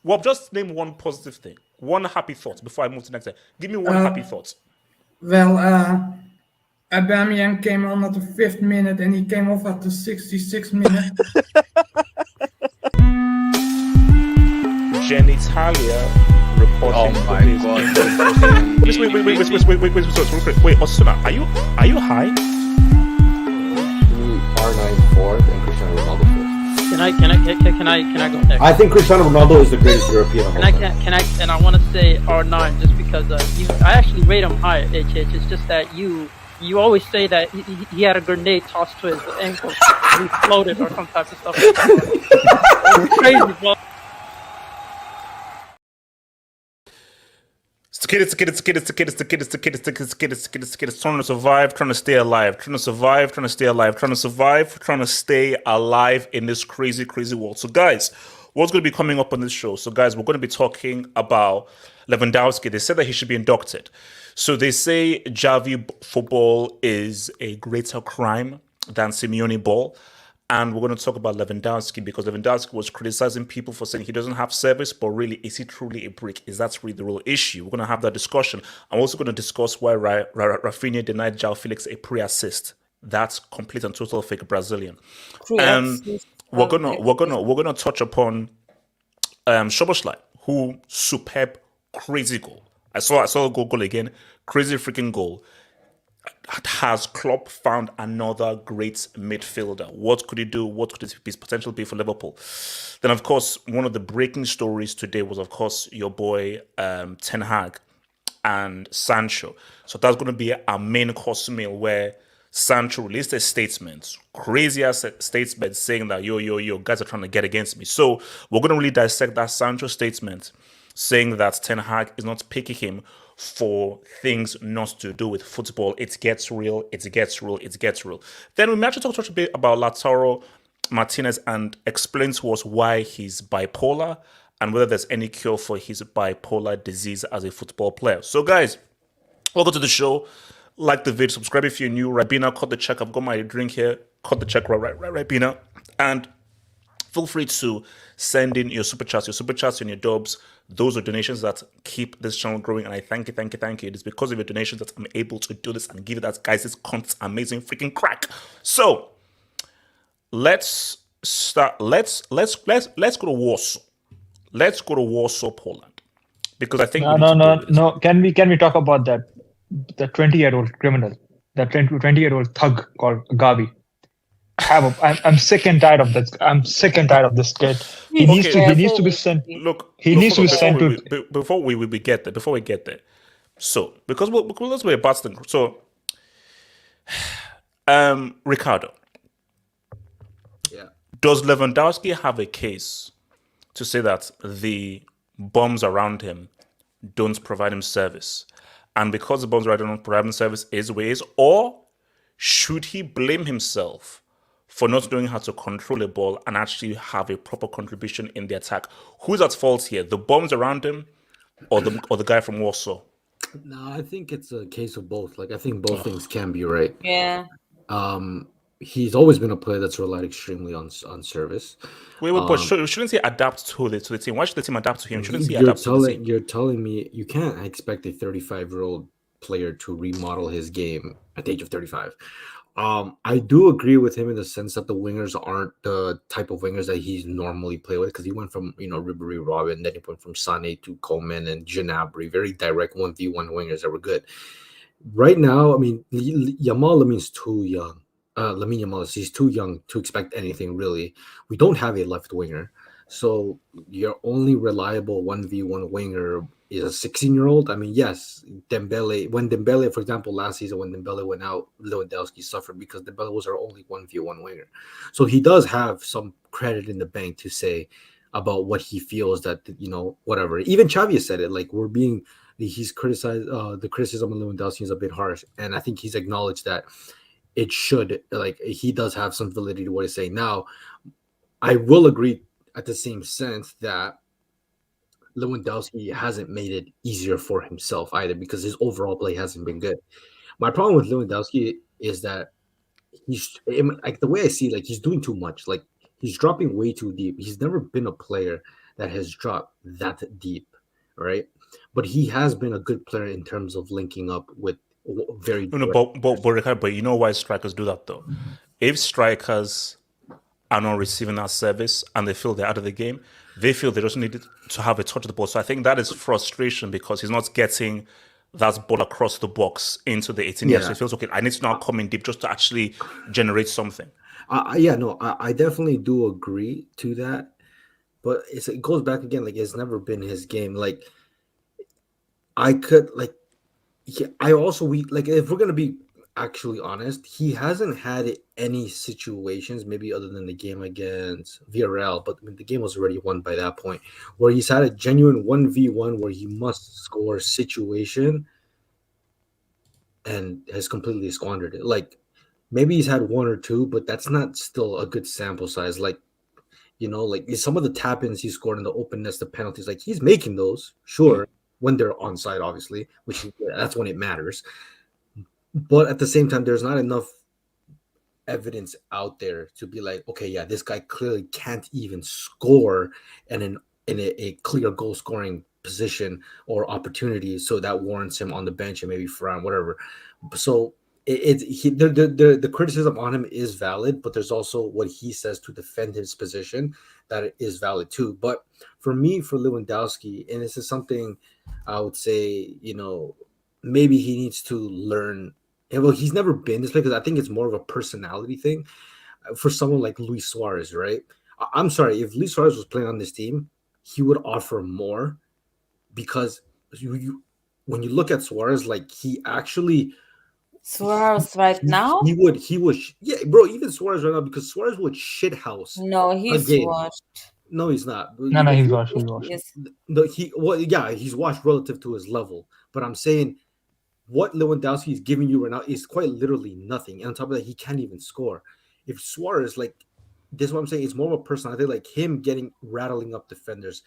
Well, just name one positive thing, one happy thought before I move to the next thing. Give me one happy thought. Well, Aubameyang came on at the 5th minute and he came off at the 66th minute. Genitalia reporting. Oh my god. Wait, Osasuna, are you high? R9 fourth and Cristiano Ronaldo fifth. Can I go next? I think Cristiano Ronaldo is the greatest European of all time. And I want to say R9 just because I actually rate him high. It's just that you always say that he had a grenade tossed to his ankle, and he floated or some type of stuff. Like that. It's crazy, bro. It's trying to survive, trying to stay alive, trying to stay alive in this crazy, crazy world. So guys, what's going to be coming up on this show? So guys, we're going to be talking about Lewandowski. They said that he should be inducted. So they say Xavi football is a greater crime than Simeone ball. And we're going to talk about Lewandowski because Lewandowski was criticizing people for saying he doesn't have service, but really, is he truly a brick? Is that really the real issue? We're going to have that discussion. I'm also going to discuss why Rafinha denied João Felix a pre-assist. That's complete and total fake Brazilian. And we're gonna touch upon Szboszlai, who superb, crazy goal. I saw a goal again, crazy freaking goal. Has Klopp found another great midfielder? What could he do? What could his potential be for Liverpool? Then, of course, one of the breaking stories today was, of course, your boy Ten Hag and Sancho. So that's going to be our main course meal where Sancho released a statement, crazy ass statement saying that yo, guys are trying to get against me. So we're going to really dissect that Sancho statement saying that Ten Hag is not picking him for things not to do with football. It gets real. Then we may actually talk a bit about Lautaro Martinez and explain to us why he's bipolar and whether there's any cure for his bipolar disease as a football player. So guys, welcome to the show. Like the video, subscribe if you're new. Rabina, cut the check. I've got my drink here. Cut the check, right, Rabina. And feel free to send in your super chats and your dobs. Those are donations that keep this channel growing, and I thank you. It is because of your donations that I'm able to do this and give you that, guys, this content amazing freaking crack. So let's start. Let's go to Warsaw. Let's go to Warsaw, Poland, because I think no. Can we talk about that? The 20-year-old criminal, the 20-year-old thug called Gavi. I'm sick and tired of this. I'm sick and tired of this kid. He needs to be sent. Look, he needs to be sent to. Before we get there. So because let's be a bastard. So, Ricardo. Yeah. Does Lewandowski have a case to say that the bombs around him don't provide him service, and because the bombs around him don't provide him service is ways, or should he blame himself for not knowing how to control a ball and actually have a proper contribution in the attack? Who's at fault here? The bombs around him or the guy from Warsaw? No, I think it's a case of both. Like, I think both things can be right. Yeah. he's always been a player that's relied extremely on service. Wait, but shouldn't he adapt to the team? Why should the team adapt to him? Shouldn't he You're adapt to the telling team? you're telling me you can't expect a 35-year-old player to remodel his game at the age of 35. I do agree with him in the sense that the wingers aren't the type of wingers that he's normally play with, because he went from Ribéry, Robin, then he went from Sané to Coleman and Gnabry, very direct 1v1 wingers that were good. Right now, I mean, Yamal Lamin's too young. Lamine Yamal, he's too young to expect anything really. We don't have a left winger, so your only reliable 1v1 winger is a 16-year-old. I mean, yes, Dembele. When Dembele, for example, last season when Dembele went out, Lewandowski suffered because Dembele was our only 1v1 winger. So he does have some credit in the bank to say about what he feels that whatever. Even Xavi said it. Like he's criticized. The criticism of Lewandowski is a bit harsh, and I think he's acknowledged that it should, like, he does have some validity to what he's saying. Now, I will agree at the same sense that Lewandowski hasn't made it easier for himself either, because his overall play hasn't been good. My problem with Lewandowski is that he's, like, the way I see, like, he's doing too much. Like, he's dropping way too deep. He's never been a player that has dropped that deep, right? But he has been a good player in terms of linking up with very. But you know why strikers do that though? If strikers are not receiving that service and they feel they're out of the game, they feel they just need to have a touch of the ball. So I think that is frustration because he's not getting that ball across the box into the 18 years. So he feels, okay, I need to now come in deep just to actually generate something. I definitely do agree to that. But it goes back again, like, it's never been his game. Like, if we're gonna be actually honest, he hasn't had any situations, maybe other than the game against Villarreal, but the game was already won by that point, where he's had a genuine 1v1 where he must score situation and has completely squandered it. Like, maybe he's had one or two, but that's not still a good sample size. Like, like some of the tap-ins he scored in the openness, the penalties, like, he's making those, sure, when they're onside, obviously, that's when it matters. But at the same time, there's not enough evidence out there to be like, okay, yeah, this guy clearly can't even score in a clear goal scoring position or opportunity, so that warrants him on the bench and maybe Ferran, whatever. So the criticism on him is valid, but there's also what he says to defend his position that is valid too. But for me, for Lewandowski, and this is something I would say, maybe he needs to learn. And well, he's never been this way, because I think it's more of a personality thing for someone like Luis Suarez, right? I'm sorry, if Luis Suarez was playing on this team, he would offer more, because when you look at Suarez, like, he actually. Suarez right now? He would, yeah, bro. Even Suarez right now, because Suarez would shithouse. No, he's washed. No, he's not. No, he's washed. He's washed. Yes. He's washed relative to his level. But I'm saying what Lewandowski is giving you right now is quite literally nothing. And on top of that, he can't even score. If Suarez, like, this is what I'm saying, it's more of a personality, like him rattling up defenders,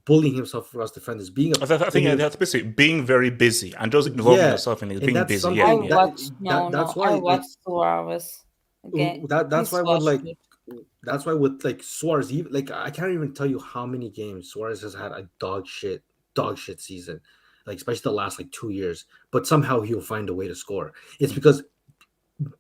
bullying himself across defenders, being I think that's basically being very busy and just involving yourself in it, being busy. I watched Suarez. Okay. That's why with like Suarez, like, I can't even tell you how many games Suarez has had a dog shit season, like, especially the last like 2 years. But somehow he'll find a way to score. It's because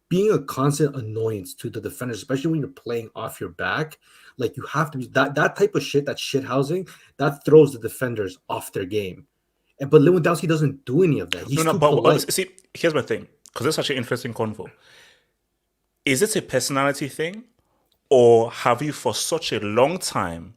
being a constant annoyance to the defenders, especially when you're playing off your back, like, you have to be that type of shit, that shit housing, that throws the defenders off their game. But Lewandowski doesn't do any of that. See, here's my thing, because it's such an interesting convo. Is it a personality thing, or have you for such a long time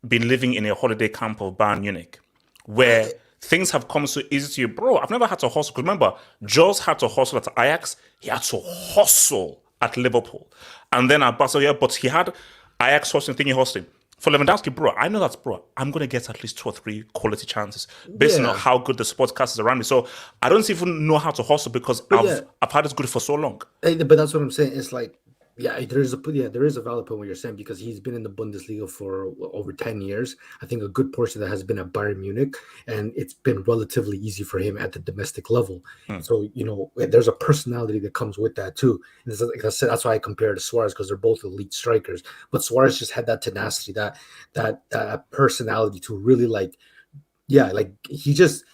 been living in a holiday camp of Bayern Munich, where things have come so easy to you? Bro, I've never had to hustle. Because remember, Jos had to hustle at Ajax. He had to hustle at Liverpool. And then at Barcelona, but he had Ajax hustling, thingy hustling. For Lewandowski, bro, I know that, bro, I'm going to get at least 2 or 3 quality chances based on how good the sportscast is around me. So I don't even know how to hustle, because I've had it good for so long. But that's what I'm saying. It's like, Yeah, there is a valid point what you're saying, because he's been in the Bundesliga for over 10 years. I think a good portion of that has been at Bayern Munich, and it's been relatively easy for him at the domestic level. So, there's a personality that comes with that too. And like I said, that's why I compare to Suarez, because they're both elite strikers. But Suarez just had that tenacity, that personality to really he just.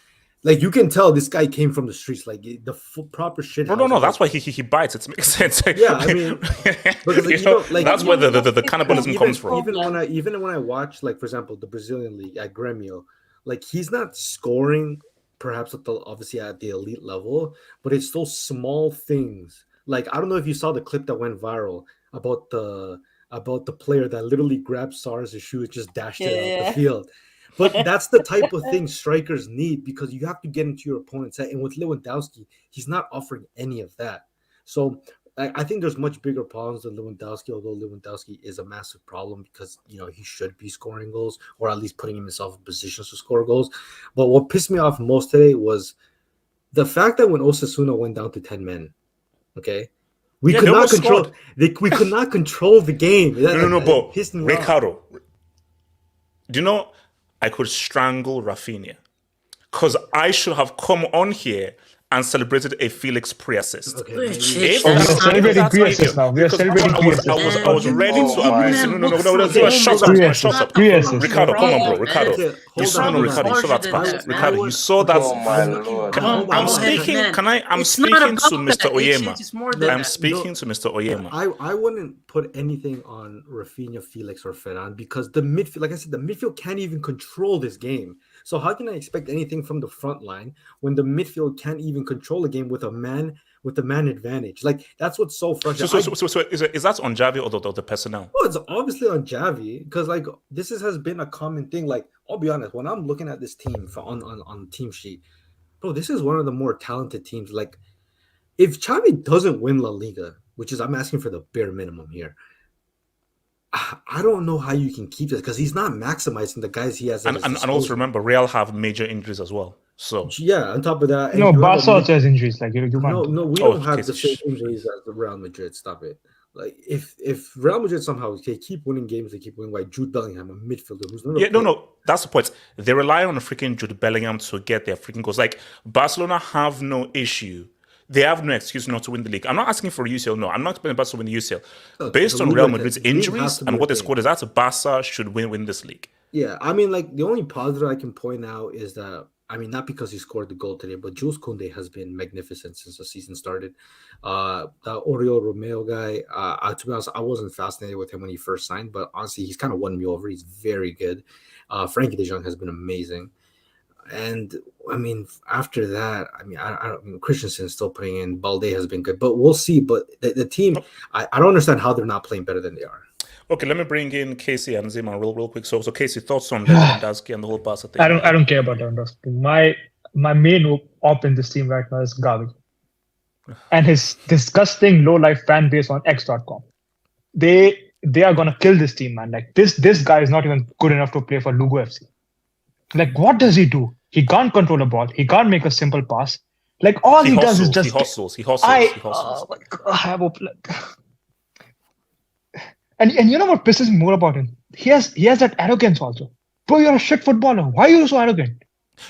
Like, you can tell this guy came from the streets, like the proper shit. No. That's why he bites. It makes sense. Yeah, I mean, because, that's where the cannibalism comes from. Even when I watch, like, for example, the Brazilian league at Grêmio, like, he's not scoring perhaps obviously at the elite level, but it's those small things. Like, I don't know if you saw the clip that went viral about the player that literally grabbed Suarez's shoe and just dashed it off the field. But that's the type of thing strikers need, because you have to get into your opponent's head. And with Lewandowski, he's not offering any of that. So I think there's much bigger problems than Lewandowski, although Lewandowski is a massive problem because, he should be scoring goals, or at least putting himself in positions to score goals. But what pissed me off most today was the fact that when Osasuna went down to 10 men, okay, we could not control the game. But Ricardo, do you know, I could strangle Rafinha, because I should have come on here and celebrated a Felix pre-assist. Okay. We are celebrating pre-assist now. We are celebrating pre-assist. I was ready to abuse him. No. Shut up. Ricardo, come on, bro. Ricardo, you saw that pass. Ricardo, you saw that. Oh my Lord. I'm speaking. I'm speaking to Mr. Oyema. I'm speaking to Mr. Oyema. I wouldn't put anything on Rafinha, Felix, or Ferran, because the midfield, like I said, the midfield can't even control this game. So how can I expect anything from the front line when the midfield can't even control a game with a man advantage? Like, that's what's so frustrating. So is that on Xavi or the personnel? Well, it's obviously on Xavi, because like has been a common thing. Like, I'll be honest, when I'm looking at this team on team sheet, bro, this is one of the more talented teams. Like, if Xavi doesn't win La Liga, which is, I'm asking for the bare minimum here, I don't know how you can keep this, because he's not maximizing the guys he has. And also remember, Real have major injuries as well. So yeah, on top of that, Barca also has injuries. Like, you can't. No, we don't have the same injuries as the Real Madrid. Stop it. Like, if Real Madrid somehow they keep winning games, they keep winning. Like Jude Bellingham, a midfielder who's not. That's the point. They rely on freaking Jude Bellingham to get their freaking goals. Like, Barcelona have no issue. They have no excuse not to win the league. I'm not asking for UCL. No, I'm not expecting Barca to win the UCL. Based on Real Madrid's injuries and what they scored, is that Barca should win this league. Yeah, I mean, like, the only positive I can point out is that, I mean, not because he scored the goal today, but Jules Koundé has been magnificent since the season started. The Oriol Romeo guy, to be honest, I wasn't fascinated with him when he first signed, but honestly, he's kind of won me over. He's very good. Frankie de Jong has been amazing. And I mean, after that, I mean, Christensen's still putting in. Balde has been good, but we'll see. But the team, I don't understand how they're not playing better than they are. Okay, let me bring in Casey and Zima real quick. So Casey, thoughts on Lewandowski and the whole Barca thing? I don't care about Lewandowski. My main op in this team right now is Gavi and his disgusting low life fan base on X.com. They are gonna kill this team, man. Like, this guy is not even good enough to play for Lugo FC. Like, what does he do? He can't control a ball. He can't make a simple pass. Like, all he does is just... He hustles. Oh my God, I have And you know what pisses me more about him? He has that arrogance also. Bro, you're a shit footballer. Why are you so arrogant?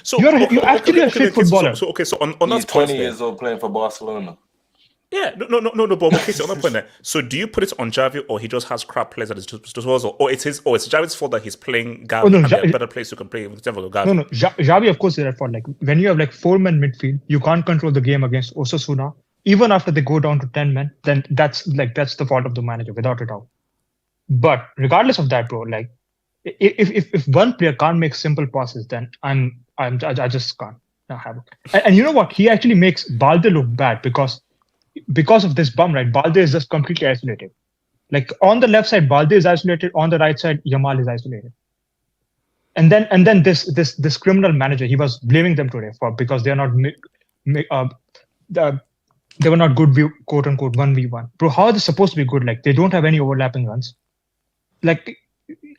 So you're actually a shit footballer. So on He's that 20 years old playing for Barcelona. Yeah, no, but Casey, on that point there. So do you put it on Xavi, or he just has crap players at his disposal, or it's Xavi's fault that he's playing Gavi and there are better players who can play with Gavi? No, Xavi of course is at fault. Like, when you have like 4-man midfield, you can't control the game against Osasuna. Even after they go down to 10 men, then that's the fault of the manager, without a doubt. But regardless of that, bro, like, if one player can't make simple passes, then I just can't have it. And you know what? He actually makes Balde look bad because of this bum, right? Balde is just completely isolated. Like, on the left side, Balde is isolated. On the right side, Yamal is isolated. And then this criminal manager, he was blaming them today because they are not they were not good, quote unquote 1v1. Bro, how are they supposed to be good? Like, they don't have any overlapping runs. Like,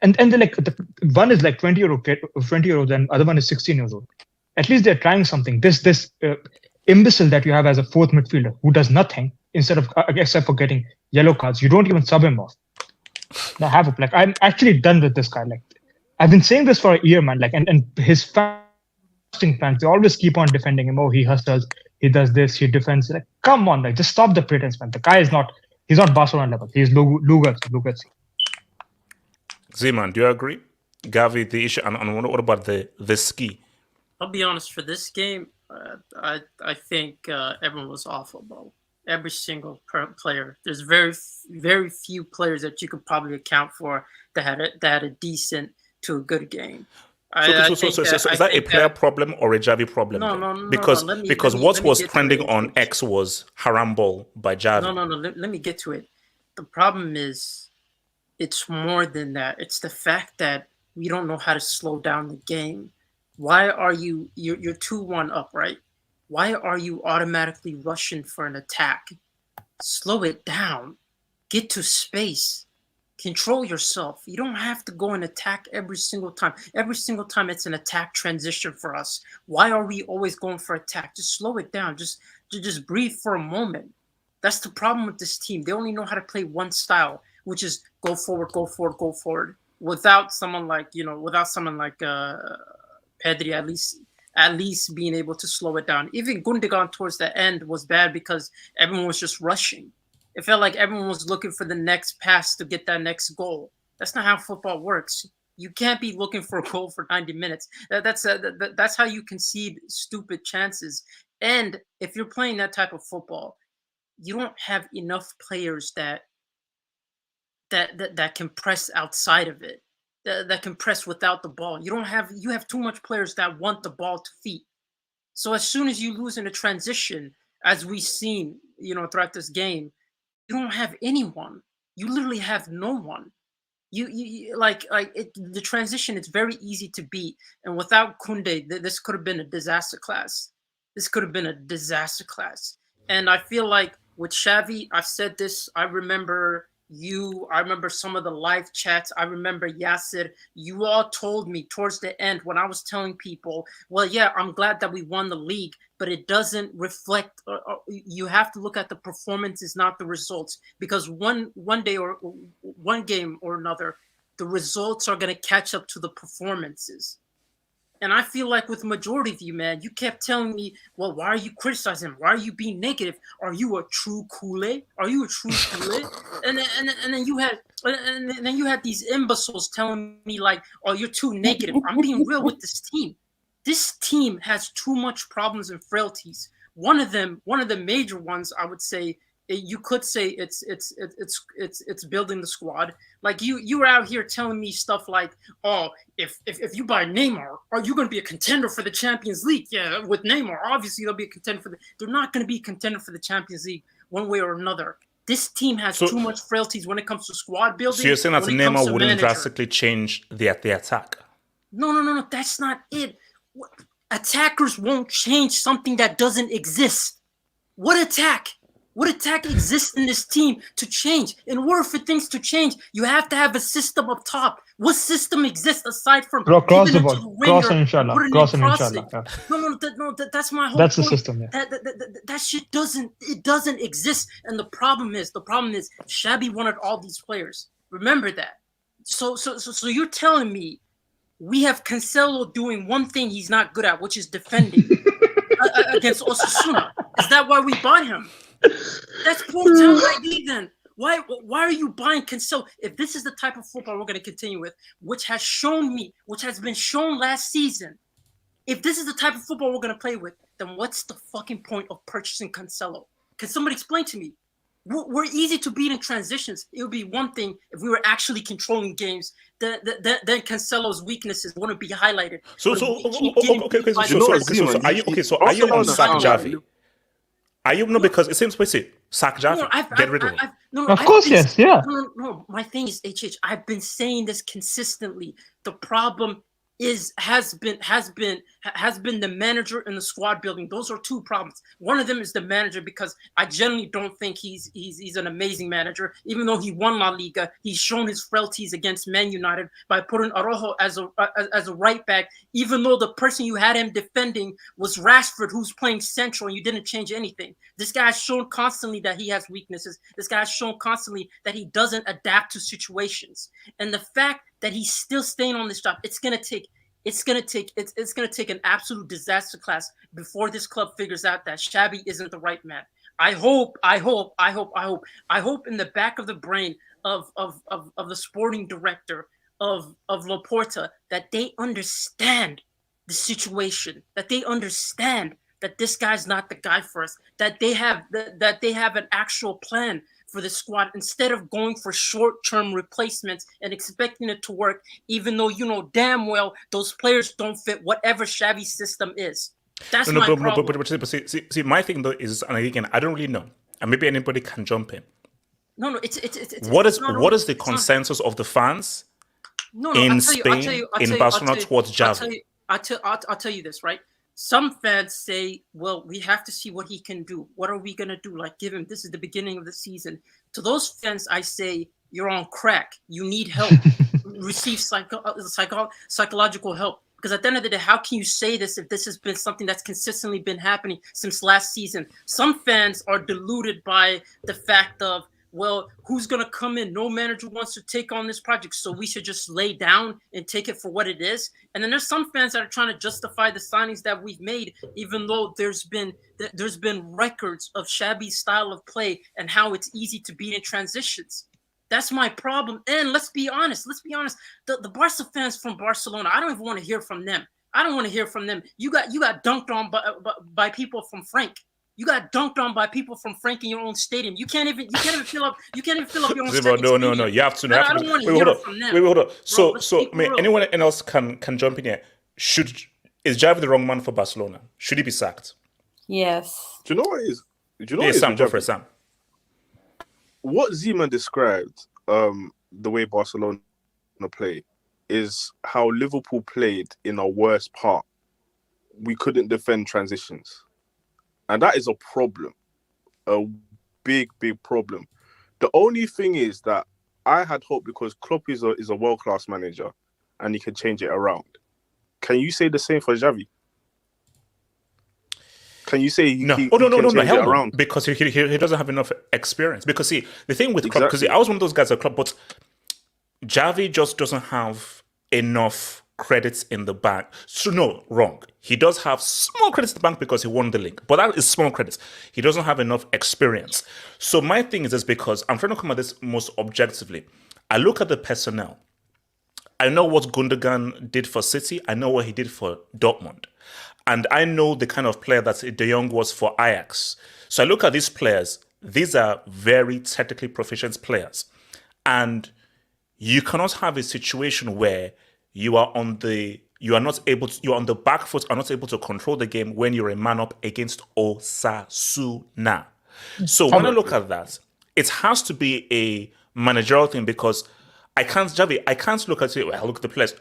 and then like the one is like 20 years old, and other one is 16 years old. At least they're trying something. This imbecile that you have as a fourth midfielder who does nothing, instead of except for getting yellow cards, you don't even sub him off. Now have a like I'm actually done with this guy. Like I've been saying this for a year, man. Like and his fans, they always keep on defending him. Oh, he hustles, he does this, he defends. Like come on, like just stop the pretense, man. The guy is not. He's not Barcelona level. He's Lugas. Zeman, do you agree? Gavi, the issue, and what about the ski? I'll be honest. For this game, I think everyone was awful, bro. Every single player. There's very few players that you could probably account for that had a decent to a good game. So is that a player problem or a Xavi problem? No. Because what was trending on X was haram ball by Xavi. No. Let me get to it. The problem is, it's more than that. It's the fact that we don't know how to slow down the game. Why are you're 2-1 up, right? Why are you automatically rushing for an attack? Slow it down. Get to space. Control yourself. You don't have to go and attack every single time. Every single time it's an attack transition for us. Why are we always going for attack? Just slow it down. Just breathe for a moment. That's the problem with this team. They only know how to play one style, which is go forward, go forward, go forward. Without someone like Pedri, at least being able to slow it down. Even Gundogan towards the end was bad because everyone was just rushing. It felt like everyone was looking for the next pass to get that next goal. That's not how football works. You can't be looking for a goal for 90 minutes. That's how you concede stupid chances. And if you're playing that type of football, you don't have enough players that can press outside of it. That can press without the ball. You have too much players that want the ball to feet. So as soon as you lose in a transition, as we've seen, throughout this game, you don't have anyone. You literally have no one. The transition. It's very easy to beat, and without Koundé, this could have been a disaster class. And I feel like with Xavi, I've said this. I remember some of the live chats. I remember Yasser. You all told me towards the end when I was telling people, well, yeah, I'm glad that we won the league, but it doesn't reflect. You have to look at the performances, not the results, because one day or one game or another, the results are going to catch up to the performances. And I feel like with majority of you, man, you kept telling me, well, why are you criticizing him? Why are you being negative? Are you a true Kool-Aid? And then you had these imbeciles telling me like, oh, you're too negative. I'm being real with this team. This team has too much problems and frailties. One of the major ones, I would say, you could say it's building the squad. Like you were out here telling me stuff like, oh, if you buy Neymar, are you going to be a contender for the Champions League? Yeah, with Neymar, obviously they'll be a contender they're not going to be a contender for the Champions League one way or another. This team has too much frailties when it comes to squad building. So you're saying that Neymar wouldn't drastically change the attack? No, that's not it. Attackers won't change something that doesn't exist. What attack exists in this team to change? In order for things to change, you have to have a system up top. What system exists aside from cross the ball, cross and inshallah. No, that's my whole. That's point. The system. Yeah. That shit doesn't exist. And the problem is, Xavi wanted all these players. Remember that. So you're telling me we have Cancelo doing one thing he's not good at, which is defending against Osasuna. Is that why we bought him? That's poor talent ID then. Why are you buying Cancelo? If this is the type of football we're going to continue with, which has been shown last season, if this is the type of football we're going to play with, then what's the fucking point of purchasing Cancelo? Can somebody explain to me? We're easy to beat in transitions. It would be one thing if we were actually controlling games. Then Cancelo's weaknesses wouldn't be highlighted. So are you on sack Xavi? Are you because it seems sack Xavi, get rid of him. Of course, yes, yeah. No. My thing is, HH, I've been saying this consistently. The problem has been the manager and the squad building. Those are two problems. One of them is the manager, because I generally don't think he's an amazing manager. Even though he won La Liga, he's shown his frailties against Man United by putting Araujo as a right back, even though the person you had him defending was Rashford, who's playing central, and you didn't change anything. This guy has shown constantly that he has weaknesses. This guy has shown constantly that he doesn't adapt to situations. And the fact that he's still staying on this job, it's gonna take an absolute disaster class before this club figures out that Xavi isn't the right man. I hope in the back of the brain of the sporting director of Laporta that they understand the situation, that they understand that this guy's not the guy for us, that they have an actual plan for the squad, instead of going for short-term replacements and expecting it to work, even though you know damn well those players don't fit whatever Xavi's system is. That's my problem. But see, my thing though is, and again, I don't really know, and maybe anybody can jump in. No, what is the consensus of the fans in Spain, in Barcelona towards Xavi? I'll tell you this, right? Some fans say, well, we have to see what he can do. What are we going to do? Like, give him, this is the beginning of the season. To those fans, I say, you're on crack. You need help. Receive psychological help. Because at the end of the day, how can you say this if this has been something that's consistently been happening since last season? Some fans are deluded by the fact of, well, who's going to come in? No manager wants to take on this project, so we should just lay down and take it for what it is. And then there's some fans that are trying to justify the signings that we've made, even though there's been records of Xavi's style of play and how it's easy to beat in transitions. That's my problem. And let's be honest. The Barca fans from Barcelona, I don't even want to hear from them. I don't want to hear from them. You got dunked on by people from Frank. You got dunked on by people from Frank in your own stadium. You can't even fill up your own stadium. No. You have to. I don't want to hear from them. Hold on. So anyone else can jump in here. Is Xavi the wrong man for Barcelona? Should he be sacked? Yes. Do you know what it is? Sam, go for it, Sam. What Zeman described, the way Barcelona play, is how Liverpool played in our worst part. We couldn't defend transitions. And that is a problem, a big problem. The only thing is that I had hope, because Klopp is a world-class manager and he can change it around. Can you say the same for Xavi? Can you say no? Hell, because he doesn't have enough experience. Because see, the thing with Klopp, because I was one of those guys at Klopp, but Xavi just doesn't have enough credits in the bank. So no, wrong. He does have small credits in the bank because he won the league, but that is small credits. He doesn't have enough experience. So my thing is this, because I'm trying to come at this most objectively. I look at the personnel. I know what Gundogan did for City. I know what he did for Dortmund. And I know the kind of player that De Jong was for Ajax. So I look at these players. These are very technically proficient players. And you cannot have a situation where you're on the back foot, are not able to control the game when you're a man up against Osasuna. So when I look at that, it has to be a managerial thing, because I can't look at it. Well, look at the players.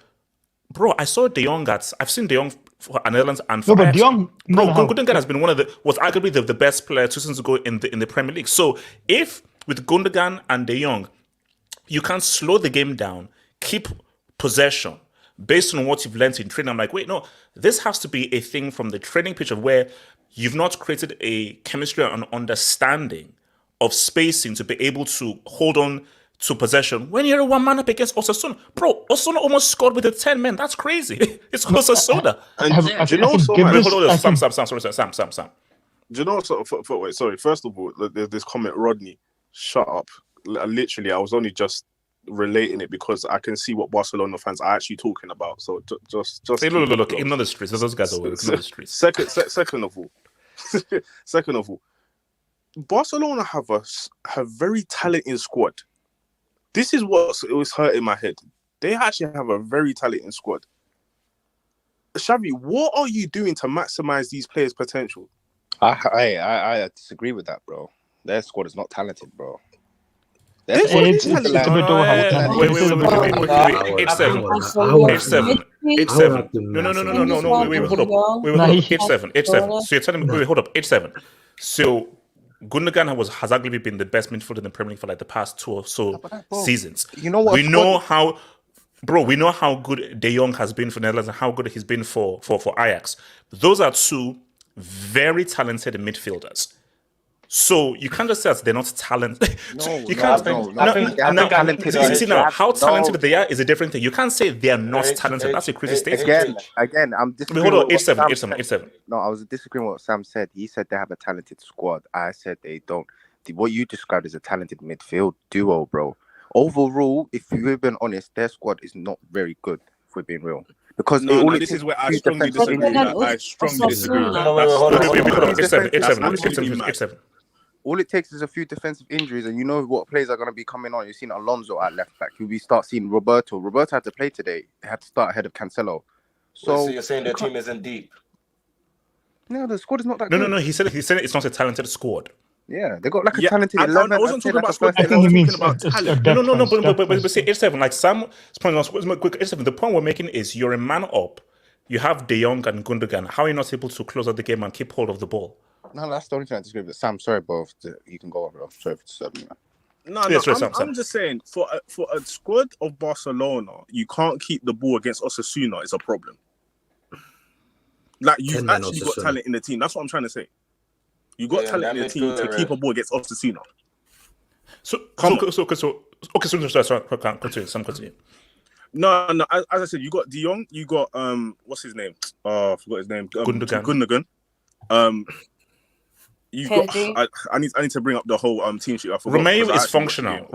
Bro, I saw De Jong I've seen De Jong for Netherlands and for De Jong. Gundogan has been was arguably the best player 2 seasons ago in the Premier League. So if with Gundogan and De Jong, you can slow the game down, keep possession based on what you've learned in training. I'm like, wait, no, this has to be a thing from the training pitch of where you've not created a chemistry and understanding of spacing to be able to hold on to possession when you're a one man up against Osasuna. Bro, Osasuna almost scored with the 10 men. That's crazy. It's Osasuna. And do you know so much? Sam. Do you know so? Wait, sorry. First of all, there's this comment, Rodney. Shut up. Literally, I was only just relating it because I can see what Barcelona fans are actually talking about. So just hey, look, ignore the streets. Those guys are ignore the streets. Second of all, Barcelona have a very talented squad. This is what was hurting my head. They actually have a very talented squad. Xavi, what are you doing to maximize these players' potential? I disagree with that, bro. Their squad is not talented, bro. It's a bit overhyped. Wait, It's a bit overhyped. 8-7. 8-7. No. Wait, hold up. Wait, hold up. 8-7. 8-7. So you're telling me, wait, hold up. 8-7. So Gundogan has arguably been the best midfielder in the Premier League for like the past 2 or so seasons. You know what? We know how good De Jong has been for Netherlands and how good he's been for Ajax. Those are 2 very talented midfielders. So you can't just say that they're not talented. You can't. See now, how talented they are is a different thing. You can't say they are not talented. That's a crazy statement. Again, I'm disagreeing. Hold on, with 8-7, what 8-7, Sam 8-7. said. No, I was disagreeing with what Sam said. He said they have a talented squad. I said they don't. What you described as a talented midfield duo, bro. Overall, if we've been honest, their squad is not very good, if we're being real. Because this is where I strongly disagree. I strongly disagree. All it takes is a few defensive injuries, and you know what players are going to be coming on. You've seen Alonso at left back. We start seeing Roberto. Roberto had to play today. He had to start ahead of Cancelo. So you're saying their team isn't deep? No, the squad is not that good. No. He said it's not a talented squad. Yeah, they got like a talented 11. I wasn't talking about squad. I think he means No. But say 8-7. Like Sam point out, quick 8-7. The point we're making is you're a man up. You have De Jong and Gundogan. How are you not able to close out the game and keep hold of the ball? No, that's the only thing I disagree with. Sam, sorry, both. You can go on, bro. Sorry for disturbing you. I'm just saying, for a squad of Barcelona, you can't keep the ball against Osasuna is a problem. Like, you've actually got talent in the team. That's what I'm trying to say. You got talent in the team to keep a ball against Osasuna. Continue. No. As I said, you got De Jong. You got what's his name? I forgot his name. Gundogan. I need to bring up the whole team sheet. I forgot. Romeo is functional.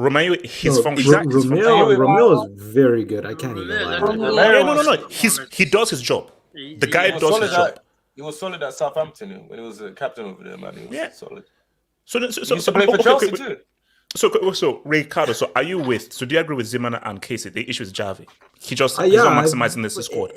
He's functional. Romeo is very good. I can't even lie. No. He does his job. The guy does his job. He was solid at Southampton when he was a captain over there, man. He was solid. So he used to play for Chelsea too. So Ricardo, do you agree with Zimmer and Casey? The issue is Xavi. He's not maximizing this squad.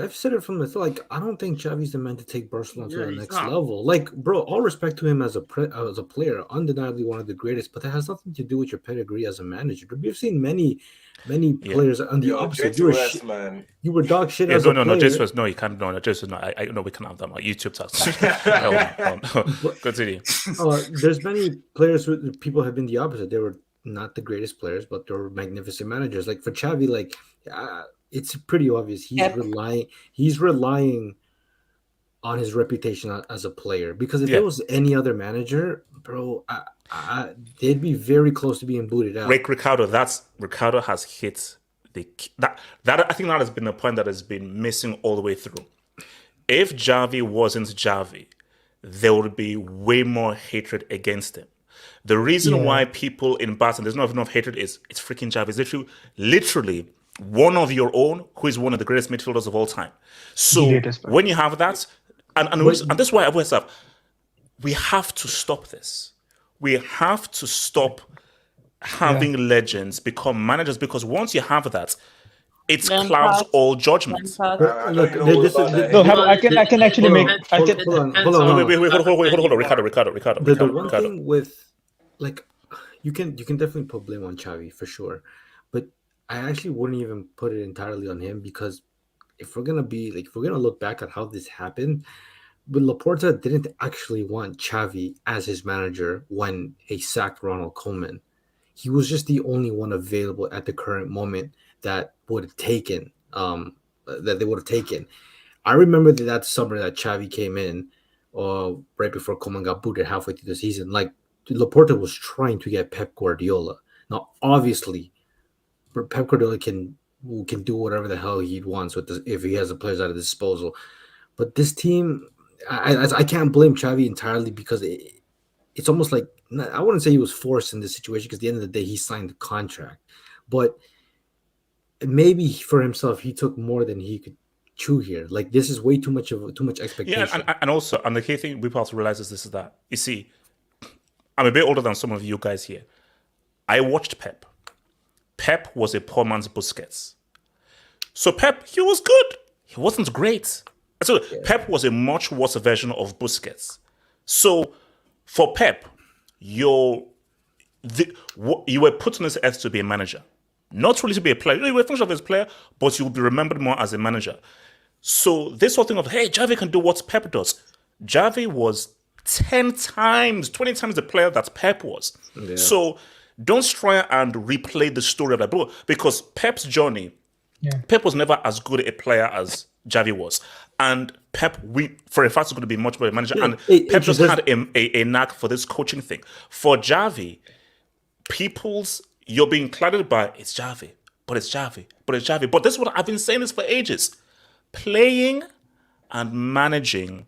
I've said it from the start. Like, I don't think Xavi's the man to take Barcelona to the next level. Like, bro, all respect to him as a player, undeniably one of the greatest. But that has nothing to do with your pedigree as a manager. We've seen many players on the opposite. You were dog shit as a player. No, Jesus, no, you can't. No, Jesus, no. I know we can't have that. My YouTube talks. Continue. There's many players who people have been the opposite. They were not the greatest players, but they were magnificent managers. Like for Xavi, it's pretty obvious he's relying on his reputation as a player. Because if there was any other manager, bro, they'd be very close to being booted out. Ricardo has hit that. I think that has been the point that has been missing all the way through. If Xavi wasn't Xavi, there would be way more hatred against him. The reason why people in Barcelona, there's not enough hatred is it's freaking Xavi. It's literally one of your own who is one of the greatest midfielders of all time. So when you have that, and this is why I always have, we have to stop this. We have to stop having legends become managers, because once you have that, it clouds all judgment. I can actually make. Hold on, Ricardo. The one thing with, like, you can definitely put blame on Xavi for sure, but I actually wouldn't even put it entirely on him, because if we're gonna look back at how this happened, but Laporta didn't actually want Xavi as his manager when he sacked Ronald Koeman. He was just the only one available at the current moment that would have taken that they would have taken. I remember that summer that Xavi came in, right before Koeman got booted halfway through the season. Like, Laporta was trying to get Pep Guardiola. Now, obviously, Pep Guardiola can do whatever the hell he wants with this if he has the players at his disposal. But this team, I can't blame Xavi entirely, because it's almost like, I wouldn't say he was forced in this situation, because at the end of the day he signed the contract, but maybe for himself he took more than he could chew here. Like, this is way too much expectation. Yeah, and also, and the key thing we have to realize is that, you see, I'm a bit older than some of you guys here. I watched Pep. Pep was a poor man's Busquets. So Pep, he was good. He wasn't great. So Pep was a much worse version of Busquets. So for Pep, you were put on this earth to be a manager, not really to be a player. You were functional as a player, but you will be remembered more as a manager. So this whole thing of, hey, Xavi can do what Pep does. Xavi was 10 times, 20 times the player that Pep was. Yeah. So don't try and replay the story of that, bro, because Pep's journey, Pep was never as good a player as Xavi was. And Pep, for a fact, is going to be much better manager. And Pep just had a knack for this coaching thing. For Xavi, you're being clouded by, it's Xavi, but it's Xavi, but it's Xavi. But this is what I've been saying this for ages. Playing and managing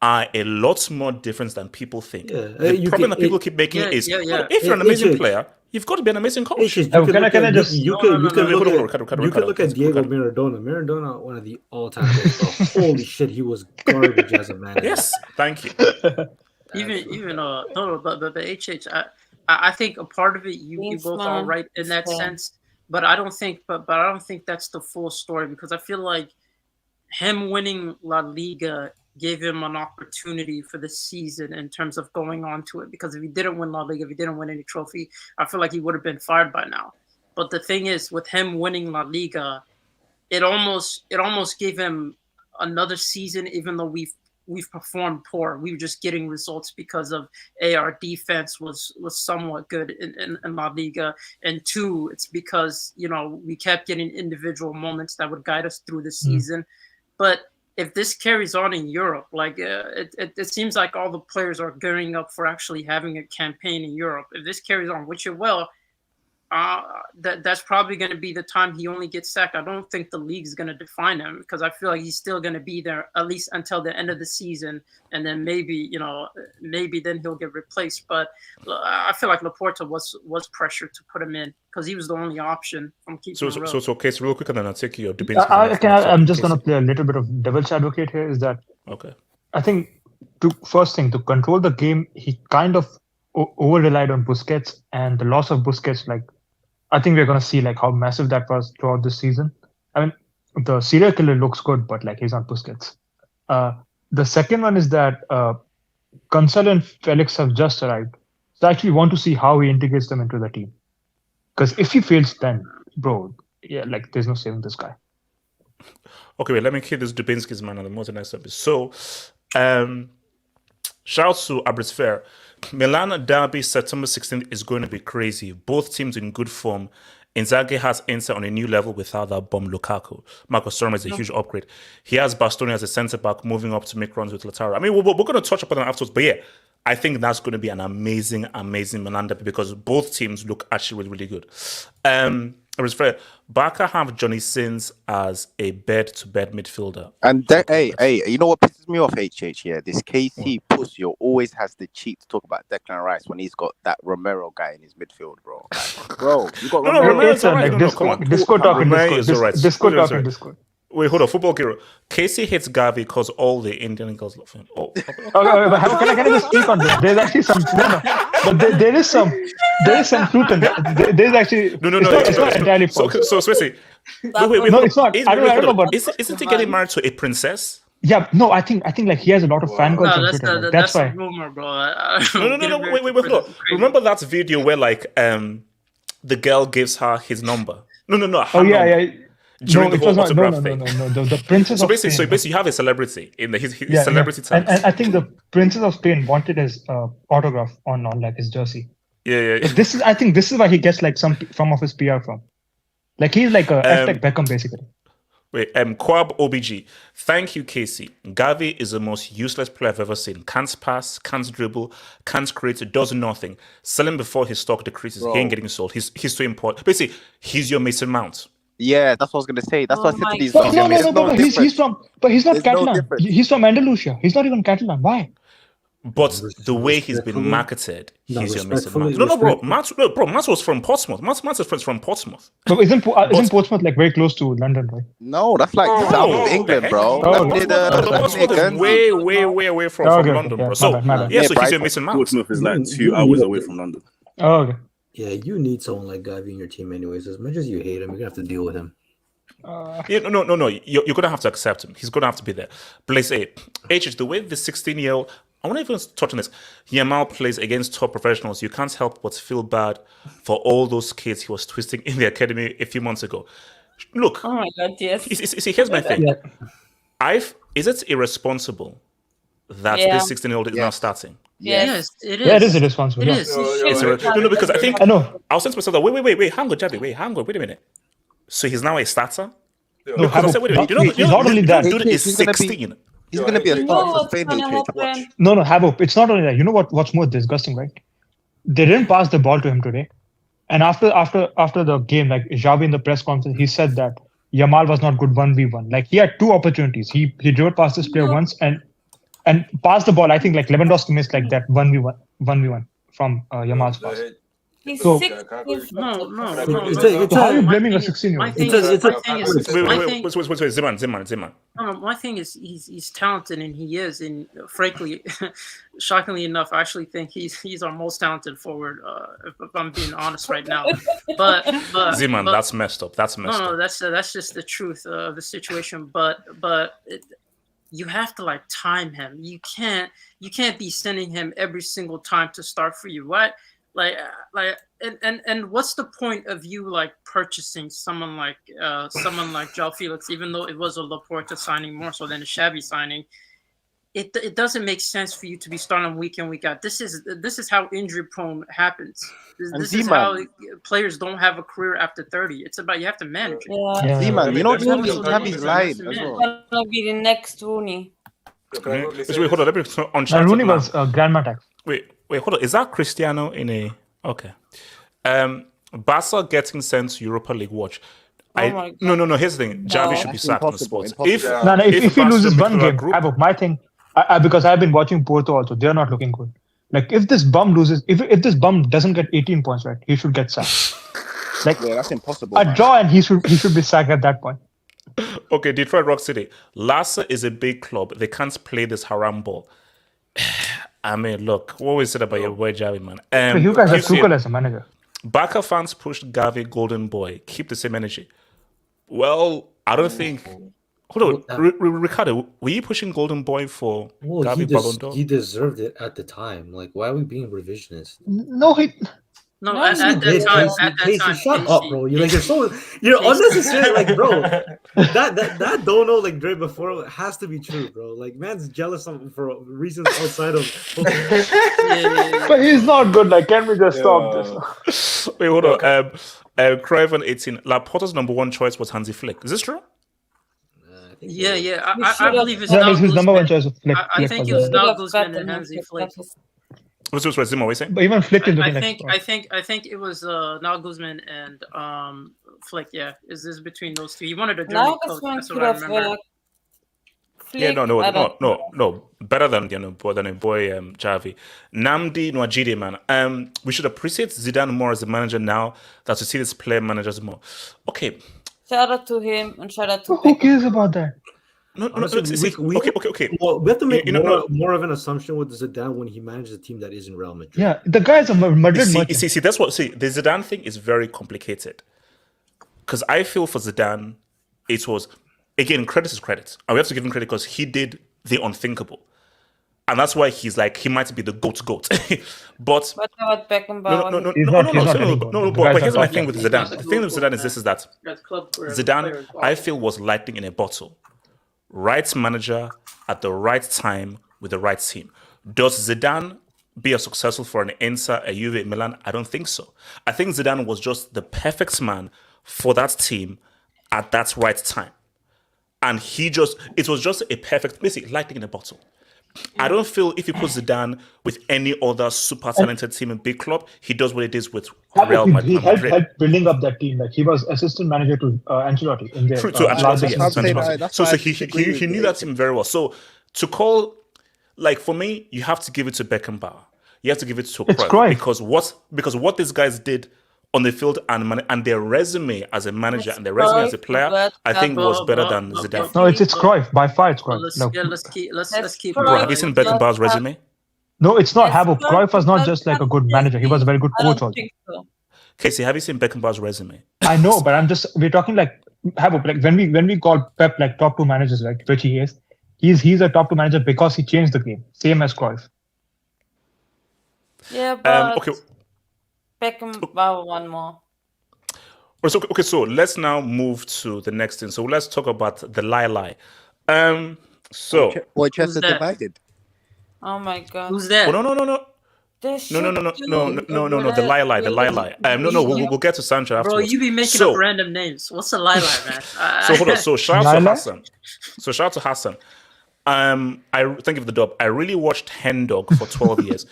are a lot more different than people think. Yeah. The problem that people keep making is, if you're an amazing player, you've got to be an amazing coach. You can look at Diego Maradona. Maradona, one of the all-time greats. Holy shit, he was garbage as a manager. Yes, thank you. But HH, I think a part of it, you both are right in that sense. But I don't think, I don't think that's the full story, because I feel like him winning La Liga gave him an opportunity for the season in terms of going on to it. Because if he didn't win La Liga, if he didn't win any trophy, I feel like he would have been fired by now. But the thing is, with him winning La Liga, it almost gave him another season, even though we've performed poor. We were just getting results because of our defense was somewhat good in La Liga, and two, it's because we kept getting individual moments that would guide us through the season. But if this carries on in Europe, it seems like all the players are gearing up for actually having a campaign in Europe. If this carries on, which it will, that's probably going to be the time he only gets sacked. I don't think the league is going to define him, because I feel like he's still going to be there at least until the end of the season, and then maybe then he'll get replaced. But I feel like Laporta was pressured to put him in because he was the only option from keeping him. So real quick, and then I'll take your debate. I'm just going to play a little bit of devil's advocate here. Is that okay? I think to control the game, he kind of over relied on Busquets, and the loss of Busquets, I think we're going to see how massive that was throughout the season. I mean, the serial killer looks good, but he's not Busquets. The second one is that Cancelo and Felix have just arrived. So I actually want to see how he integrates them into the team. Because if he fails, then, bro, there's no saving this guy. Okay, wait, let me keep this Dubinsky's man on the most next episode. So, shout out to Abrisfair. Milan derby September 16th is going to be crazy. Both teams in good form. Inzaghi has Inter on a new level without that bomb Lukaku. Marcos Thuram is a huge upgrade. He has Bastoni as a centre-back moving up to make runs with Lautaro. I mean, we're going to touch upon that afterwards, but yeah, I think that's going to be an amazing Milan derby because both teams look actually really, really good. It was fair. Barca have Johnny Sins as a bed-to-bed midfielder. And hey, you know what pisses me off, HH? Yeah, this KC pussy always has the cheek to talk about Declan Rice when he's got that Romero guy in his midfield, bro. Bro, you got Romero's alright. Discord talking. Wait, hold on. Football hero. Casey hates Gavi because all the Indian girls love him. Oh, okay, but can I just speak on this? There's actually some. But there is some truth in that. There's actually no. It's not entirely false. So Swissy. Wait. No, it's not. I don't know. But isn't he getting married to a princess? Yeah, no, I think he has a lot of fan girls on Twitter. That's why. Rumor, bro. No. Wait. Hold on. Remember that video where the girl gives her his number? No. Oh yeah. During the whole autograph thing. No. The Princess of Spain. So basically, you have a celebrity in his celebrity terms. And I think the Princess of Spain wanted his autograph on his jersey. Yeah. I think this is why he gets some of his PR from. He's like a hashtag Beckham basically. Wait, Quab OBG. Thank you, Casey. Gavi is the most useless player I've ever seen. Can't pass, can't dribble, can't create, does nothing. Sell him before his stock decreases. Bro. He ain't getting sold. He's too important. Basically, he's your Mason Mount. Yeah, that's what I was gonna say. That's what I said to these. No. He's not Catalan. He's from Andalusia. He's not even Catalan. Why? But the way he's been marketed, he's your Mason Mount. No, bro. Matt was from Portsmouth. Matt's friends from Portsmouth. But isn't Portsmouth very close to London, right? No, that's south of England, bro. Portsmouth is way away from London, bro. So so he's your Mason Mount. Portsmouth is 2 hours away from London. Oh, okay. Yeah, you need someone like Gavi in your team anyways. As much as you hate him, you're going to have to deal with him. No. You're going to have to accept him. He's going to have to be there. But let's say, the way the 16-year-old I want to even touch on this. Yamal plays against top professionals. You can't help but feel bad for all those kids he was twisting in the academy a few months ago. Look, Oh my God, yes. see, here's my thing. Is it irresponsible that Yeah. this 16-year-old is now starting? Yes, it is. Yeah, it is irresponsible. It Yeah. is. No, because I think I know. I was saying to myself that wait, hang on, Javi, hang on, wait a minute. So he's now a starter? No, Because I said, wait a minute, not only that. dude is He's gonna be- 16. He's going to be a You know start for what's Spain. gonna HH. Watch. happen? No, Habib, it's not only that. You know what's more disgusting, right? They didn't pass the ball to him today. And after the game, like Xavi in the press conference, he said that Yamal was not good 1v1. Like he had two opportunities. He drove past this player once and passed the ball. I think like Lewandowski missed like that 1v1 from Yamal's pass. He's So- 16. No. So how are you blaming a My 16-year-old? thing Wait, Ziman. No, my thing is he's talented and he is, and frankly, shockingly enough, I actually think he's our most talented forward. If I'm being honest right now, but Ziman, that's messed up. That's messed no, up. that's just the truth of the situation. But you have to like time him. You can't be sending him every single time to start for you. What? And what's the point of you like purchasing someone like João Felix, even though it was a Laporta signing more so than a Xavi signing? It doesn't make sense for you to be starting week in, week out. This is how injury prone happens. This is how players don't have a career after 30. It's about you have to manage it. Yeah. Z-Man, you know Xavi's It's lying as He's well. gonna be the next Rooney. Wait, hold on. Let me on And Rooney was grandma tax. Wait, hold on. Is that Cristiano in a... Okay. Barca getting sent to Europa League watch. Oh my God. No. Here's the thing. Javi should be That's sacked on the impossible, spot. impossible. If he Barca loses beat one another game, group- Habib, my thing, because I've been watching Porto also, they're not looking good. Like if this bum loses, if this bum doesn't get 18 points, right, he should get sacked. Like Yeah, that's impossible. a man. draw and he should be sacked at that point. Okay, Detroit Rock City. Larsa is a big club. They can't play this haram ball. I mean, look, what we said about your boy Javi, man. So you guys have Houston, Tuchel as a manager. Barca fans pushed Gavi Golden Boy. Keep the same energy. Well, I don't think. Hold on, Ricardo, were you pushing Golden Boy for Gavi Ballon d'Or? He deserved it at the time. Like, why are we being revisionist? No, he. No, No, at he that Casey, time, Casey, shut Casey, up, bro. You're unnecessary, like, bro. That dono like Dre before has to be true, bro. Like, man's jealous for reasons outside of. But he's not good. Like, can we just stop this? Wait, hold on. Craven 18. Laporta's number one choice was Hansi Flick. Is this true? Yeah. I believe it's Yeah, now his number one Guzman. choice was Flick. I think it was now Guzman and Hansi Flick. What's Zima? What are you saying? But even Flick is I looking think like. I think it was now Guzman and Flick. Yeah, is this between those two? He wanted a German Now coach. Guzman That's could what I have remember. Yeah, Flick, I don't know. no. Better than a boy Xavi. Namdi Nwajide, man. We should appreciate Zidane more as a manager now that we see this player managers more. Okay. Shout out to him and shout out to Who cares about that? No. Honestly, See, okay. Well, we have to make You know, more of an assumption with Zidane when he manages a team that isn't Real Madrid. Yeah, the guy's a Madrid merchant. See, that's what. See, the Zidane thing is very complicated because I feel for Zidane, it was again credit is credit, and we have to give him credit because he did the unthinkable, and that's why he's like he might be the goat. But What about Beckenbauer? no. But here's my thing with Zidane. The thing with Zidane is that Zidane, I feel, was lightning in a bottle. Right manager at the right time with the right team. Does Zidane be as successful for an Inter, a Juve, Milan? I don't think so. I think Zidane was just the perfect man for that team at that right time. And it was just a perfect, basically, lightning in a bottle. I don't feel if you put Zidane with any other super talented team in big club, he does what he did with Real Madrid. He helped building up that team. Like he was assistant manager to Ancelotti in there. True, to Ancelotti, yes. So he knew that team very well. So to call, like for me, you have to give it to Beckenbauer. You have to give it to Cruyff because what these guys did on the field and their resume as a manager and their resume as a player, I think was better than Zidane. No, it's Cruyff by far. It's Cruyff. Let's keep. Bro, have you seen Beckenbauer's resume? No, it's not. Cruyff was not just like a good manager. He was a very good coach also. So. Casey, have you seen Beckenbauer's resume? I know, but we're talking like Habib, like when we call Pep like top two managers, right, which he is, He's a top 2 manager because he changed the game, same as Cruyff. Yeah, but Okay. Beckenbauer one more. Okay, so let's now move to the next thing. So let's talk about the lie. So Boy, Chester that? divided. Oh my god. Who's that? oh, no. They No, should no. do The lie. No. We'll get to Sancho Bro, afterwards. you be making up random names. What's a lie, man? So hold on. So shout out to Lila? Hassan. I thank you for the dub. I really watched Hen Dog for 12 years.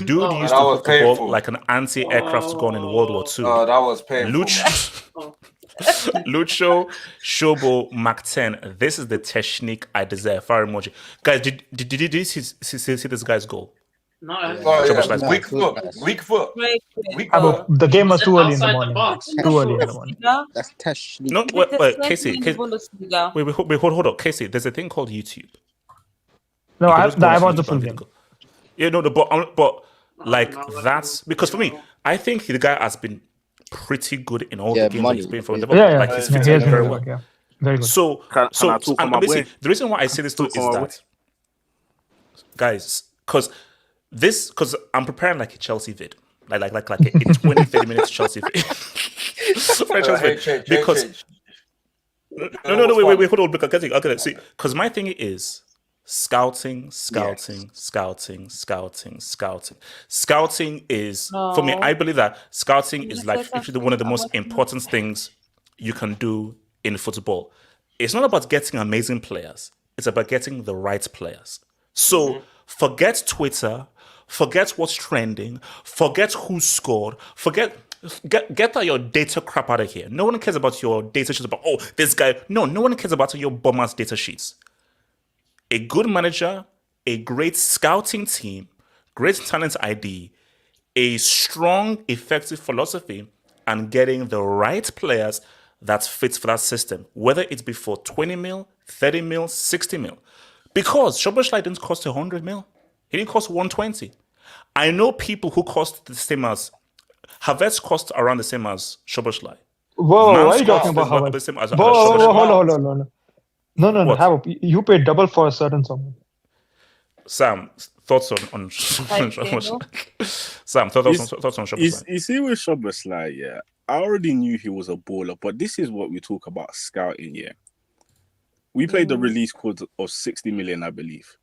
Dude Oh, used that to was hook the ball painful. like an anti-aircraft gun in World War II. Oh, that was painful. Lucho, Shobo, Mac 10. This is the technique I desire. Fire emoji. Guys, did you see this guy's goal? No, Oh, Szboszlai's yeah. goal. Weak foot. Great. The game was too early in the outside the morning. box. Too early in the morning. Bundesliga. That's technique. No, wait, Casey. Bundesliga. Wait, hold on. Casey, there's a thing called YouTube. No, You can I just go on watched the YouTube full and game. go. Yeah, no, but like that's because for me, I think the guy has been pretty good in all the games that he's played for Liverpool. Yeah, Like he's he fitting has been very very well. good. Yeah, very good. So, Can I talk on my basically, way? the reason why I say this too is that, guys, because I'm preparing like a Chelsea vid, like a 20-30 minutes Chelsea vid. Because no, wait, hold on, because okay, see, because my thing is scouting. Scouting is for me. No. I believe that scouting is like actually one of the most important things you can do in football. It's not about getting amazing players. It's about getting the right players. So forget Twitter, forget what's trending, forget who scored, get that your data crap out of here. No one cares about your data sheets about this guy. No one cares about your bum-ass data sheets. A good manager, a great scouting team, great talent ID, a strong, effective philosophy, and getting the right players that fits for that system, whether it's before 20 mil, 30 mil, 60 mil. Because Szboszlai didn't cost 100 mil. He didn't cost 120. I know people who cost the same as Havertz cost around the same as Szboszlai. Whoa, Mount why are you talking cost about the Havertz? same as Whoa, Szboszlai. hold on. No. What? You paid double for a certain someone. Sam, thoughts on Szboszlai? Sam, thoughts on Szboszlai? You see with Szboszlai, yeah, I already knew he was a baller, but this is what we talk about scouting, yeah. We played the release code of 60 million, I believe.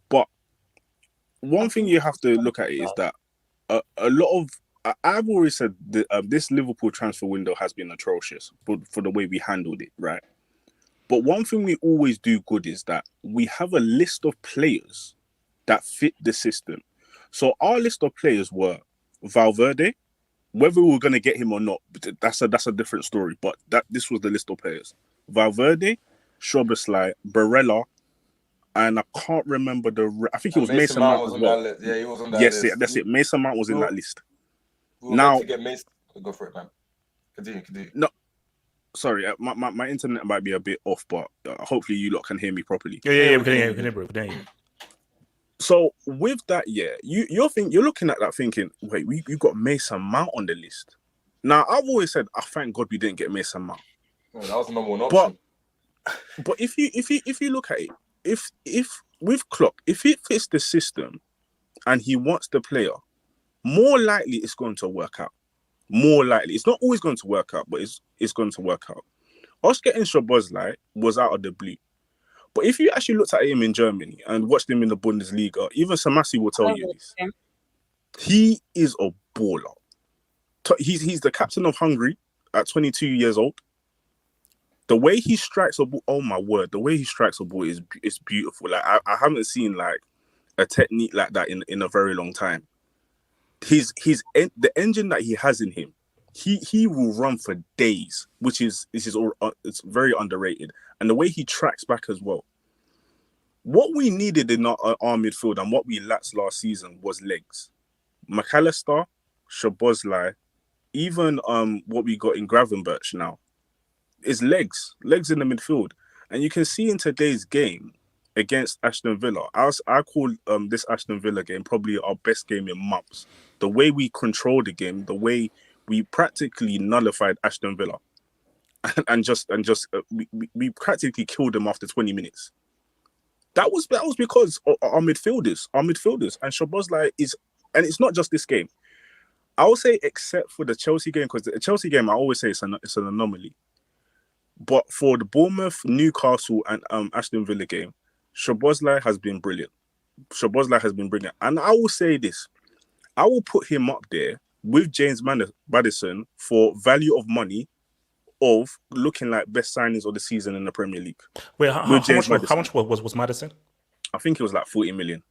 But one thing you have to look at is that a lot of I've always said that this Liverpool transfer window has been atrocious for the way we handled it, right? But one thing we always do good is that we have a list of players that fit the system. So our list of players were Valverde. Whether we were going to get him or not, that's a different story. But this was the list of players: Valverde, Szboszlai, Barella, and I can't remember I think it was Mason Mount as well. Yeah, he was on that list. Yes, that's it. Mason Mount was in that list. Now, to get Mason. Go for it, man. Continue. No, sorry, my internet might be a bit off, but hopefully you lot can hear me properly. Yeah, we can hear you. So with that, yeah, you're looking at that thinking, wait, you got Mason Mount on the list. Now I've always said, I thank God we didn't get Mason Mount. Oh, that was the number one option. But if you look at it, if with Klopp, if it fits the system and he wants the player, more likely it's going to work out. More likely, it's not always going to work out, but it's going to work out. Us getting Szboszlai was out of the blue. But if you actually looked at him in Germany and watched him in the Bundesliga, even Samasi will tell you this. He is a baller. He's the captain of Hungary at 22 years old. The way he strikes a ball, oh my word, the way he strikes a ball is beautiful. Like I haven't seen like a technique like that in a very long time. The engine that he has in him, he will run for days, it's very underrated. And the way he tracks back as well. What we needed in our midfield and what we lacked last season was legs. McAllister, Szboszlai, even what we got in Gravenberch now is legs in the midfield. And you can see in today's game against Aston Villa, I call this Aston Villa game probably our best game in months. The way we controlled the game, the way we practically nullified Aston Villa, and we practically killed them after 20 minutes. That was because our midfielders, and Szboszlai is, and it's not just this game. I would say, except for the Chelsea game, because the Chelsea game, I always say it's an anomaly. But for the Bournemouth, Newcastle, and Aston Villa game, Szboszlai has been brilliant. And I will say this: I will put him up there with James Maddison for value of money of looking like best signings of the season in the Premier League. Wait, how much was Maddison? I think it was like 40 million.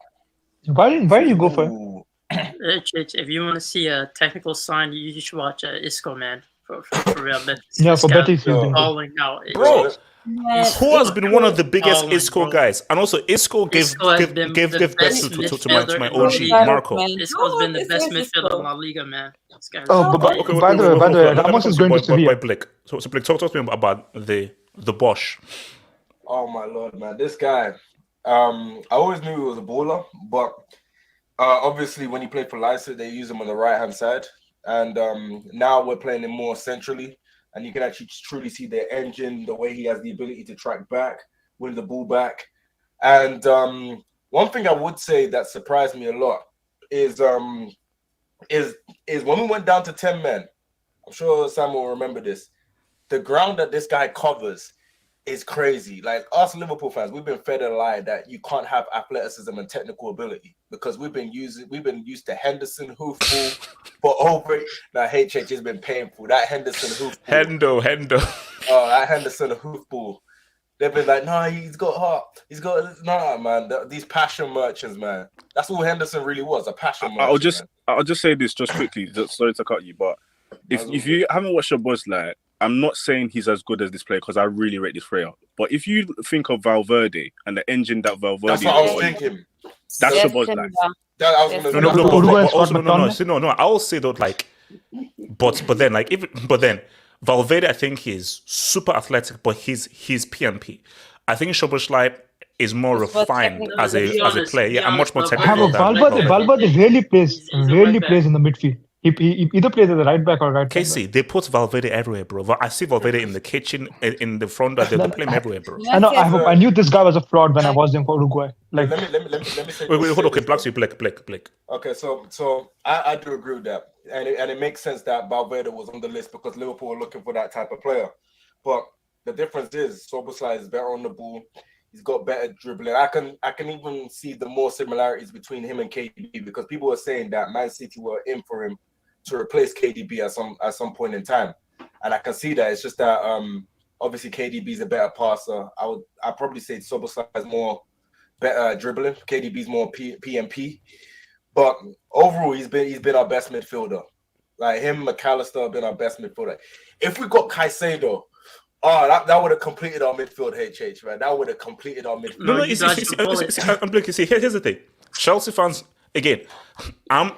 Why did you go for him? If you want to see a technical sign, you should watch Isco, man. For real, man. Yeah, for Betis, he's been falling out. Bro, who has been one of the biggest Isco guys? And also, Isco gave best to my OG, Marco. Isco's been the best midfielder in La Liga, man. By the way, Ramos is going to Sevilla. Blake. So Blake, talk to me about the Bosch. Oh my lord, man! This guy, I always knew he was a baller, but obviously when he played for Leicester, they use him on the right hand side, and now we're playing him more centrally, and you can actually truly see the engine, the way he has the ability to track back, win the ball back, and one thing I would say that surprised me a lot is when we went down to 10 men. I'm sure Sam will remember this. The ground that this guy covers is crazy. Like us Liverpool fans, we've been fed a lie that you can't have athleticism and technical ability because we've been used to Henderson hoofball, but over now HH has been painful. That Henderson hoofball. Hendo. Oh, that Henderson hoofball. They've been like, no, he's got heart. Man. These passion merchants, man. That's all Henderson really was, a passion merchant. I'll just say this just quickly. Sorry to cut you, but if you haven't watched Szboszlai, I'm not saying he's as good as this player because I really rate this player. But if you think of Valverde and the engine that Valverde, that's what I was thinking. That's Szboszlai. No. I will say that, like, but then Valverde, I think he's super athletic, but he's PMP. I think Szboszlai is more refined as a player, yeah, and much more technical. Valverde rarely plays in the midfield. He either plays as a right back or right. KC, they put Valverde everywhere, bro. I see Valverde in the kitchen, in the front. They play him everywhere, bro. I knew this guy was a fraud when I was in for Uruguay. Like, let me say. Wait, hold on. Okay, Blake. Okay, so I do agree with that, and it makes sense that Valverde was on the list because Liverpool were looking for that type of player. But the difference is Szboszlai is better on the ball. He's got better dribbling. I can even see the more similarities between him and KDB because people were saying that Man City were in for him to replace KDB at some point in time, and I can see that. It's just that obviously KDB is a better passer. I'd probably say Szboszlai is more better dribbling. KDB is more PMP, but overall he's been our best midfielder. Like him, McAllister have been our best midfielder. If we got Caicedo, that would have completed our midfield, HH, man. That would have completed our midfield. No, you see, here's the thing. Chelsea fans, again, I'm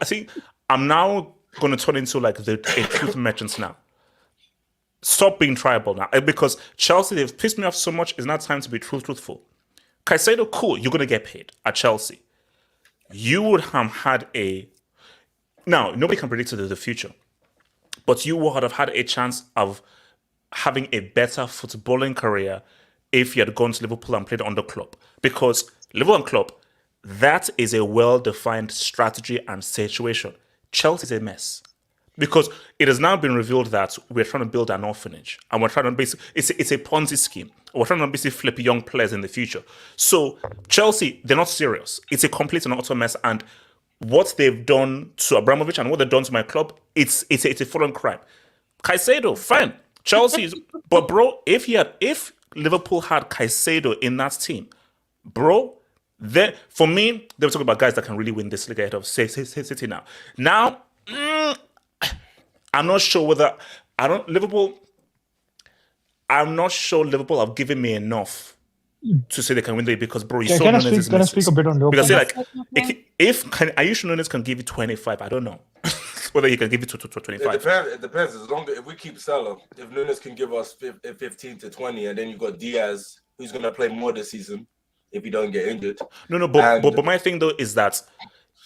now going to turn into like a truth merchants now. Stop being tribal now. Because Chelsea, they've pissed me off so much, it's not time to be truthful. Caicedo, cool, you're going to get paid at Chelsea. You would have had now, nobody can predict the future, but you would have had a chance of having a better footballing career if you had gone to Liverpool and played under Klopp. Because Liverpool and Klopp, that is a well-defined strategy and situation. Chelsea is a mess. Because it has now been revealed that we're trying to build an orphanage. And we're trying to basically, it's a Ponzi scheme. We're trying to basically flip young players in the future. So Chelsea, they're not serious. It's a complete and utter mess. And what they've done to Abramovich and what they've done to my club, it's a full-on crime. Caicedo, fine. Chelsea, but bro, if Liverpool had Caicedo in that team, bro, then for me, they were talking about guys that can really win this league ahead of City now. Now, I'm not sure whether I'm not sure Liverpool have given me enough to say they can win the league because, bro, you saw Nunes. Can I speak a bit on Liverpool? Because if Nunes can give you 25, I don't know. Whether he can give it to 25. It depends. As long as if we keep Salah, if Nunes can give us 15 to 20, and then you've got Diaz, who's going to play more this season if he don't get injured. But my thing though is that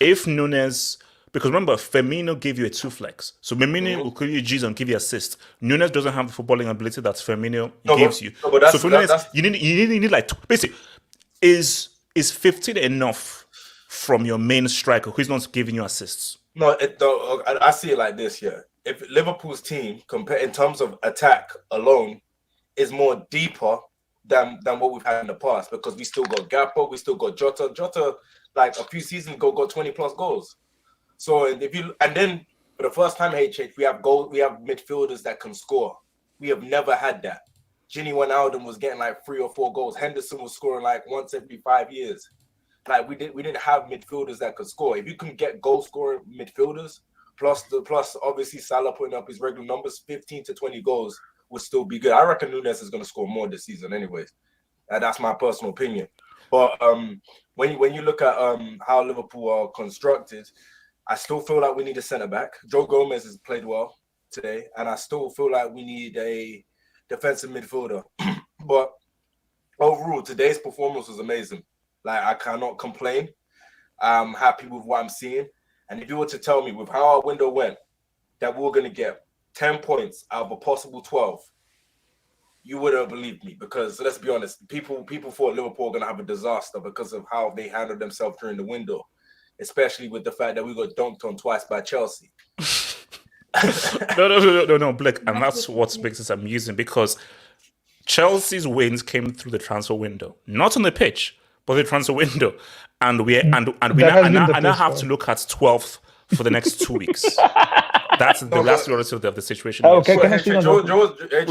if Nunes, because remember Firmino gave you a 2 flex, so Firmino will give you G's and give you assist. Nunes doesn't have the footballing ability that Firmino gives you. So for Nunes, you need like basically is is 15 enough from your main striker who's not giving you assists? No, I see it like this. Yeah, if Liverpool's team, in terms of attack alone, is more deeper than what we've had in the past, because we still got Gakpo, we still got Jota. Jota, like a few seasons ago, got 20 plus goals. So then for the first time, HH, we have midfielders that can score. We have never had that. Gini Wijnaldum was getting like 3 or 4 goals. Henderson was scoring like once every 5 years. Like we didn't have midfielders that could score. If you can get goal scoring midfielders, plus obviously Salah putting up his regular numbers, 15 to 20 goals would still be good. I reckon Nunes is going to score more this season, anyways. That's my personal opinion. But when you look at how Liverpool are constructed, I still feel like we need a centre back. Joe Gomez has played well today, and I still feel like we need a defensive midfielder. But overall, today's performance was amazing. Like, I cannot complain. I'm happy with what I'm seeing. And if you were to tell me with how our window went that we were going to get 10 points out of a possible 12, you wouldn't have believed me, because let's be honest, people thought Liverpool were going to have a disaster because of how they handled themselves during the window, especially with the fact that we got dunked on twice by Chelsea. No, Blake, and that's what makes it amusing, because Chelsea's wins came through the transfer window, not on the pitch, but the transfer window, and we now have to look at 12th for the next 2 weeks. That's the reality of the situation. Okay,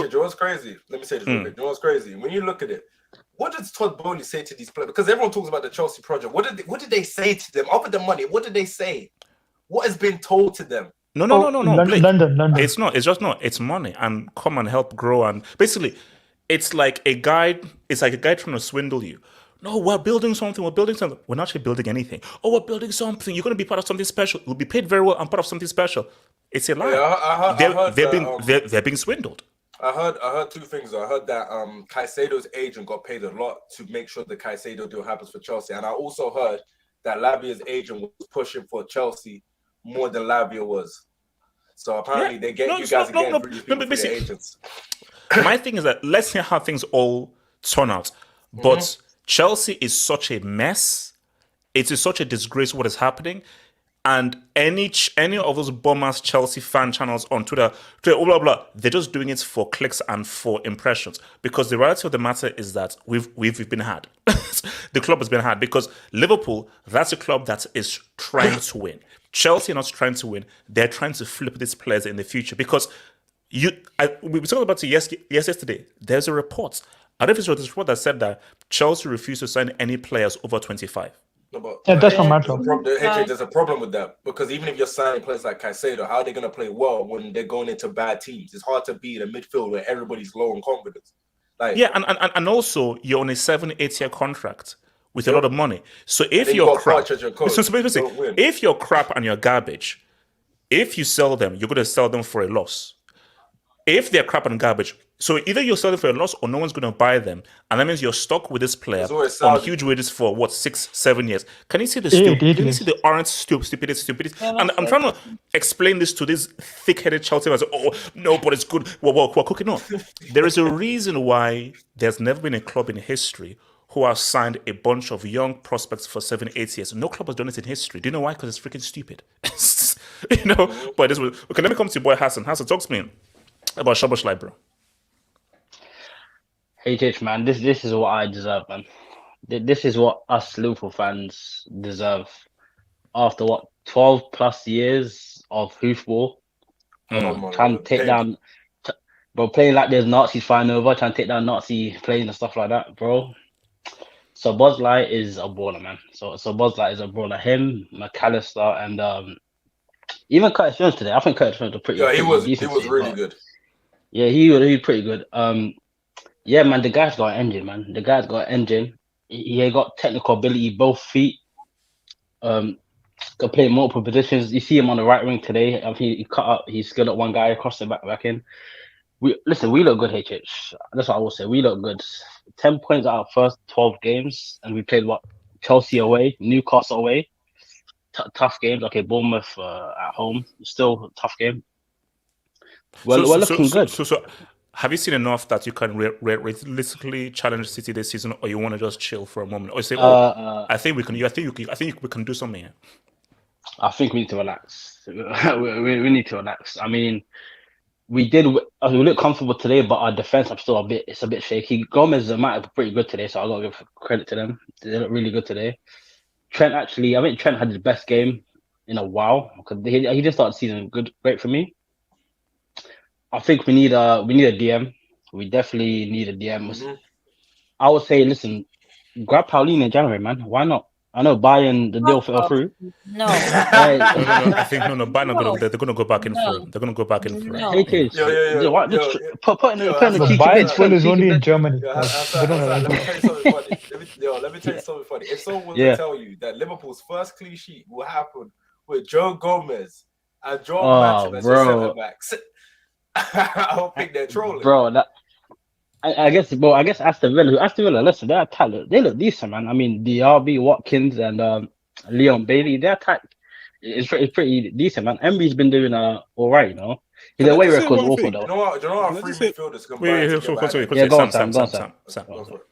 Joe's crazy. Let me say this real quick. Joe's crazy. When you look at it, what does Todd Bowley say to these players? Because everyone talks about the Chelsea project. What did they say to them? Other than money, what did they say? What has been told to them? No. London. It's not. It's just not. It's money, and come and help grow. And basically, it's like a guy. It's like a guy trying to swindle you. No, we're building something. We're not actually building anything. Oh, we're building something. You're going to be part of something special. You'll be paid very well and part of something special. It's a lie. Yeah, they're being swindled. I heard 2 things. I heard that Caicedo's agent got paid a lot to make sure the Caicedo deal happens for Chelsea, and I also heard that Lavia's agent was pushing for Chelsea more than Lavia was. So apparently they get you guys again for their agents. My thing is that let's see how things all turn out. But Chelsea is such a mess. It is such a disgrace what is happening. And any of those bum-ass Chelsea fan channels on Twitter, blah, blah, blah, they're just doing it for clicks and for impressions. Because the reality of the matter is that we've been had. The club has been had, because Liverpool, that's a club that is trying to win. Chelsea are not trying to win. They're trying to flip these players in the future. Because we were talking about it yesterday. There's a report. I don't know if it's this report that said that Chelsea refused to sign any players over 25. No, but that's not my job. There's a problem with that, because even if you're signing players like Caicedo, how are they going to play well when they're going into bad teams? It's hard to beat a midfield where everybody's low on confidence. And also you're on a 7-8 year contract with a lot of money. So if you're crap, if you're crap and you're garbage, if you sell them, you're going to sell them for a loss. If they're crap and garbage, so either you're selling for a loss or no one's going to buy them, and that means you're stuck with this player on huge wages for 6-7 years. Can you see the Can you see the orange stupidity? And I'm trying to explain this to these thick-headed Chelsea fans. Oh no, but it's good. We're cooking. No, there is a reason why there's never been a club in history who has signed a bunch of young prospects for 7-8 years. No club has done it in history. Do you know why? Because it's freaking stupid. But this was okay. Let me come to your boy Hassan. Hassan, talk to me about Szboszlai, bro. HH, man, this is what I deserve, man. This is what us Liverpool fans deserve. After 12 plus years of hoofball, trying to take down, bro, playing like there's Nazis flying over, trying to take down Nazi planes and stuff like that, bro. So Szboszlai is a baller, man. So Szboszlai is a baller. Him, McAllister, and even Curtis Jones today. I think Curtis Jones was pretty. Yeah, he was really good. Yeah, he was pretty good. Yeah, man, the guy's got an engine, man. The guy's got an engine. He got technical ability, both feet. Can play multiple positions. You see him on the right wing today. I think he cut up. He skilled up one guy across the back in. We look good, HH. That's what I will say. We look good. 10 points out of first 12 games, and we played Chelsea away, Newcastle away. Tough games. Okay, Bournemouth at home. Still a tough game. We're looking good. So have you seen enough that you can realistically challenge City this season, or you want to just chill for a moment, or say, I think we can. I think we can do something here. I think we need to relax. we need to relax. I mean, we look comfortable today, but our defense, it's a bit shaky. Gomez might have been pretty good today, so I gotta give credit to them. They look really good today. I think Trent had his best game in a while because he just started the season great for me. I think we need a DM. We definitely need a DM. Mm-hmm. I would say, listen, grab Pauline in January, man. Why not? I know Bayern the deal fell through. No. No. I think Bayern they're gonna go back in for him. They're gonna go back in for him. Put in the Bayern full is only in Germany. Let me tell you something funny. Let me tell you something funny. If someone was to tell you that Liverpool's first clean sheet will happen with Joe Gomez and Joe Matip as your centre backs, I don't think they're trolling. Bro, I guess Aston Villa, listen, their talent, they look decent, man. I mean, DRB, Watkins, and Leon Bailey, their attack is pretty decent, man. Emery's been doing all right, you know. His away record's awful, though. Do you know what our three midfielders can go on, Sam.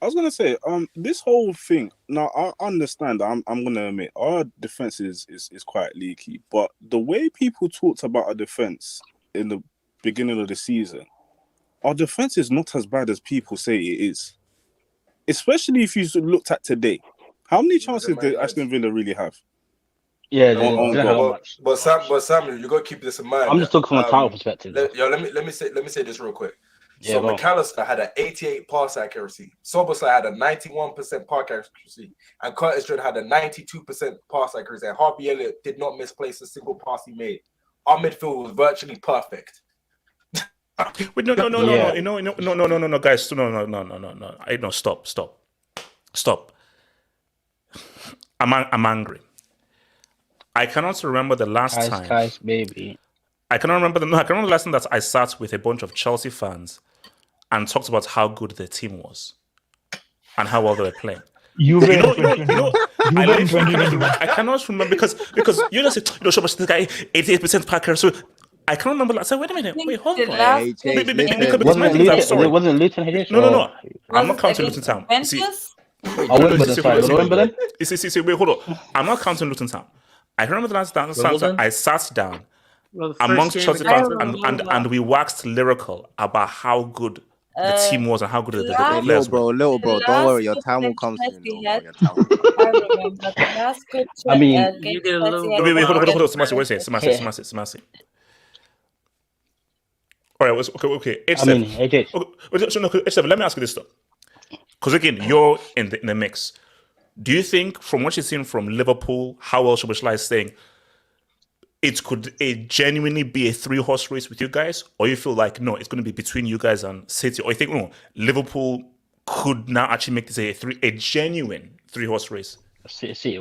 I was gonna say, this whole thing. Now, I understand. I'm gonna admit our defense is quite leaky, but the way people talked about our defense in the beginning of the season, our defense is not as bad as people say it is. Especially if you looked at today. How many chances did Aston Villa really have? Yeah, but Samuel, you got to keep this in mind. I'm just talking from a title perspective. Let me say this real quick. So McAllister had an 88 pass accuracy. Szboszlai had a 91% pass accuracy, and Curtis Jones had a 92% pass accuracy. And Harvey Elliott did not misplace a single pass he made. Our midfield was virtually perfect. Wait, no, guys, no, stop. I'm angry. I cannot remember the last time. Guys, baby. I cannot remember the last time that I sat with a bunch of Chelsea fans and talked about how good their team was and how well they were playing. I cannot remember because you just said, Szboszlai, this guy 88% Parker. So I can't remember. I said, wait a minute, hold on. Wasn't Luton Hedges? No. I'm not counting Luton Town. See, wait, hold on. I'm not counting Luton Town. I remember the last time I sat down amongst Chelsea fans and we waxed lyrical about how good the team was and how good the players were. Little bro, don't worry, your time will come soon. I remember the last good I mean, you did a little. Wait, hold on. Samasi, what is it? Samasi. All right, okay. H7, let me ask you this stuff. Because again, you're in the mix. Do you think, from what you've seen from Liverpool, how well Szboszlai is saying, it could genuinely be a 3-horse race with you guys? Or you feel like, no, it's going to be between you guys and City? Or you think, no, Liverpool could now actually make this a genuine 3-horse race?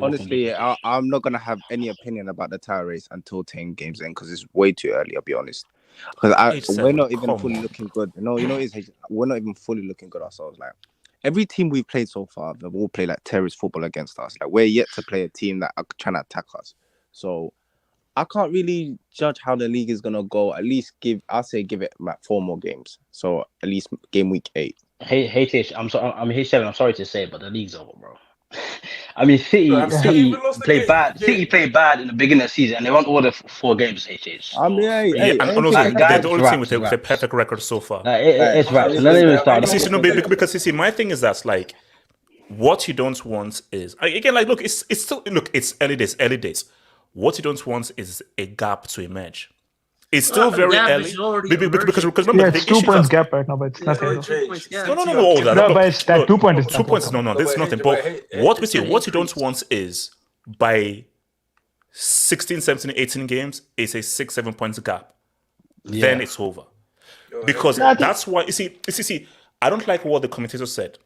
Honestly, I'm not going to have any opinion about the title race until 10 games in, because it's way too early, I'll be honest. Because we're not even fully looking good. We're not even fully looking good ourselves. Like, every team we've played so far, they've all played like terrorist football against us. Like, we're yet to play a team that are trying to attack us. So I can't really judge how the league is gonna go. At least give it like 4 more games. So at least game week 8. Hey Tish, I'm sorry to say, but the league's over, bro. I mean, City played bad. City played bad in the beginning of the season, and they won all the 4 games. They're the only team with a perfect record so far. It's right. Let me start. Because my thing is that, like, what you don't want is, again, like, look, it's early days. What you don't want is a gap to emerge. It's still very early because remember, it's 2 points gap right now, but it's nothing. No, but it's that 2 points. 2 points. No, this is nothing. But what you don't want is by 16, 17, 18 games, it's a 6-7 points gap. Yeah. Then it's over. Because that's why you see. I don't like what the commentator said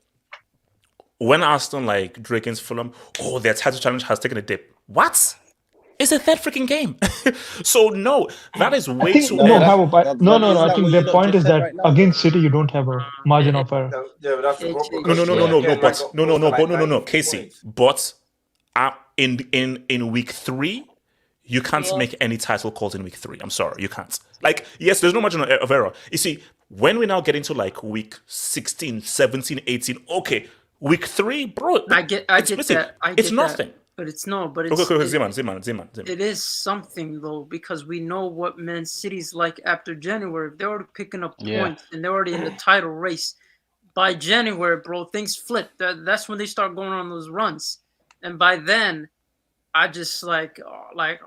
when Aston drew against Fulham. Oh, their title challenge has taken a dip. What? It's a 3rd freaking game. So no, that is way too early. No. I think the point is that against City you don't have a margin of error. No, Casey. But in week 3, You can't Yeah. make any title calls in week 3. I'm sorry, you can't. Like, yes, there's no margin of error. You see, when we now get into like week 16, 17, 18, okay, week 3, bro. I get listen, that. I get it's that. nothing. But it's no. But it's Okay, Zeman. it is something though, because we know what Man City's like after January. They're already picking up points and they're already in the title race. By January, bro, things flip. That's when they start going on those runs. And by then, I just like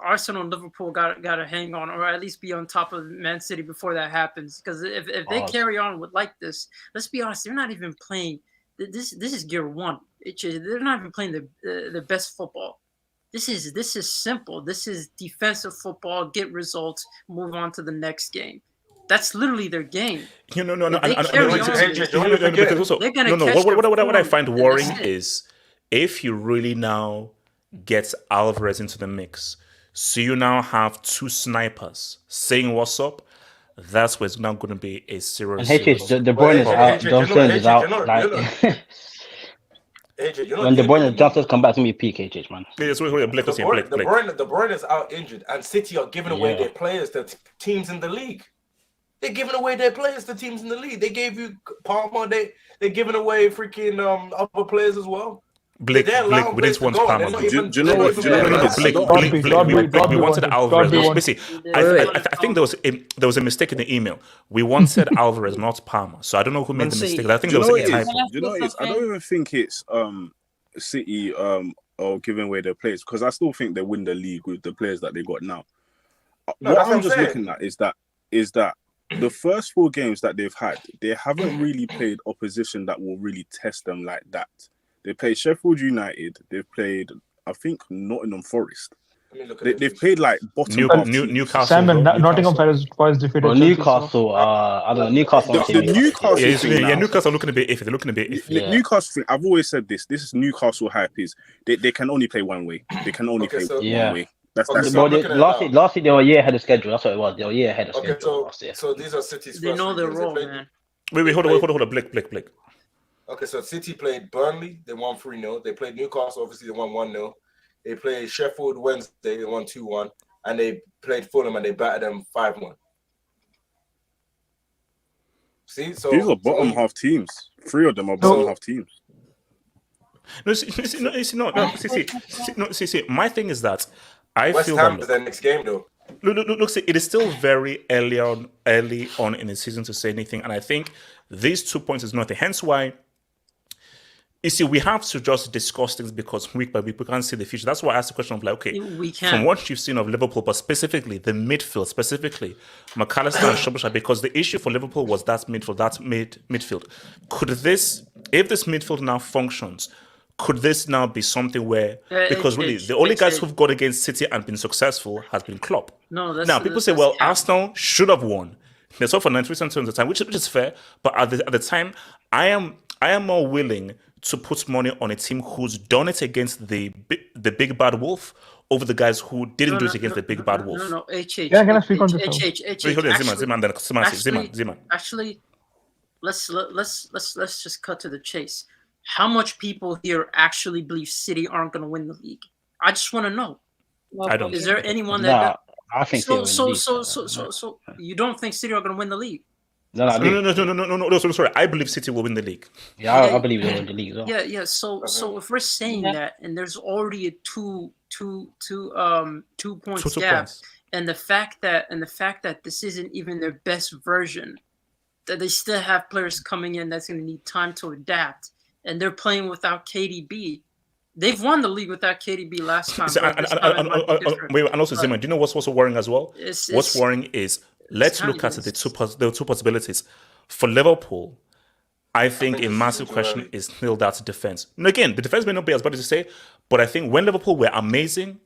Arsenal and Liverpool got to hang on, or at least be on top of Man City before that happens. Because if they carry on with like this, let's be honest, they're not even playing. This is gear 1. They're not even playing the best football. This is simple. This is defensive football. Get results. Move on to the next game. That's literally their game. No. What I find worrying is if you really now get Alvarez into the mix, so you now have 2 snipers saying what's up. That's where it's now going to be a serious. And De Bruyne is out. John Stones is out. When De Bruyne and John Stones come back to me, peak HH, man. De Bruyne is out injured, and City are giving away their players to teams in the league. They're giving away their players to teams in the league. They gave you Palmer. They're giving away freaking other players as well. Blake, we didn't want Palmer. Do you know what? Blake, we wanted Alvarez. Basically, I think there was a mistake in the email. We wanted Alvarez, not Palmer. So I don't know who made the mistake. I think there was a typo. You know what it is? I don't even think it's City or giving away their players, because I still think they win the league with the players that they got now. What I'm just looking at is that the first 4 games that they've had, they haven't really played opposition that will really test them like that. They played Sheffield United. They've played, I think, Nottingham Forest. They've played like bottom Newcastle. Simon, Nottingham Forest defeated. Well, Newcastle. I don't know. Newcastle. Newcastle looking a bit iffy. They're looking a bit iffy. Newcastle thing. I've always said this. This is Newcastle hype. Is they can only play one way. They can only play one way. That's last year they were a year ahead of schedule. That's what it was. They were a year ahead of schedule. So these are City's. They know their role, man. Wait, hold on. Blake. Okay, so City played Burnley, they won 3-0. They played Newcastle, obviously they won 1-0. They played Sheffield Wednesday, they won 2-1. And they played Fulham and they battered them 5-1. See, so these are bottom half teams. 3 of them are bottom half teams. See. My thing is that I West feel Ham is their next game though. Look, see, it is still very early on in the season to say anything, and I think these 2 points is nothing. Hence why, you see, we have to just discuss things because week by week we can't see the future. That's why I asked the question of like, okay, from what you've seen of Liverpool, but specifically the midfield, specifically McAllister and Szboszlai, because the issue for Liverpool was that midfield. Could this, if this midfield now functions, could this now be something where, because really the only guys who've gone against City and been successful has been Klopp. Now people say, well, Arsenal should have won. They saw for 93% of the time, which is fair. But at the time, I am more willing to put money on a team who's done it against the big bad wolf over the guys who didn't do it against the big bad wolf. Yeah, can I speak on this? Zeman. Actually, let's just cut to the chase. How much people here actually believe City aren't going to win the league? I just want to know. I don't. Is there anyone that? I think so. You don't think City are going to win the league? No. Sorry, I believe City will win the league. Yeah, I believe they'll win the league as well. Yeah. So if we're saying that, and there's already a two points gap, and the fact that this isn't even their best version, that they still have players coming in that's going to need time to adapt, and they're playing without KDB. They've won the league without KDB last time. And also, Zeman, do you know what's also worrying as well? What's worrying is, let's look at the two possibilities. For Liverpool, I think a massive question is still that defense. And again, the defense may not be as bad as you say, but I think when Liverpool were amazing,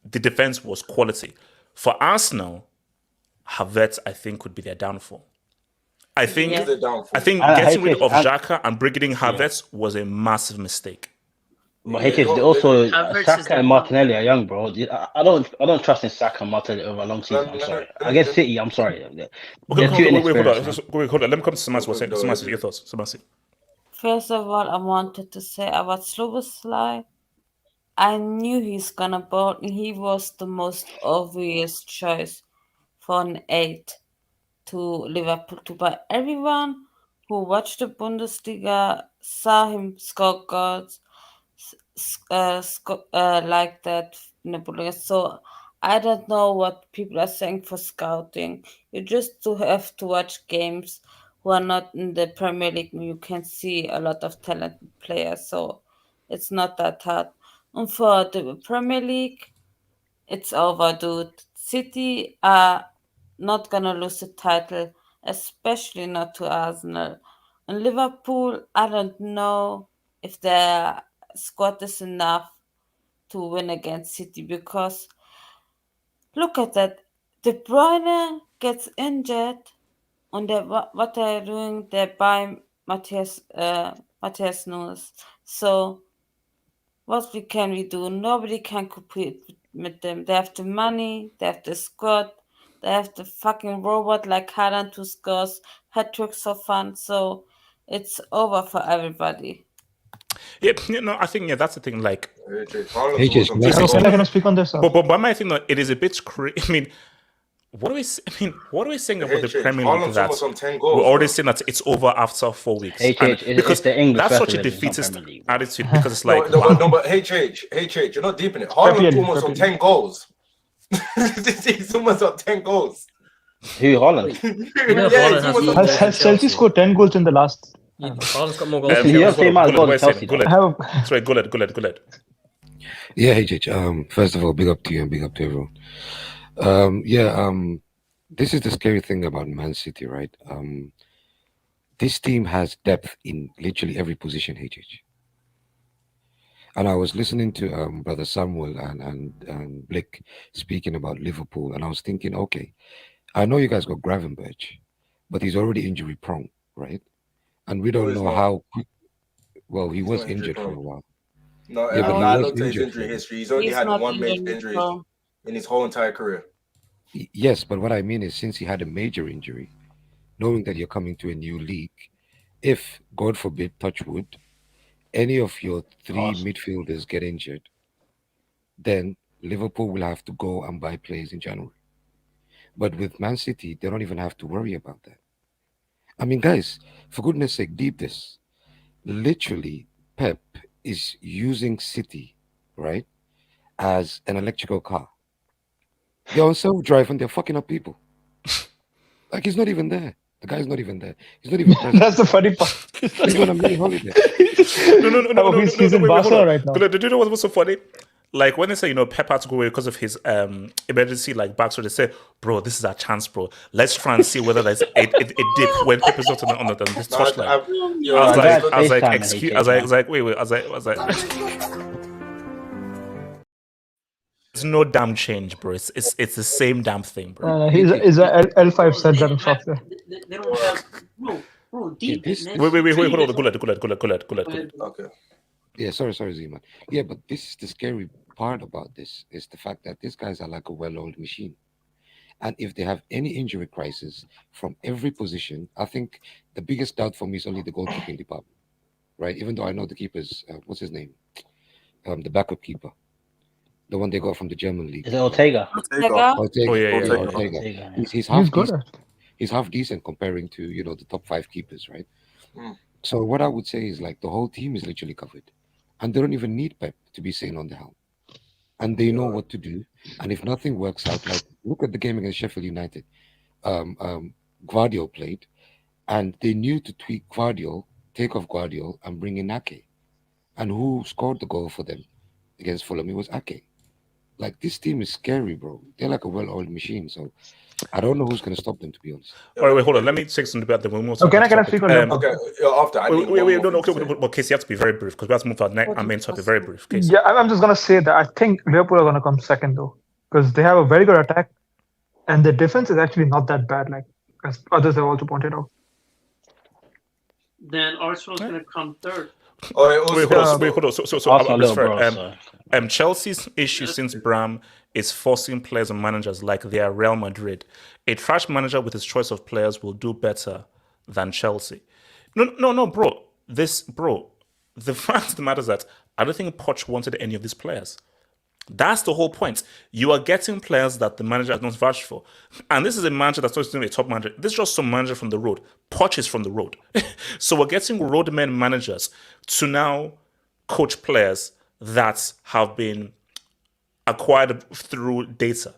the defense was quality. For Arsenal, Havertz, I think, could be their downfall. I think getting rid of Xhaka and bringing in Havertz was a massive mistake. But also Saka and Martinelli are young, bro. I don't trust in Saka and Martinelli over a long season. I'm sorry. Against City, I'm sorry. Hold on. Let me come to Samasi. Your thoughts, Samasi. First of all, I wanted to say about Szboszlai. I knew he's gonna bowl. He was the most obvious choice for an 8 to Liverpool to buy. Everyone who watched the Bundesliga saw him score goals like that in the Bundesliga. So I don't know what people are saying for scouting. You just have to watch games who are not in the Premier League. You can see a lot of talented players, so it's not that hard. And for the Premier League, it's over, dude. City are not gonna lose the title, especially not to Arsenal. And Liverpool, I don't know if their squad is enough to win against City because look at that. De Bruyne gets injured, and what they're doing, they buy Matthias Nunes. So what can we do? Nobody can compete with them. They have the money, they have the squad, they have the fucking robot like Haaland who scores hat tricks for fun. So it's over for everybody. Yeah, I think that's the thing. Like, Can I speak on this? but my thing, it is a bit crazy. I mean, what are we saying about the Premier League? That we're already saying that it's over after 4 weeks. Because that's such a defeatist attitude. Because it's like, no, but HH, you're not deep in it. Haaland's almost on 10 goals. He's almost on 10 goals. Who, Haaland? Has Chelsea scored 10 goals in the last? Haaland's got more goals. Sorry, go ahead. Yeah, HH. First of all, big up to you and big up to everyone. This is the scary thing about Man City, right? This team has depth in literally every position, HH. And I was listening to Brother Samuel and Blick speaking about Liverpool, and I was thinking, okay, I know you guys got Gravenberch, but he's already injury prone, right? And we don't know how quick. Well, he was injured for a while. No, I looked at his injury history. He's only had one major injury in his whole entire career. Yes, but what I mean is, since he had a major injury, knowing that you're coming to a new league, if, God forbid, touch wood, any of your three midfielders get injured, then Liverpool will have to go and buy players in January. But with Man City, they don't even have to worry about that. I mean, guys, for goodness sake, deep this. Literally, Pep is using City, right, as an electrical car. They're on self-drive and they're fucking up people. Like, he's not even there. The guy's not even there. He's not even present. That's the funny part. He's on a mini holiday. No, he's in Barcelona right now. Did you know what's so funny? Like, when they say, Pep had to go away because of his emergency, like, back, so they say, bro, this is our chance, bro. Let's try and see whether there's a dip when Pep is not on this touchline. I was like, wait. There's no damn change, bro. It's the same damn thing, bro. He's a L5 set software. They don't have bro, deep. Wait, hold on. Go ahead. Okay. Yeah, sorry, Z-Man. Yeah, but this is the scary part about this, is the fact that these guys are like a well-oiled machine. And if they have any injury crisis from every position, I think the biggest doubt for me is only the goalkeeping department, right? Even though I know the keeper's, what's his name? The backup keeper. The one they got from the German league. Is it Ortega? Oh, yeah. Ortega. He's half decent. He's half decent comparing to, the top 5 keepers, right? So what I would say is, like, the whole team is literally covered. And they don't even need Pep to be seen on the helm. And they know what to do. And if nothing works out, like, look at the game against Sheffield United. Guardiola played, and they knew to tweak Guardiola, take off Guardiola, and bring in Ake. And who scored the goal for them against Fulham? It was Ake. Like, this team is scary, bro. They're like a well-oiled machine. So I don't know who's going to stop them, to be honest. All right, wait, hold on. Let me take something about the women. Can I speak on that? Okay, after. Wait, no. But Casey, you have to be very brief because we have to move to our main topic. Very brief, Casey. Yeah, I'm just going to say that I think Liverpool are going to come second, though, because they have a very good attack, and the defense is actually not that bad, like as others have also pointed out. Then Arsenal's going to come third. Wait, hold on. So Chelsea's issue since Bram is forcing players and managers like they are Real Madrid. A trash manager with his choice of players will do better than Chelsea. No, bro. The fact of the matter is that I don't think Poch wanted any of these players. That's the whole point. You are getting players that the manager has not vouched for. And this is a manager that's not even a top manager. This is just some manager from the road. Poch is from the road. So we're getting roadmen managers to now coach players that have been acquired through data.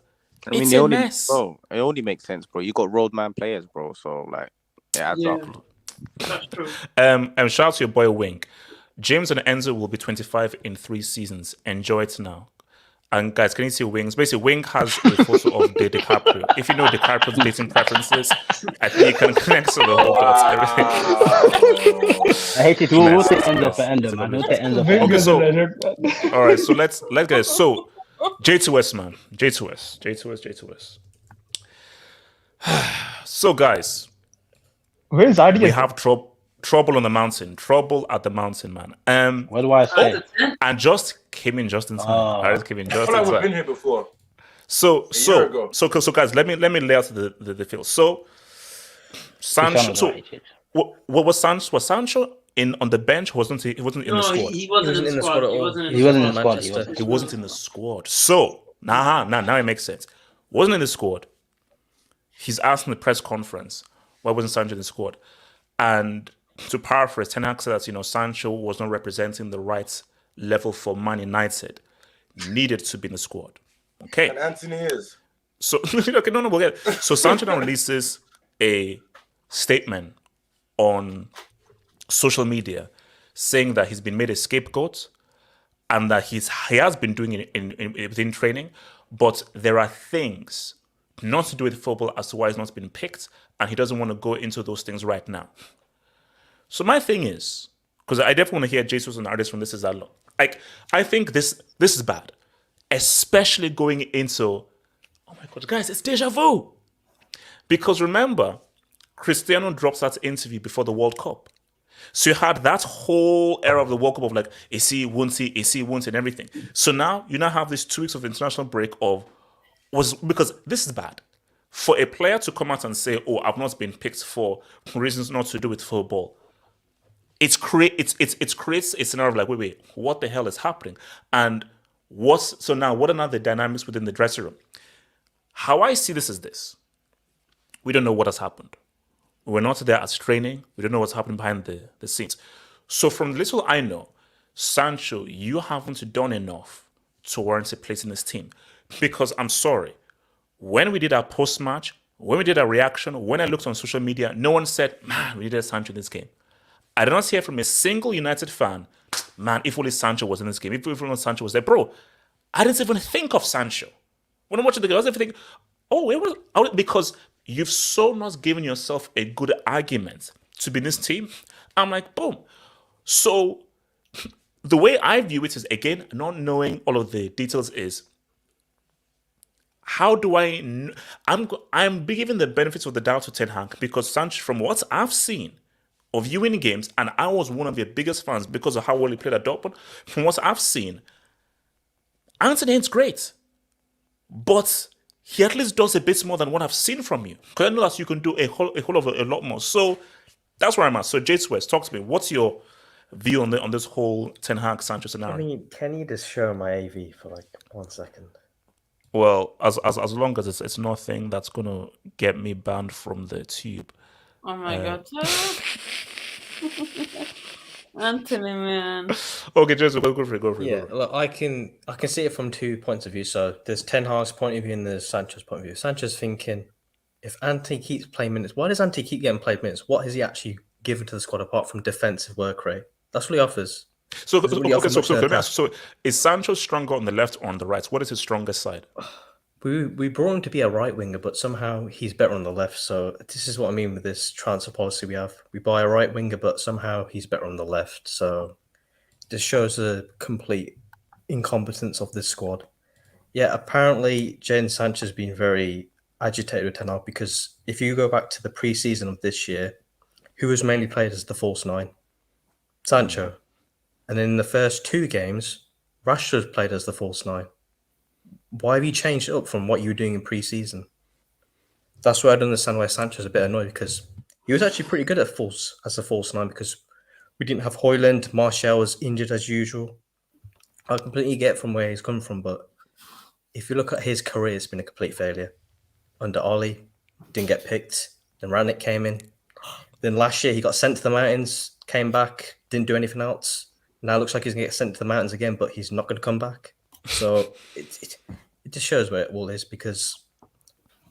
I mean, It's it a only, mess. bro, it only makes sense, bro. You got roadman players, bro. So like, it adds up. That's true. And shout out to your boy Wink. James and Enzo will be 25 in 3 seasons. Enjoy it now. And guys, can you see Wings? Basically, Wing has a photo of the DiCaprio. If you know DiCaprio's dating preferences, I think you can connect to the whole dots. Everything. I hate it. We'll take Enzo for Endo, man. We'll take Enzo for Okay, Endo. so all right, so let's get it. So J2S, man, J2S. So guys, Where's RDS? we have trouble on the mountain. Trouble at the mountain, man. What do I say? And just came in just in time. I just came in I just feel like in we've time. been here before. So year ago. guys, let me lay out the field. So Sancho. So what was Sancho? Was Sancho in on the bench? Wasn't he? He wasn't in the squad. He wasn't in the squad at all. He wasn't in the squad. He wasn't in the squad. So now it makes sense. Wasn't in the squad. He's asked in the press conference why wasn't Sancho in the squad, and to paraphrase, Ten Hag said that Sancho was not representing the right level for Man United, needed to be in the squad. Okay. And Anthony is. So okay, no, we'll get it. So Sancho now releases a statement on social media saying that he's been made a scapegoat and that he has been doing it within training, but there are things not to do with football as to why he's not been picked, and he doesn't want to go into those things right now. So my thing is, because I definitely want to hear Jesus and artists from This Is That Law. Like, I think this is bad, especially going into, oh my God, guys, it's deja vu. Because remember, Cristiano drops that interview before the World Cup. So you had that whole era of the World Cup of like, is he, won't he, and everything. So now you have this 2 weeks of international break because this is bad. For a player to come out and say, oh, I've not been picked for reasons not to do with football, it creates a scenario of like, wait, what the hell is happening? And what are now the dynamics within the dressing room? How I see this is this. We don't know what has happened. We're not there as training. We don't know what's happening behind the scenes. So from the little I know, Sancho, you haven't done enough to warrant a place in this team. Because I'm sorry, when we did our post-match, when we did our reaction, when I looked on social media, no one said, man, we needed Sancho in this game. I did not hear from a single United fan, man, if only Sancho was in this game, if only Sancho was there. Bro, I didn't even think of Sancho. When I'm watching the game, I was even thinking, oh, it was because you've so not given yourself a good argument to be in this team. I'm like, boom. So the way I view it is, again, not knowing all of the details is, how do I'm giving the benefits of the doubt to Ten Hag because Sancho, from what I've seen of you in games, and I was one of your biggest fans because of how well he played at Dortmund, from what I've seen, Anthony is great, but he at least does a bit more than what I've seen from you. Because I know that you can do a whole lot more. So that's where I'm at. So J West, talk to me. What's your view on this whole Ten Hag Sancho scenario? Can you just show my AV for like 1 second? Well, as long as it's nothing that's gonna get me banned from the tube. Oh my God. Anthony, man. Okay, Joseph, go for it. Yeah, look, I can see it from 2 points of view. So there's Ten Hag's point of view and there's Sancho's point of view. Sancho's thinking, if Anthony keeps playing minutes, why does Anthony keep getting played minutes? What has he actually given to the squad apart from defensive work rate? That's what he offers. So is Sancho stronger on the left or on the right? What is his strongest side? We brought him to be a right winger, but somehow he's better on the left. So this is what I mean with this transfer policy we have. We buy a right winger, but somehow he's better on the left. So this shows the complete incompetence of this squad. Yeah, apparently Jadon Sancho has been very agitated with Ten Hag because if you go back to the pre-season of this year, who was mainly played as the false 9? Sancho. And then in the first 2 games, Rashford played as the false 9. Why have you changed it up from what you were doing in pre-season? That's why I don't understand why Sancho's a bit annoyed because he was actually pretty good as the false 9 because we didn't have Højlund, Martial was injured as usual. I completely get from where he's come from, but if you look at his career, it's been a complete failure. Under Ollie, didn't get picked. Then Ranić came in. Then last year he got sent to the mountains, came back, didn't do anything else. Now it looks like he's going to get sent to the mountains again, but he's not going to come back. So it just shows where it all is, because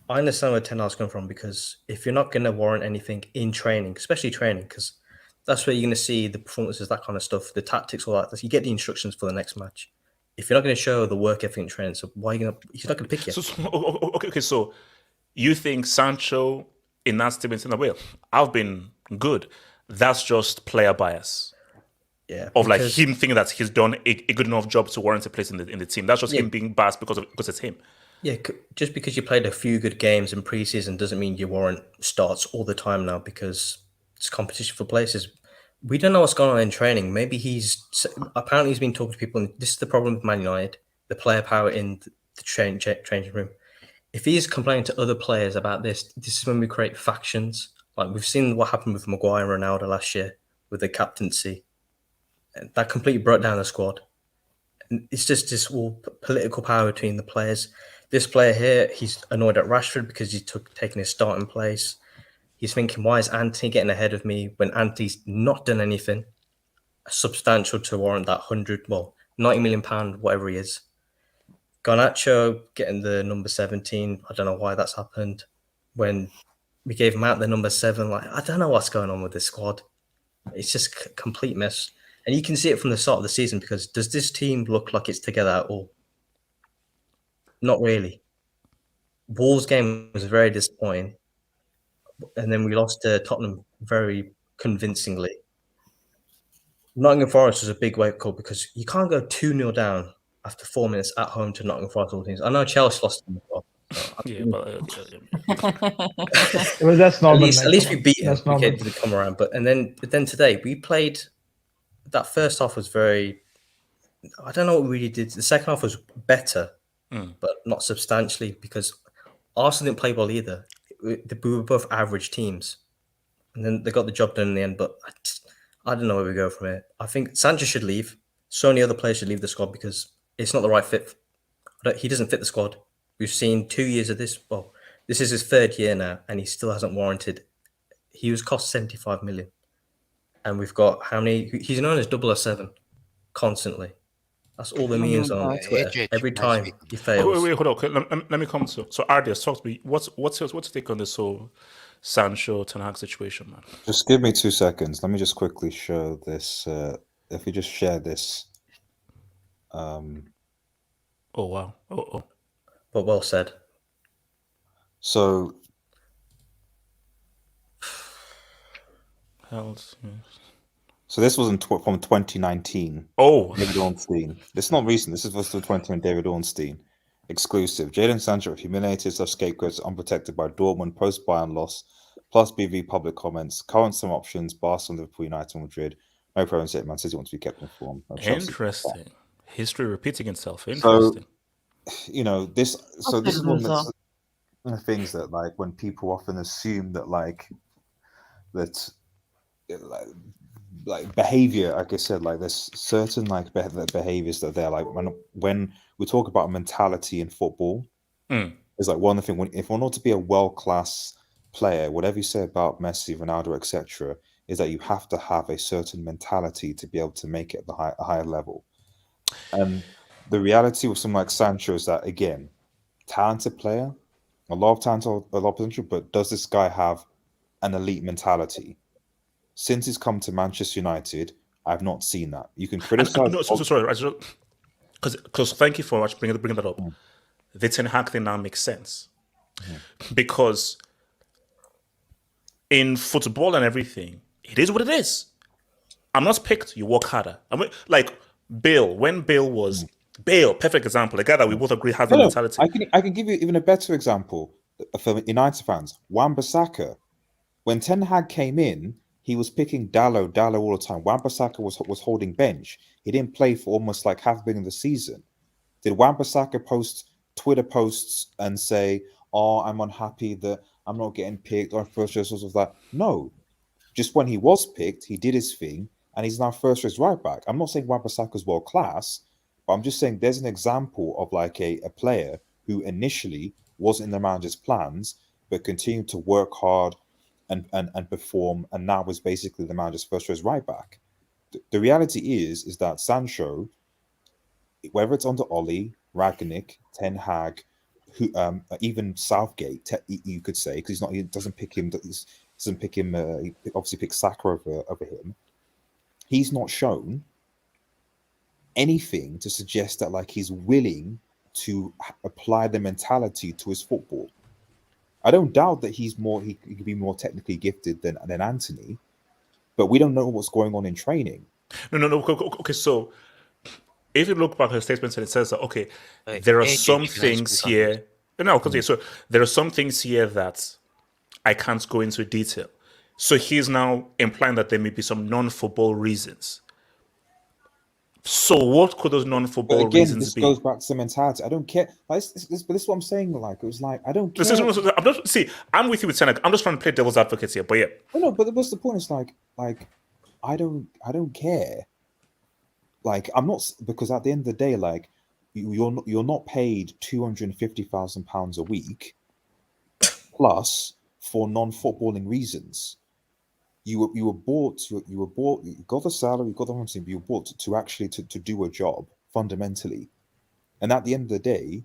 I understand where Ten Hag's come from, because if you're not going to warrant anything in training, especially training, because that's where you're going to see the performances, that kind of stuff, the tactics, all that. You get the instructions for the next match. If you're not going to show the work ethic in training, so why are you going to? He's not going to pick you. Okay. So you think Sancho in that statement in a way, I've been good. That's just player bias. Yeah. Of like him thinking that he's done a good enough job to warrant a place in the team. That's just him being biased because it's him. Yeah, just because you played a few good games in preseason doesn't mean you warrant starts all the time now, because it's competition for places. We don't know what's going on in training. Maybe he's been talking to people, and this is the problem with Man United, the player power in the changing room. If he's complaining to other players about this is when we create factions. Like we've seen what happened with Maguire and Ronaldo last year with the captaincy. And that completely broke down the squad. And it's just this all political power between the players. This player here, he's annoyed at Rashford because he's taking his starting place. He's thinking, why is Anthony getting ahead of me when Anthony's not done anything substantial to warrant that £90 million, whatever he is. Garnacho getting the number 17. I don't know why that's happened. When we gave him out the number 7, I don't know what's going on with this squad. It's just a complete mess. And you can see it from the start of the season, because does this team look like it's together at all? Not really. Wolves game was very disappointing. And then we lost to Tottenham very convincingly. Nottingham Forest was a big wake-up call, because you can't go 2-0 down after 4 minutes at home to Nottingham Forest all teams. I know Chelsea lost them as well. Well, that's normal. At least we beat him. We didn't come around. But then today we played. That first half was very. I don't know what we really did. The second half was better, but not substantially, because Arsenal didn't play well either. We were both average teams, and then they got the job done in the end. But I don't know where we go from here. I think Sancho should leave. So many other players should leave the squad, because it's not the right fit. He doesn't fit the squad. We've seen 2 years of this. Well, this is his 3rd year now, and he still hasn't warranted. He was cost 75 million. And we've got how many? He's known as 007 constantly. That's all the memes on Twitter. Every time he fails. Wait, hold on. Okay, let me come to. So, Ardias, talk to me. What's your take on this whole Sancho Ten Hag situation, man? Just give me 2 seconds. Let me just quickly show this. If we just share this. Oh wow. Oh. But well said. So. So this was from 2019. Oh, David Ornstein. This is not recent. This is for 2020. David Ornstein, exclusive. Jadon Sancho humiliated such scapegoats unprotected by Dortmund post Bayern loss, plus BV public comments. Current some options: Barcelona, Liverpool, United, Madrid. No problem. Saying Man City wants to be kept informed. Interesting. History repeating itself. Interesting. So, this. So this is one of the things that, like, when people often assume that, like behavior, like I said, like there's certain behaviors that are there. Like when we talk about mentality in football, it's like one of the things. If we want to be a world-class player, whatever you say about Messi, Ronaldo, etc., is that you have to have a certain mentality to be able to make it at the higher level. And the reality with someone like Sancho is that, again, talented player, a lot of talent, a lot of potential, but does this guy have an elite mentality? Since he's come to Manchester United, I've not seen that. You can criticize. No, sorry, because thank you for bringing that up. The Ten Hag thing now makes sense, because in football and everything, it is what it is. I'm not picked. You work harder. I mean, like Bale. When Bale was perfect example, a guy that we both agree has the mentality. I can give you even a better example for United fans. Wan-Bissaka. When Ten Hag came in, he was picking Dallo all the time. Wan-Bissaka was holding bench. He didn't play for almost like half the beginning of the season. Did Wan-Bissaka post Twitter posts and say, "Oh, I'm unhappy that I'm not getting picked," or first choice of that? No. Just when he was picked, he did his thing, and he's now first choice right back. I'm not saying Wan-Bissaka's world class, but But I'm just saying there's an example of like a player who initially wasn't in the manager's plans, but continued to work hard and perform, and now is basically the manager's first choice right back. The reality is that Sancho, whether it's under Ollie, Ragnick, Ten Hag, who even Southgate, you could say, because he doesn't pick him. He obviously picks Saka over him. He's not shown anything to suggest that like he's willing to apply the mentality to his football. I don't doubt that he could be more technically gifted than Anthony, but we don't know what's going on in training. No. Okay, so if you look back at her statements and it says that, okay, there are some things here. So there are some things here that I can't go into detail. So he's now implying that there may be some non-football reasons. So what could those non-football reasons this be? Goes back to the mentality. I don't care. But this is what I'm saying. Like it was like I don't care. I'm with you with Ten Hag. I'm just trying to play devil's advocate here. But yeah. No, but what's the point? It's like I don't care. Like I'm not, because at the end of the day, like you're not paid £250,000 a week plus for non-footballing reasons. You were bought. You got the salary, you got the money, but you were bought to actually to do a job fundamentally. And at the end of the day,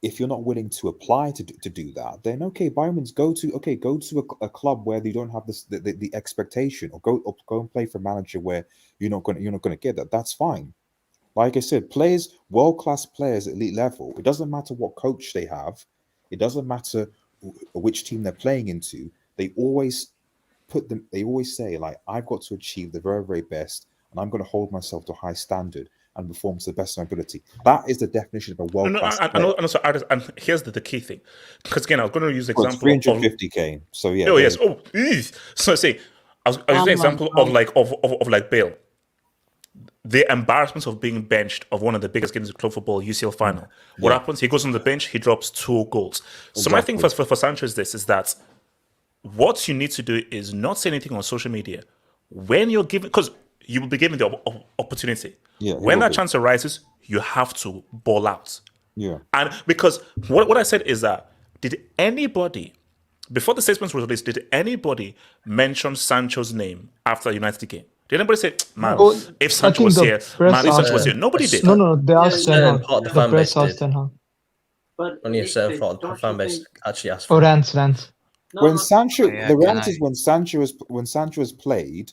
if you're not willing to apply to do that, then okay, by all means, go to a club where you don't have the expectation, or go and play for a manager where you're not going to get that. That's fine. Like I said, world-class players at elite level, it doesn't matter what coach they have, it doesn't matter which team they're playing into. They always say, like, I've got to achieve the very, very best, and I'm going to hold myself to a high standard and perform to the best of my ability. That is the definition of a world-class player. And here's the key thing. Because again, I was going to use the example 350k. So yeah. Oh yes. Oh, so say I was using the example of like Bale. The embarrassment of being benched of one of the biggest games of club football, UCL final. What happens? He goes on the bench, he drops 2 goals. So my thing for Sancho is this: is that what you need to do is not say anything on social media when you're given, because you will be given the opportunity. Yeah, when that chance arises, you have to ball out. Yeah. And because what I said is that, did anybody, before the statements were released, did anybody mention Sancho's name after the United game? Did anybody say, man, if Sancho was here, Nobody did. No, they asked Ten Hag. Part of the The fan press base asked Ten Hag. But only a certain part of the fan base actually asked Oh, for it. Rance. When Sancho, the reality is when Sancho has played,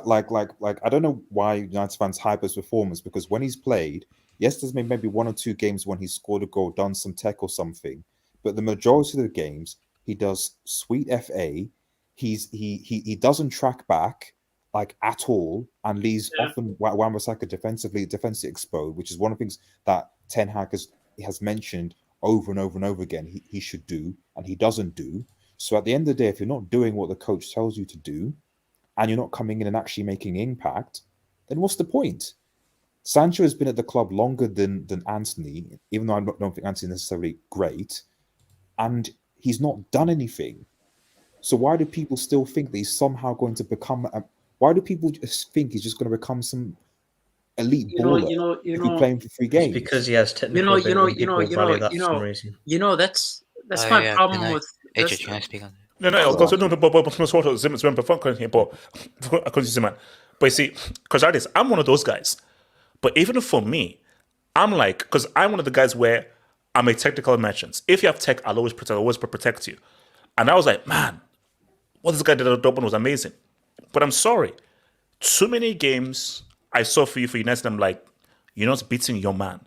like I don't know why United fans hype his performance, because when he's played, yes, there's maybe 1 or 2 games when he's scored a goal, done some tech or something, but the majority of the games he does sweet FA. He doesn't track back like at all, and leaves often Wan-Bissaka defensively exposed, which is one of the things that Ten Hag has mentioned over and over and over again he should do, and he doesn't do. So at the end of the day, if you're not doing what the coach tells you to do, and you're not coming in and actually making impact, then what's the point? Sancho has been at the club longer than Anthony, even though I don't think Anthony is necessarily great, and he's not done anything. So why do people still think that he's somehow going to become why do people just think he's just going to become some elite baller if he's playing for 3 games? It's because he has technical ability. People value that for some reason. That's my problem with. Can I speak on No, but you see, because I'm one of those guys. But even for me, I'm like, because I'm one of the guys where I'm a technical merchant. If you have tech, I'll always protect you. And I was like, man, what this guy did at Dortmund was amazing. But I'm sorry, too many games I saw for United, I'm like, you're not beating your man.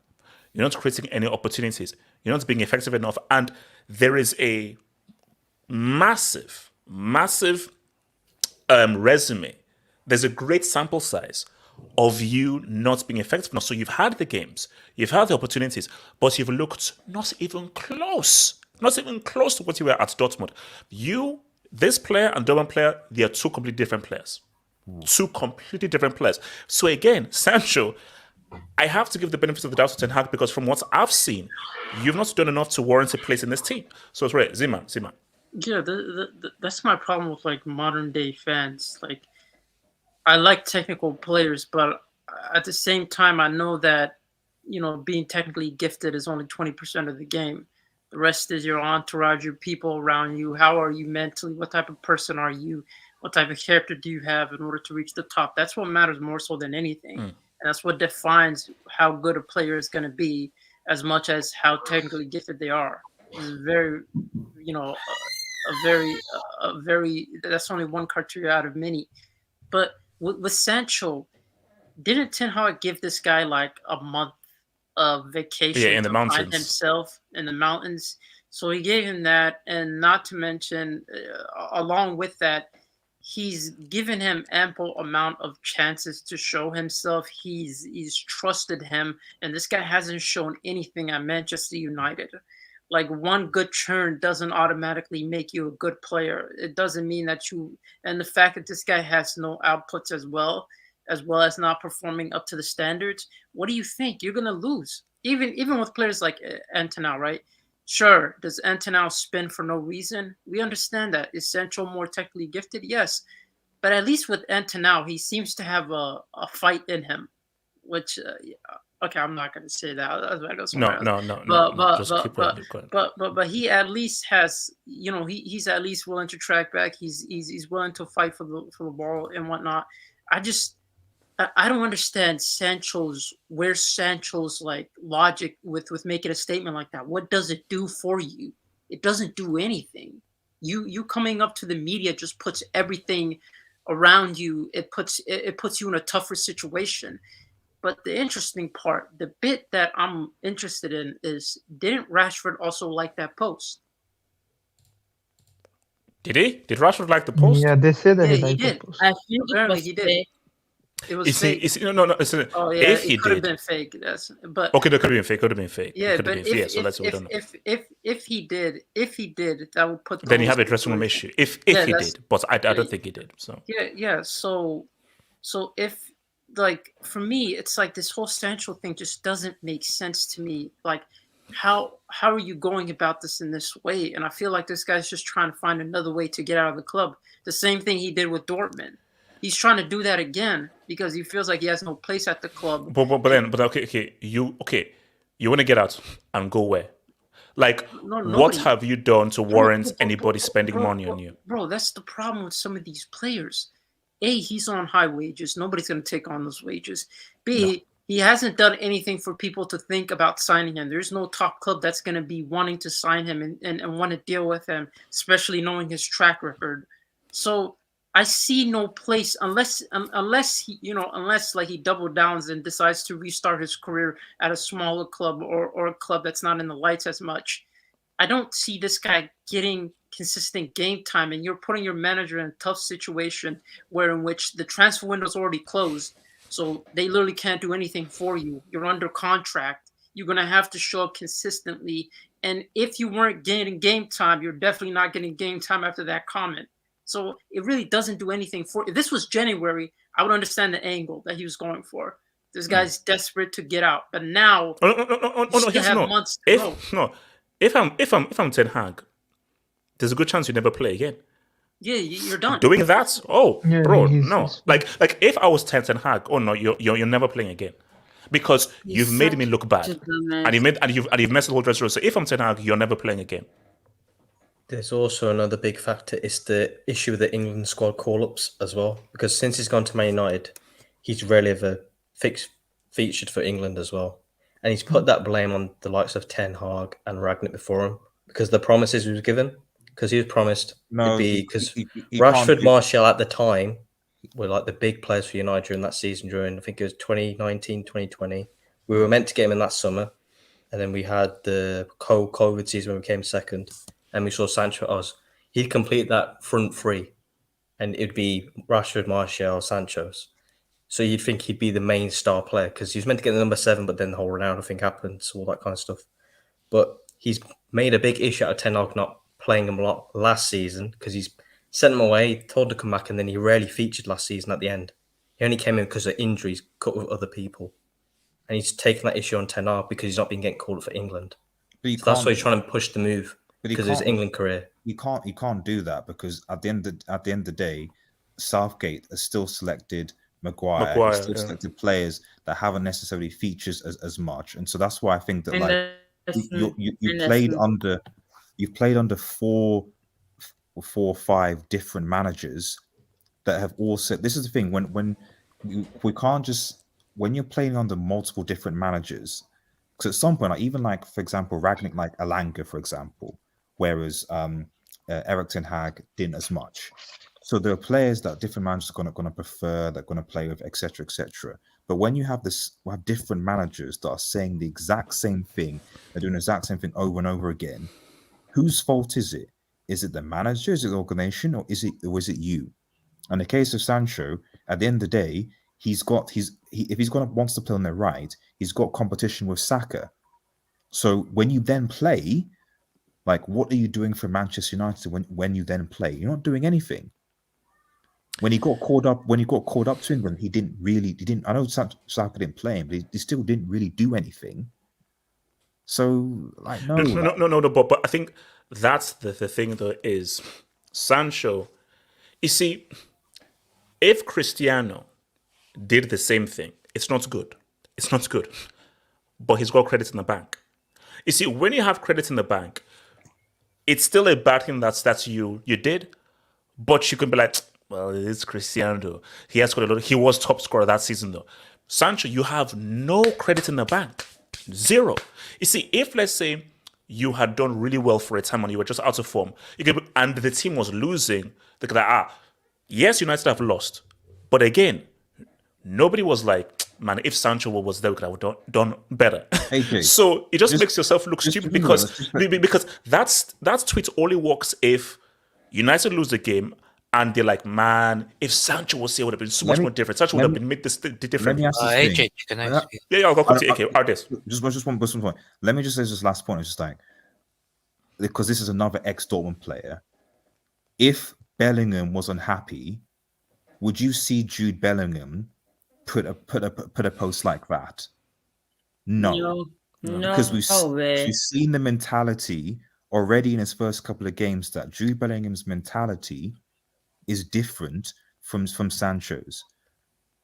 You're not creating any opportunities. You're not being effective enough. And there is a massive resume. There's a great sample size of you not being effective enough. So you've had the games, you've had the opportunities, but you've looked not even close to what you were at Dortmund. This player and Dortmund player, they are 2 completely different players. 2 completely different players. So again, Sancho, I have to give the benefit of the doubt to Ten Hag, because from what I've seen, you've not done enough to warrant a place in this team. So it's right, Zima. Yeah, that's my problem with like modern day fans. Like, I like technical players, but at the same time, I know that being technically gifted is only 20% of the game. The rest is your entourage, your people around you. How are you mentally? What type of person are you? What type of character do you have in order to reach the top? That's what matters more so than anything. And that's what defines how good a player is going to be, as much as how technically gifted they are. It's very, a very, that's only one criteria out of many. But with Sancho, didn't Ten Hag give this guy like a month of vacation in the to find mountains. himself in the mountains? So he gave him that, and not to mention, along with that, he's given him ample amount of chances to show himself. He's trusted him, and this guy hasn't shown anything at Manchester United. Like, one good churn doesn't automatically make you a good player. It doesn't mean that and the fact that this guy has no outputs as well as not performing up to the standards, what do you think? You're going to lose. Even with players like Antonao, right? Sure, does Antonao spin for no reason? We understand that. Is Sancho more technically gifted? Yes. But at least with Antonao, he seems to have a fight in him, which, okay, I'm not going to say that. I was going to go somewhere else. But he at least has, he's at least willing to track back. He's willing to fight for the ball and whatnot. I don't understand where's Sancho's like logic with making a statement like that. What does it do for you? It doesn't do anything. You coming up to the media just puts everything around you. It puts you in a tougher situation. But the interesting part, the bit that I'm interested in is, didn't Rashford also like that post? Did he? Did Rashford like the post? Yeah, they say that Yeah, he liked did. the post. I think it Apparently was he did. fake. It was fake. No. Oh yeah, If he it could have did, been fake. But okay, that could have been fake. yeah, It could but have been. So let's say we don't know. if he did, that would put. Then you have a dressing room issue. If he did, but I don't think he did. So yeah. So if, like, for me, it's like this whole Sancho thing just doesn't make sense to me. Like, how are you going about this in this way? And I feel like this guy's just trying to find another way to get out of the club. The same thing he did with Dortmund. He's trying to do that again because he feels like he has no place at the club. But okay, you want to get out and go where? Like, what nobody. have you done to warrant anybody spending money on you? Bro, that's the problem with some of these players. A, he's on high wages. Nobody's going to take on those wages. B, he hasn't done anything for people to think about signing him. There's no top club that's going to be wanting to sign him and want to deal with him, especially knowing his track record. So I see no place unless like he double downs and decides to restart his career at a smaller club or a club that's not in the lights as much. I don't see this guy getting consistent game time, and you're putting your manager in a tough situation in which the transfer window's already closed, so they literally can't do anything for you. You're under contract. You're going to have to show up consistently, and if you weren't getting game time, you're definitely not getting game time after that comment. So it really doesn't do anything for. If this was January, I would understand the angle that he was going for. This guy's desperate to get out, but now If I'm Ten Hag, there's a good chance you never play again. Yeah, you're done. Doing that? Oh, bro, no. Like if I was Ten Hag, oh no, you're never playing again, because you've made me look bad, and you've messed the whole dressing room. So if I'm Ten Hag, you're never playing again. There's also another big factor. It's the issue with the England squad call-ups as well. Because since he's gone to Man United, he's rarely ever featured for England as well. And he's put that blame on the likes of Ten Hag and Ragnick before him because the promises he was given. Because he was promised because Rashford, Martial at the time were like the big players for United during that season. During I think it was 2019, 2020, we were meant to get him in that summer, and then we had the COVID season when we came second. And we saw Sancho. He'd complete that front three, and it'd be Rashford, Martial, Sancho's. So you'd think he'd be the main star player because he was meant to get the number 7, but then the whole Ronaldo thing happened, so all that kind of stuff. But he's made a big issue out of Ten Hag not playing him a lot last season because he's sent him away, told to come back, and then he rarely featured last season at the end. He only came in because of injuries, cut with other people. And he's taken that issue on Ten Hag because he's not been getting called up for England. So that's why he's trying to push the move. Because of his England career, you can't do that because at the end of the day, Southgate has still selected Maguire. He still selected players that haven't necessarily features as much, and so that's why I think that you've played under four or five different managers that have all said. This is the thing we can't just when you're playing under multiple different managers. Because at some point, like for example, Ragnick like Alanga, for example, whereas Erik Ten Hag didn't as much. So there are players that different managers are going to prefer, that are going to play with, etc., etc. But when you have different managers that are saying the exact same thing, they're doing the exact same thing over and over again, whose fault is it? Is it the manager? Is it the organization? Or is it you? In the case of Sancho, at the end of the day, if he's wants to play on the right, he's got competition with Saka. So when you then play, like, what are you doing for Manchester United when you then play? You're not doing anything. When he got called up to England, he didn't. I know Saka didn't play him, but he still didn't really do anything. So, like, no. But I think that's the thing, though, is Sancho. You see, if Cristiano did the same thing, it's not good. It's not good. But he's got credit in the bank. You see, when you have credit in the bank, it's still a bad thing that's you did, but you can be like, well, it's Cristiano. He has got a lot. He was top scorer that season, though. Sancho, you have no credit in the bank. Zero. You see, if let's say you had done really well for a time and you were just out of form, and the team was losing, they could yes, United have lost. But again, nobody was like, man, if Sancho was there, we could have done better. So it just makes yourself look stupid because that tweet only works if United lose the game and they're like, man, if Sancho was here, it would have been so much more different. Sancho would have been made the difference. Let me ask this thing. Yeah, I'll go to AK. Artist. Just one point. Let me just say this last point. It's just like, because this is another ex-Dortmund player. If Bellingham was unhappy, would you see Jude Bellingham put a post like that? No. Because we've seen the mentality already in his first couple of games that Jude Bellingham's mentality is different from Sancho's.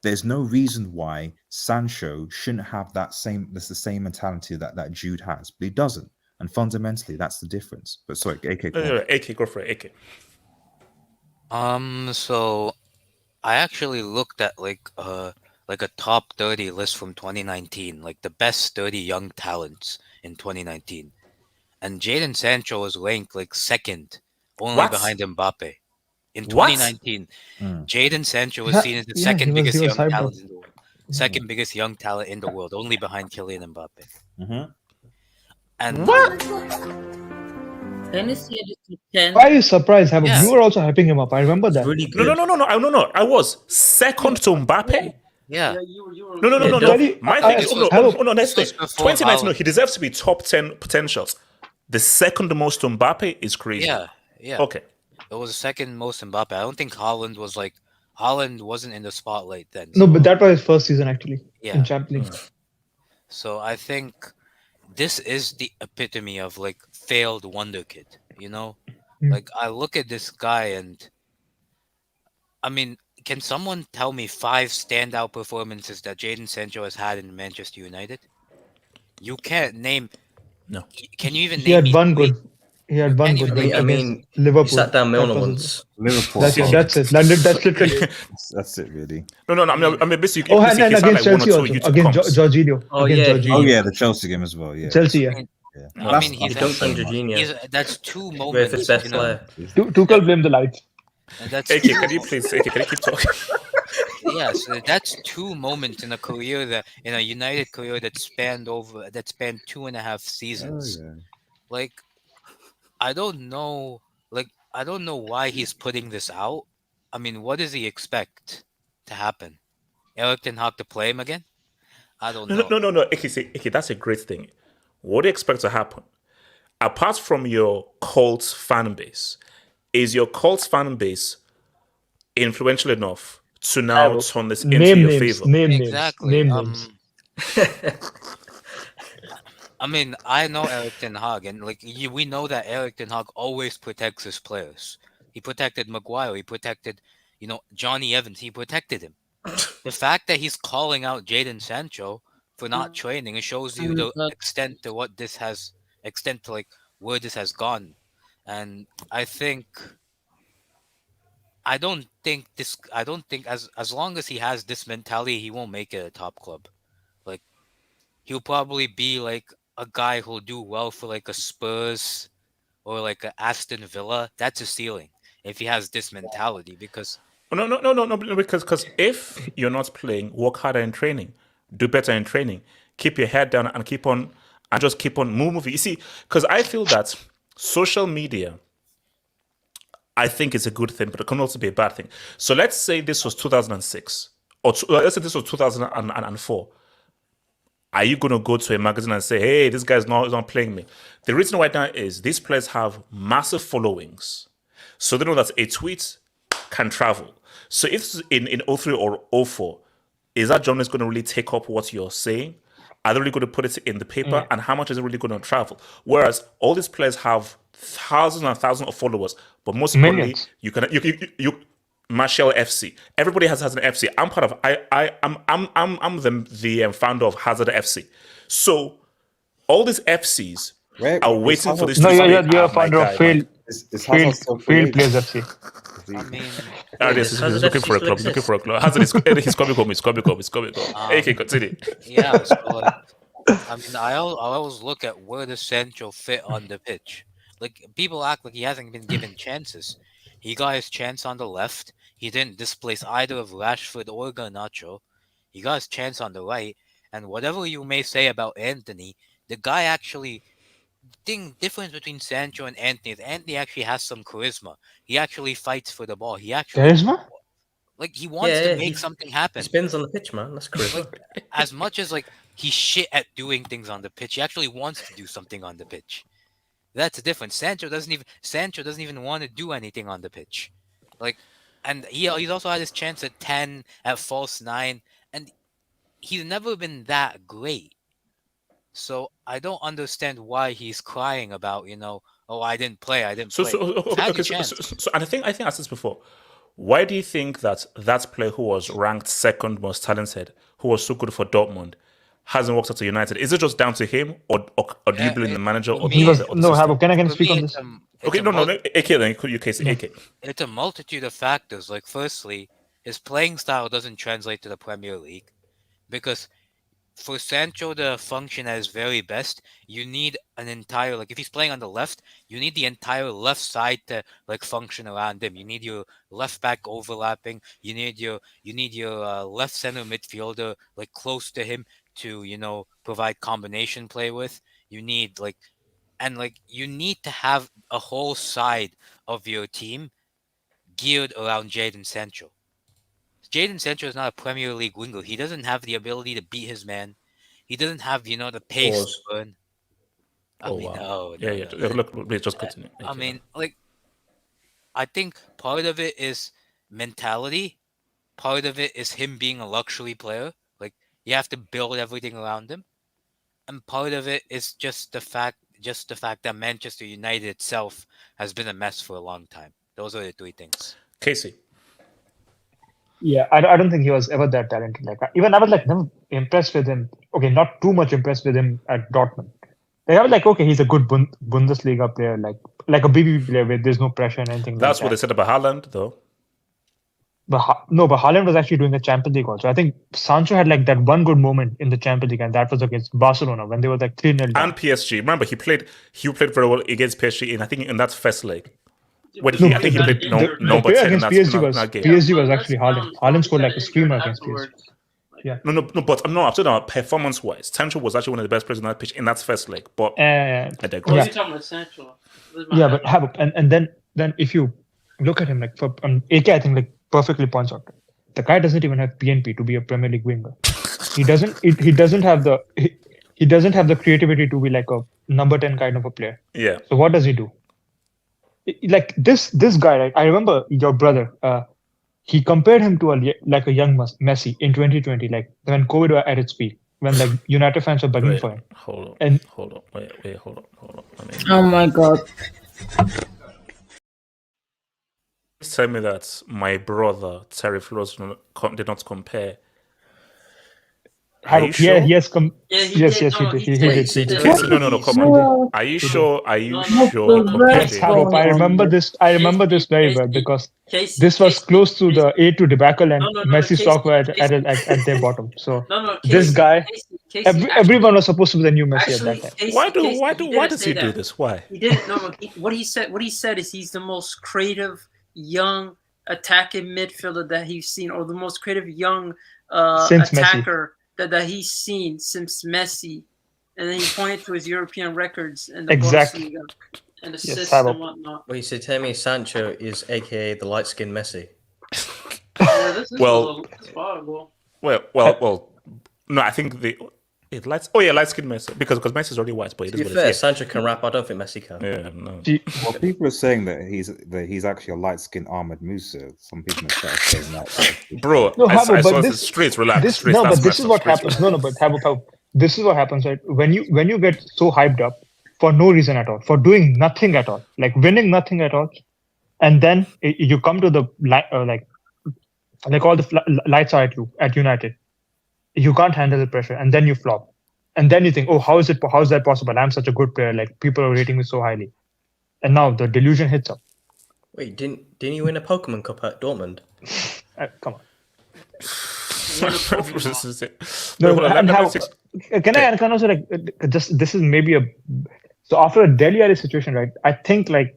There's no reason why Sancho shouldn't have the same mentality that Jude has, but he doesn't. And fundamentally, that's the difference. But sorry, AK. AK, go for it. AK. So I actually looked at like a top 30 list from 2019, like the best 30 young talents in 2019, and Jadon Sancho was ranked like second, only behind Mbappe. In 2019, Jadon Sancho was seen as the second biggest young talent in the world. Second biggest young talent in the world, only behind Kylian Mbappe. Mm-hmm. And Can you see it? 10? Why are you surprised? You were also hyping him up. I remember that. Really good. No. I was second to Mbappe. Yeah. No. My thing is, next thing. 2019, no, he deserves to be top 10 potentials. The second most to Mbappe is crazy. Yeah. Okay. It was the second most Mbappe. I don't think Haaland wasn't in the spotlight then. No, but that was his first season actually. Yeah. In Champions League. So I think this is the epitome of like failed wonder kid, you know? Like I look at this guy and I mean, can someone tell me 5 standout performances that Jadon Sancho has had in Manchester United? You can't name. No. Can you even He name had one good. He had one good. I mean, Liverpool. He sat down Milner once. Liverpool. That's it. That's literally. That's it, really. No. I mean, basically, and against Chelsea also. Against Jorginho. Oh, the Chelsea game as well. Yeah. Chelsea, yeah. I mean, he's that's 2 moments. With his best player. Tuchel blamed the lights. That's AK, can you keep talking? Yeah, so that's 2 moments in a United career that spanned 2.5 seasons. Oh, yeah. Like, I don't know why he's putting this out. I mean, what does he expect to happen? Erik Ten Hag to play him again? I don't know. No. AK, that's a great thing. What do you expect to happen? Apart from your Colts fan base, is your Colts fan base influential enough to now turn this into your favor? Exactly. Name names. I mean, I know Erik Ten Hag, and we know that Erik Ten Hag always protects his players. He protected Maguire. He protected, Johnny Evans. He protected him. The fact that he's calling out Jadon Sancho for not training, it shows you the extent to what this has extent to like where this has gone. And I don't think as long as he has this mentality, he won't make it a top club. Like he'll probably be like a guy who'll do well for like a Spurs or like a Aston Villa. That's a ceiling if he has this mentality because No, because if you're not playing, work harder in training, do better in training, keep your head down and just keep on moving. You see, because I feel that social media, I think it's a good thing, but it can also be a bad thing. So let's say this was 2006, or let's say this was 2004. Are you going to go to a magazine and say, hey, this guy's not playing me? The reason why now is these players have massive followings. So they know that a tweet can travel. So if in 03 or 04, is that journalist going to really take up what you're saying? Are they really going to put it in the paper? And how much is it really going to travel? Whereas all these players have thousands and thousands of followers, but most importantly, you Marshall FC. Everybody has an FC. I'm part of. I'm the founder of Hazard FC. So all these FCs are waiting for this. No, you're a founder of failed players FC. I mean, he's looking for a club. He's looking for a club. Hazard he's coming home. He's coming home. Okay, continue. Yeah. So, I mean, I always look at where does Sancho fit on the pitch. Like people act like he hasn't been given chances. He got his chance on the left. He didn't displace either of Rashford or Garnacho. He got his chance on the right. And whatever you may say about Anthony, the guy actually. The difference between Sancho and Anthony is Anthony actually has some charisma. He actually fights for the ball. He actually charisma. Like he wants to make something happen. He spins on the pitch, man. That's charisma. Like, as much as like he's shit at doing things on the pitch, he actually wants to do something on the pitch. That's the difference. Sancho doesn't even want to do anything on the pitch. Like, and he's also had his chance at 10, at false 9, and he's never been that great. So I don't understand why he's crying about, oh, I didn't play. And I think I said this before. Why do you think that player who was ranked second most talented, who was so good for Dortmund, hasn't worked out to United? Is it just down to him, or do you blame the manager? Can I speak on this? Okay, no, AK then you case AK. It's a multitude of factors. Like, firstly, his playing style doesn't translate to the Premier League, because for Sancho to function at his very best, you need an entire, like if he's playing on the left, you need the entire left side to like function around him. You need your left back overlapping. You need your left center midfielder like close to him to provide combination play with. You need you need to have a whole side of your team geared around Jadon Sancho. Jadon Sancho is not a Premier League winger. He doesn't have the ability to beat his man. He doesn't have, the pace to burn. Look, just continue. I mean, I think part of it is mentality. Part of it is him being a luxury player. Like, you have to build everything around him. And part of it is just the fact that Manchester United itself has been a mess for a long time. Those are the three things. Casey. Yeah, I don't think he was ever that talented. Even I was never impressed with him. Okay, not too much impressed with him at Dortmund. I was okay, he's a good Bundesliga player, like a BBB player where there's no pressure and anything. That's what they said about Haaland, though. But Haaland was actually doing the Champions League also. I think Sancho had that one good moment in the Champions League, and that was against Barcelona when they were 3-0 down. And PSG. Remember, he played very well against PSG, in that first leg. I think he played number 10 in that game. PSG was actually Haaland. Haaland scored a screamer against PSG. Yeah. No, but I'm talking about performance-wise. Sancho was actually one of the best players in that pitch in that first leg. But I digress. You're talking about Sancho. Yeah, but and then if you look at him for AK, I think perfectly points out the guy doesn't even have PNP to be a Premier League winger. He doesn't have the creativity to be a number 10 kind of a player. Yeah. So what does he do? This guy, right? I remember your brother. He compared him to a young Messi in 2020, when COVID was at its peak, when United fans were begging for him. Hold on. Wait, hold on. Oh my God. tell me that my brother Terry Flores did not compare. Are you sure? Yeah, yes, Yeah, he yes, did. he did. He did. No, come on. Are you sure? Are you sure? He compared Yes, Harop, I remember this. I remember this very well because this was close to the A2 debacle, and Messi stock were at their bottom. So this guy, everyone was supposed to be the new Messi at that time. Why does he do this? Why? He didn't. No, what he said is he's the most creative young attacking midfielder that he's seen, or the most creative young attacker that he's seen since Messi. And then he pointed to his European records and the Bundesliga and assists and whatnot. Well, you say Jadon Sancho is AKA the light-skinned Messi. Yeah, this is possible. Well. No, I think light-skinned Messi because Messi is already white. But to be fair, Sancho can rap. I don't think Messi can. Yeah, no. Well, people are saying that he's actually a light-skinned Ahmed Musa. Some people have started saying that. Bro, no, I saw this streets relax. But this is what happens. No, but this is what happens, right? When you get so hyped up for no reason at all, for doing nothing at all, like winning nothing at all, and then you come to the like all the lights are at you at United. You can't handle the pressure, and then you flop, and then you think, oh, how is that possible? I'm such a good player. Like people are rating me so highly, and now the delusion hits up. Wait, didn't you win a Pokemon Cup at Dortmund? Come on. Can I also just this is maybe so after a Delhi Alley situation, right? I think like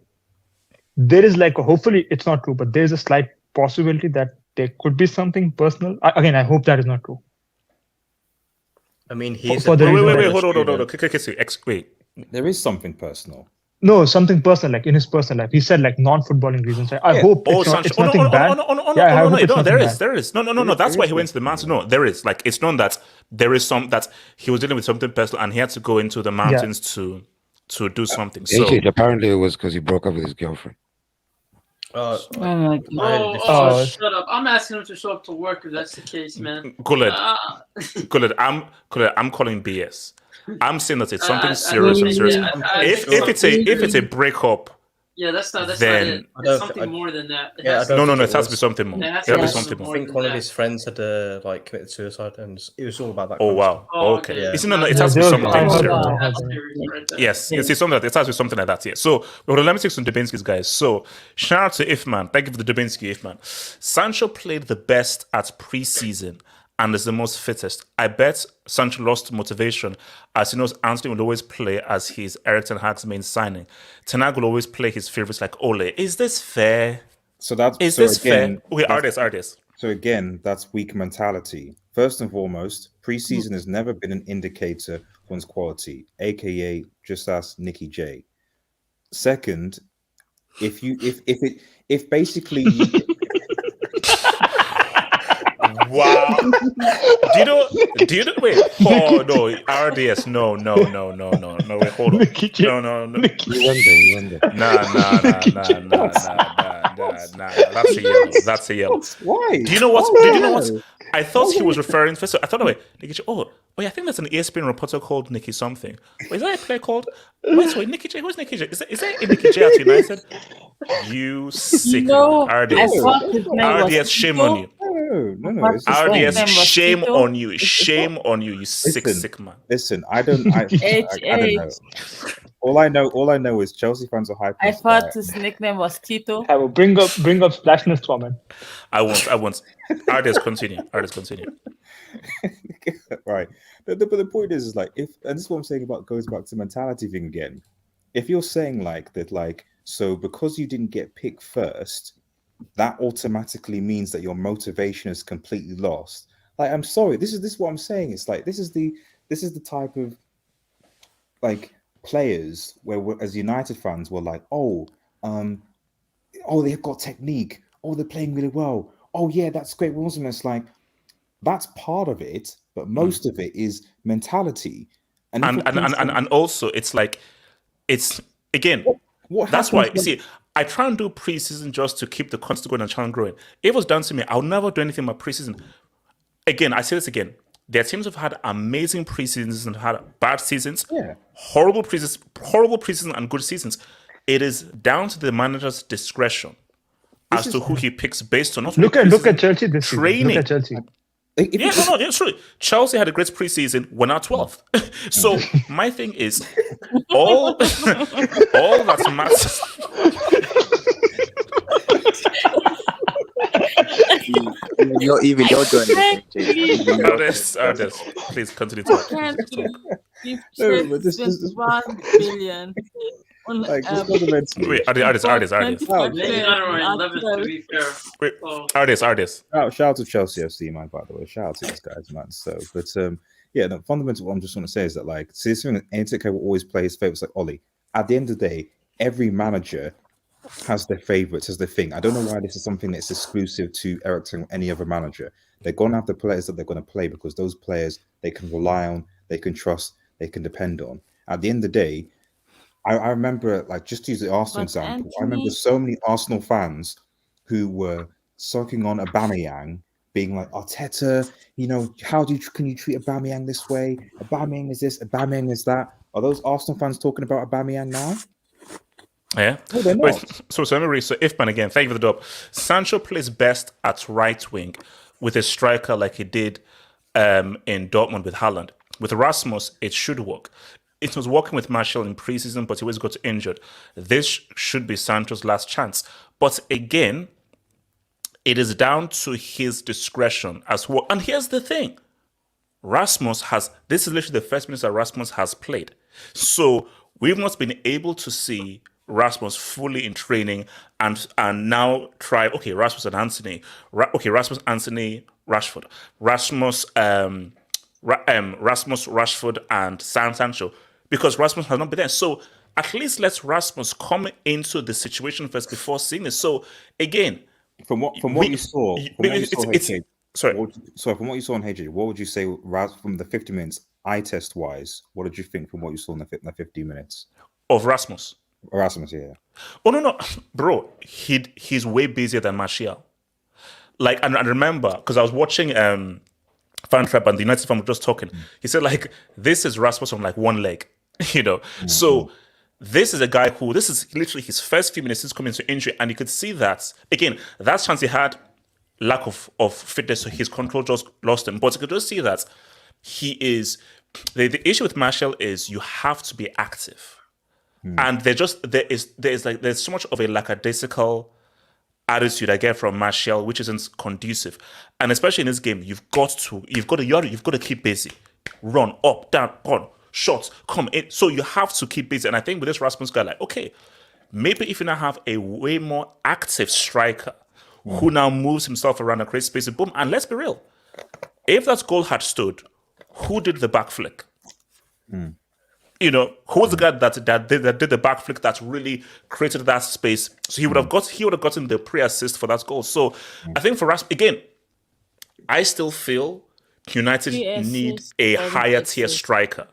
there is hopefully it's not true, but there is a slight possibility that there could be something personal. Again, I hope that is not true. I mean, he's wait, hold on. Wait, there is something personal. No, something personal, like in his personal life. He said like non-footballing reasons. I hope it's nothing bad. No, there is. No. That's why he went to the mountains. No, there is. Like, it's not that there is that he was dealing with something personal and he had to go into the mountains to do something. So apparently it was because he broke up with his girlfriend. Shut up! I'm asking him to show up to work if that's the case, man. Khaled, I'm calling BS. I'm saying that it's something serious and serious. If it's a breakup, yeah, that's not it. It's something more than that. It has to be something more. Yeah, it has to be something more. I think one of his friends had committed suicide, and it was all about that. Oh wow! Okay. Yeah. It has to be something serious. Yes, it's something that it has to be something like that. Yeah. So, let me take some Dubinsky's guys. So, shout out to Ifman. Thank you for the Dubinsky, Ifman. Sancho played the best at preseason and is the most fittest. I bet Sancho lost motivation as he knows Anthony will always play as he's Eric Ten Hag's main signing. Ten Hag will always play his favorites like Ole. Is this fair? So that's fair? Okay, Artists. So again, that's weak mentality. First and foremost, preseason has never been an indicator of one's quality, aka just ask Nicky J. Second, if basically wow. Do you know? Wait. Oh no, RDS. No. Wait, hold on. No. You went there. Nah. That's a yellow. Why? Do you know what? I thought he was referring first. I thought, Nicky J. I think that's an ESPN reporter called Nicky something. Wait, is that a player called? Wait, Nicky J. Who's Nicky J? Is that a Nicky J at United? You sick RDS, shame on you. No. RDS, shame on you. Shame on you, you sick man. Listen, I don't know. All I know is Chelsea fans are hyped. I thought his nickname was Tito. I will bring up splashness for man. I won't. RDS, continue. Right. But the point is like, and this is what I'm saying about goes back to mentality thing again. If you're saying like that, like, so because you didn't get picked first, that automatically means that your motivation is completely lost. Like, I'm sorry, this is what I'm saying. It's like this is the type of like players where we're, as United fans we're like, they've got technique, they're playing really well, yeah, that's great. It's like that's part of it, but most of it is mentality. And also it's like it's again that's why you see I try and do preseason just to keep the constant going and channel growing. If it was done to me, I'll never do anything in my preseason. Again, I say this again. There are teams who've had amazing preseasons and had bad seasons, horrible preseasons and good seasons. It is down to the manager's discretion. as to who he picks based on not Look only at Chelsea this training. season. Look at Chelsea. It's true. Chelsea had a great preseason, went out 12th. So my thing is, all that matters. You're doing it. Artist, please continue to talk. No, but this 1 billion. Like, wait, artist. Wait, artist. Shout out to Chelsea FC, man. By the way, shout out to these guys, man. So, but yeah, the fundamental. What I'm just want to say is that, like, see, this thing that Antic will always play his favorites. Like Ollie, at the end of the day, every manager has their favorites, has their thing. I don't know why this is something that's exclusive to Eric Ten or any other manager. They're gonna have the players that they're gonna play because those players they can rely on, they can trust, they can depend on. At the end of the day, I remember, like, just to use the Arsenal example, I remember so many Arsenal fans who were sucking on Aubameyang, being like, Arteta, you know, can you treat Aubameyang this way? Aubameyang is this, Aubameyang is that. Are those Arsenal fans talking about Aubameyang now? Yeah. No, they're not. Wait, so let me read. So Ifman again, thank you for the dub. Sancho plays best at right wing with a striker like he did in Dortmund with Haaland. With Rasmus, it should work. It was working with Martial in preseason, but he always got injured. This should be Sancho's last chance. But again, it is down to his discretion as well. And here's the thing. This is literally the first minute that Rasmus has played. So we've not been able to see Rasmus fully in training and now try, Rasmus and Anthony. Rasmus, Anthony, Rashford. Rasmus, Rashford, and Sancho. Because Rasmus has not been there. So at least let Rasmus come into the situation first before seeing it. So again, from what you saw, from what you saw on HJ, what would you say from the 50 minutes eye test wise? What did you think from what you saw in the 50 minutes of Rasmus? Rasmus, yeah. Oh no, bro, he's way busier than Martial. Like, and I remember because I was watching Fan Trap and the United fan were just talking. He said, like, this is Rasmus on like one leg, you know. So this is a guy who this is literally his first few minutes since coming to injury, and you could see that again. That chance he had, lack of fitness, so his control just lost him. But you could just see that he is the issue with Martial is you have to be active, and there's so much of a lackadaisical attitude I get from Martial, which isn't conducive. And especially in this game, you've got to keep busy. Run, up, down, on, shots, come in. So you have to keep busy. And I think with this Rasmus guy, like, okay, maybe if you now have a way more active striker who now moves himself around and creates space, boom. And let's be real. If that goal had stood, who did the back flick? You know, who was the guy that did the back flick that really created that space? So he would have gotten the pre-assist for that goal. So I think for us, again, I still feel United need a higher tier striker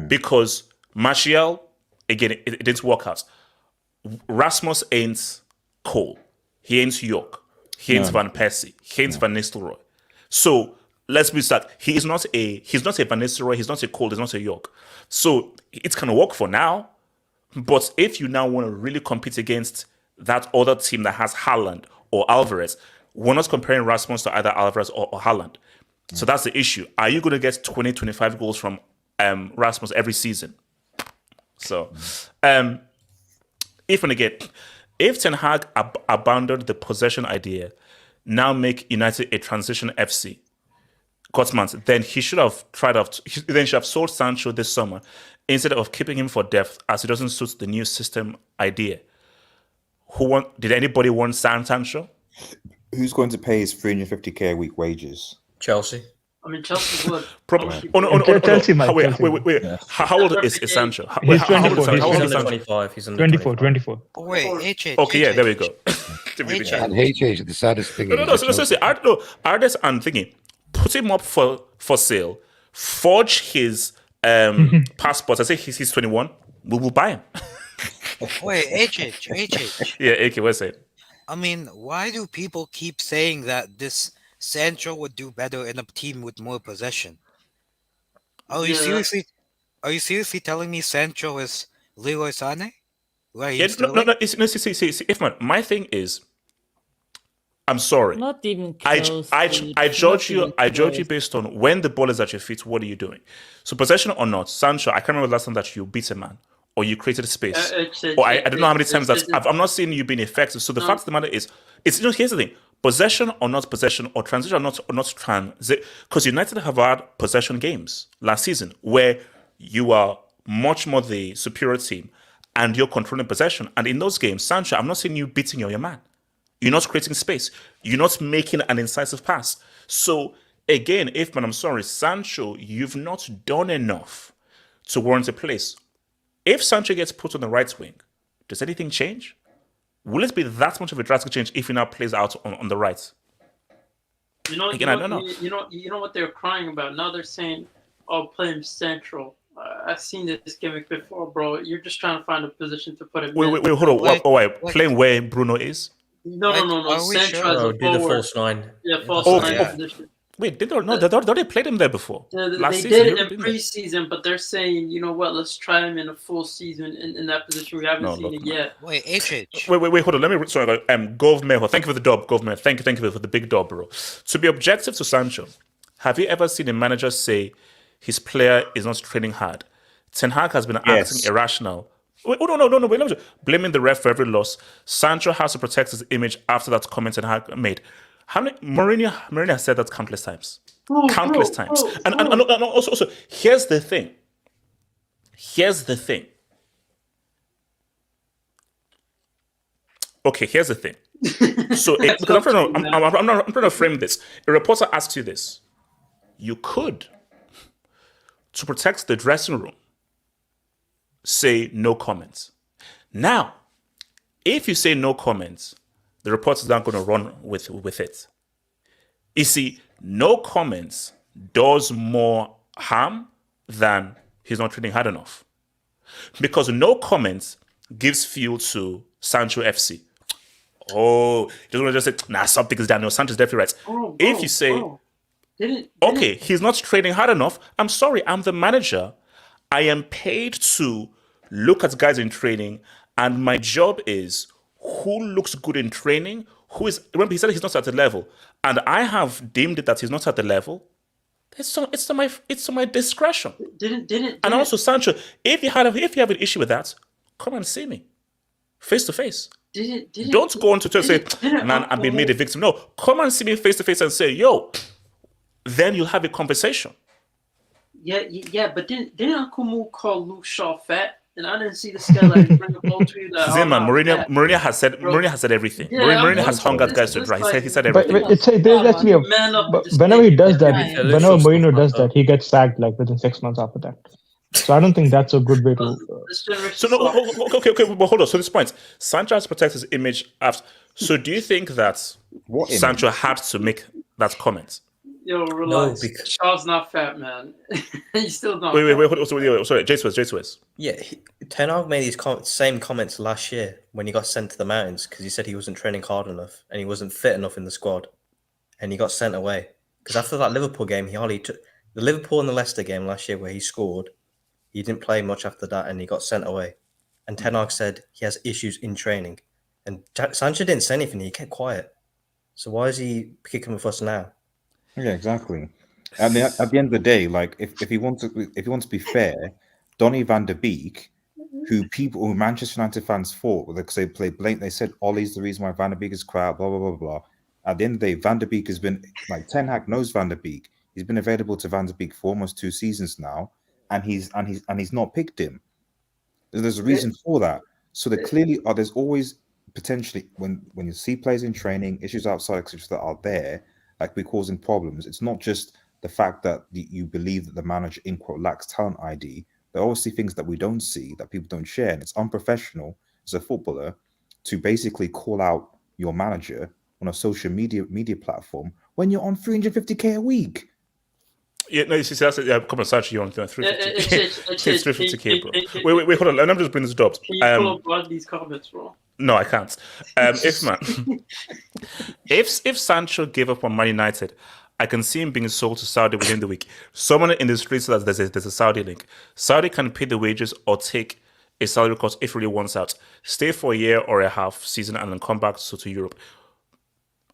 because Martial, again, it didn't work out. Rasmus ain't Cole. He ain't York. He ain't Van Persie. He ain't Van Nistelrooy. So let's be stark. He's not a Van Nistelrooy. He's not a Cole. He's not a York. So it's going to work for now. But if you now want to really compete against that other team that has Haaland or Alvarez, we're not comparing Rasmus to either Alvarez or Haaland. So that's the issue. Are you going to get 20, 25 goals from Rasmus every season? So, if Ten Hag abandoned the possession idea, now make United a transition FC, Gottmans, then he should have sold Sancho this summer instead of keeping him for depth as it doesn't suit the new system idea. Did anybody want Sancho? Who's going to pay his 350k a week wages? Chelsea. I mean, Chelsea would. Probably. Chelsea might. Wait. How old is Sancho? He's 24. He's under 25. He's under 24. Wait, HH. Okay, yeah, there we go. And HH, the saddest thing. Artists and thinking, put him up for sale, forge his passport. I say he's 21. We will buy him. Wait, HH. Yeah, AK, what's it? I mean, why do people keep saying that this Sancho would do better in a team with more possession? Are you seriously telling me Sancho is Leroy Sané? See, if my thing is, I'm sorry. Not even I close. judge you based on when the ball is at your feet, what are you doing? So possession or not, Sancho, I can't remember the last time that you beat a man or you created space. Or I don't know how many times I'm not seeing you being effective. So the fact of the matter is, here's the thing. Possession or not possession or transition or not transit, because United have had possession games last season where you are much more the superior team and you're controlling possession. And in those games, Sancho, I'm not seeing you beating your man. You're not creating space. You're not making an incisive pass. So again, I'm sorry, Sancho, you've not done enough to warrant a place. If Sancho gets put on the right wing, does anything change? Will it be that much of a drastic change if he now plays out on the right? I don't know. You know what they're crying about? Now they're saying, "Oh, play him central." I've seen this gimmick before, bro. You're just trying to find a position to put him. Wait, hold on. Wait, playing where Bruno is? No. Central as a do the forward. false nine. Yeah, false nine position. Wait, they played him there before. They did it in preseason, but they're saying, you know what? Let's try him in a full season in that position. We haven't seen it yet. Wait, HH. Wait, hold on. Let me. Sorry, Gov Meho. Thank you for the dub, Gov Meho. Thank you for the big dub, bro. To be objective to Sancho, have you ever seen a manager say his player is not training hard? Ten Hag has been acting irrational. Wait, no. Wait, let me blaming the ref for every loss. Sancho has to protect his image after that comment Ten Hag made. How many Mourinho has said that countless times. Countless times. And also, here's the thing. Okay, here's the thing. So, because I'm trying to frame this. A reporter asks you this. You could, to protect the dressing room, say no comments. Now, if you say no comments, the reporters aren't going to run with it. You see, no comments does more harm than he's not training hard enough. Because no comments gives fuel to Sancho FC. Oh, you just want to just say, something is Daniel Sancho's definitely right. If you say, okay, he's not training hard enough, I'm sorry, I'm the manager. I am paid to look at guys in training, and my job is who looks good in training, remember he said he's not at the level, and I have deemed it that he's not at the level. It's to my discretion. And also, Sancho, if you have an issue with that, come and see me face to face. Don't go on to Twitter and say, man, I've been made a victim. No, come and see me face to face and say, yo, then you'll have a conversation. Yeah, but didn't Akumu call Luke Shaw fat? And I didn't see the guy like bring the ball to you. Zeman, Mourinho has said everything. Yeah, Mourinho has hung out guys to dry. He said everything. But there's actually whenever he does that, whenever Mourinho does that, he gets sacked like within 6 months after that. So I don't think that's a good way to. So no, okay, but hold on. So this point, Sancho has to protect his image after. So do you think that Sancho had to make that comment? Yo, relax. No, Shaw's not fat, man. He's still not. Wait. Sorry, J-Swiss. Yeah, Ten Hag made these same comments last year when he got sent to the mountains because he said he wasn't training hard enough and he wasn't fit enough in the squad, and he got sent away. Because after that Liverpool game, he hardly took the Liverpool and the Leicester game last year where he scored. He didn't play much after that, and he got sent away. And Ten Hag said he has issues in training, and Sancho didn't say anything. He kept quiet. So why is he kicking with us now? Yeah, exactly. At the end of the day, like if he wants to be fair, Donny van der Beek, who Manchester United fans fought because they played blatant, they said Ollie's the reason why Van der Beek is crap, blah blah blah blah. At the end of the day, Van der Beek has been like Ten Hag knows Van der Beek. He's been available to Van der Beek for almost 2 seasons now, and he's not picked him. There's a reason for that. So there clearly are. There's always potentially when you see players in training, issues outside that are there. Like we're causing problems. It's not just the fact that you believe that the manager in quote lacks talent ID. There are obviously things that we don't see that people don't share, and it's unprofessional as a footballer to basically call out your manager on a social media platform when you're on 350k a week. Yeah, no, you see, that's come on, Sancho, you're on 350k. It's 350k, bro. Wait, hold on. Let me just bring this up. Can you pull up one of these comments, bro? No, I can't. If Sancho gave up on Man United, I can see him being sold to Saudi within the week. Someone in the streets says there's a Saudi link. Saudi can pay the wages or take a salary cut if he really wants out. Stay for a year or a half season and then come back to Europe.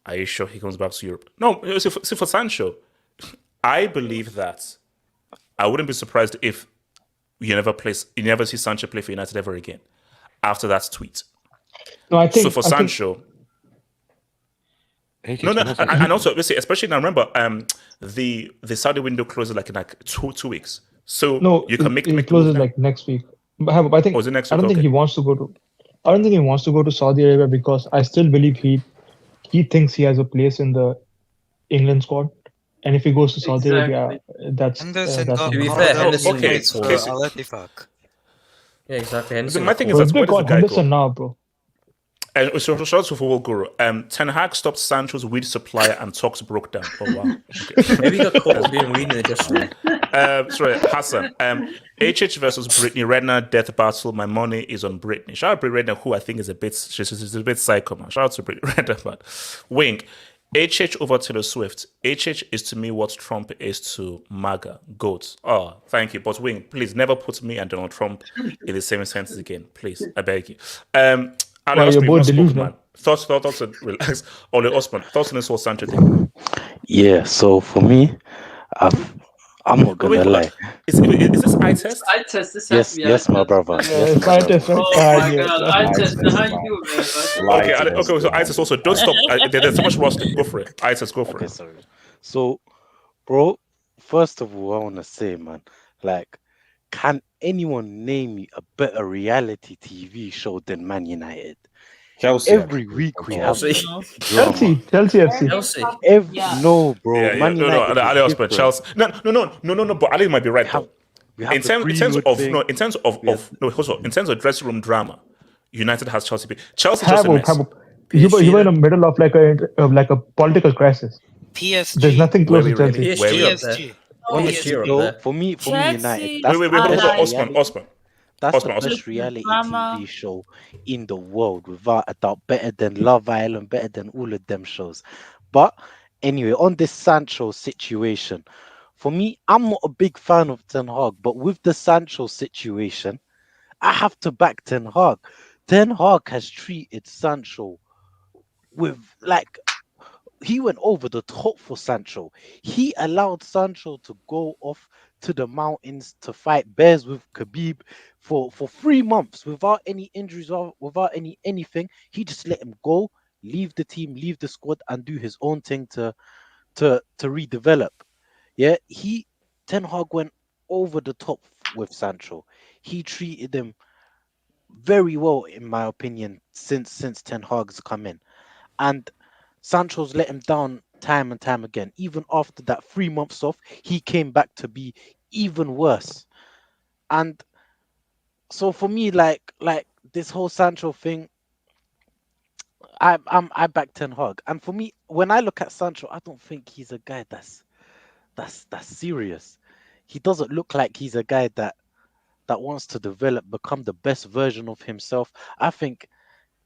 Are you sure he comes back to Europe? No, see for Sancho, I believe that I wouldn't be surprised if you never see Sancho play for United ever again after that tweet. No, I think so. For Sancho, no, and also especially now. Remember, the Saudi window closes like in two weeks, so no, you can make it closes like next week. But I think is it next I don't week? think he wants to go to. I don't think he wants to go to Saudi Arabia because I still believe he thinks he has a place in the England squad, and if he goes to Saudi Arabia, that's Henderson that's got To be called fair, up Henderson okay, gets for okay, called. Al-Ettifaq. Yeah, exactly. Henderson my got thing called. is Bro, that they where does the got guy Henderson go? now, bro. And so shout out to Football Guru. Ten Hag stopped Sancho's weed supply and talks broke down. Oh wow. Okay. Maybe he got caught doing weed in the dressing room. Sorry, Hassan. HH versus Brittany Renner death battle. My money is on Brittany. Shout out to Brittany Renner, who I think is a bit she's a bit psycho, man. Shout out to Brittany Renner, man. Wink. HH over Taylor Swift. HH is to me what Trump is to MAGA. Goats. Oh, thank you. But Wink, please never put me and Donald Trump in the same sentence again. Please. I beg you. Ali Wow, you're Osman, both spoken, delusional. man. Thoughts on relax. Ole Osman, thoughts on this whole Sancho thing. Yeah, so for me, I'm not Wait, gonna hold on. lie. Is this eye test? I test. This has to Yes, be yes, my brother. Yeah, Yes, it's my scientist, brother. right? Oh my Yeah, god, yeah. I test. How you doing, man? Okay, so I test also. Don't stop. There's so much more. Go for it. I test. Go for Okay, it. sorry. So, bro, first of all, I wanna say, man, like, can anyone name me a better reality TV show than Man United? Chelsea. Every week we have Chelsea. drama. Chelsea FC. Chelsea. No, bro, Yeah, Man no, United Ali is Osman, different. Chelsea. No. But Ali might be right though. We have In the terms Greenwood of thing. no, in terms of also in terms of dressing room drama, United has Chelsea. Chelsea Have just a a, mess. have a, you were in the middle of like a political crisis. PSG. There's nothing close to Chelsea. PSG up there. PSG. Honestly, PSG up though, there. for me, United, Chelsea that's Wait, the hold best on, reality. Osman. That's Osman, the Osman. best reality Drama. TV show in the world, without a doubt. Better than Love Island, better than all of them shows. But anyway, on this Sancho situation, for me, I'm not a big fan of Ten Hag, but with the Sancho situation, I have to back Ten Hag. Ten Hag has treated Sancho with like he went over the top for Sancho. He allowed Sancho to go off to the mountains to fight bears with Khabib for 3 months without any injuries or without anything. He just let him go, leave the team, leave the squad, and do his own thing to redevelop. Yeah, Ten Hag went over the top with Sancho. He treated him very well, in my opinion, since Ten Hag's come in, and Sancho's let him down time and time again. Even after that 3 months off, he came back to be even worse. And so for me, like this whole Sancho thing, I back Ten Hag. And for me, when I look at Sancho, I don't think he's a guy that's serious. He doesn't look like he's a guy that wants to develop, become the best version of himself. I think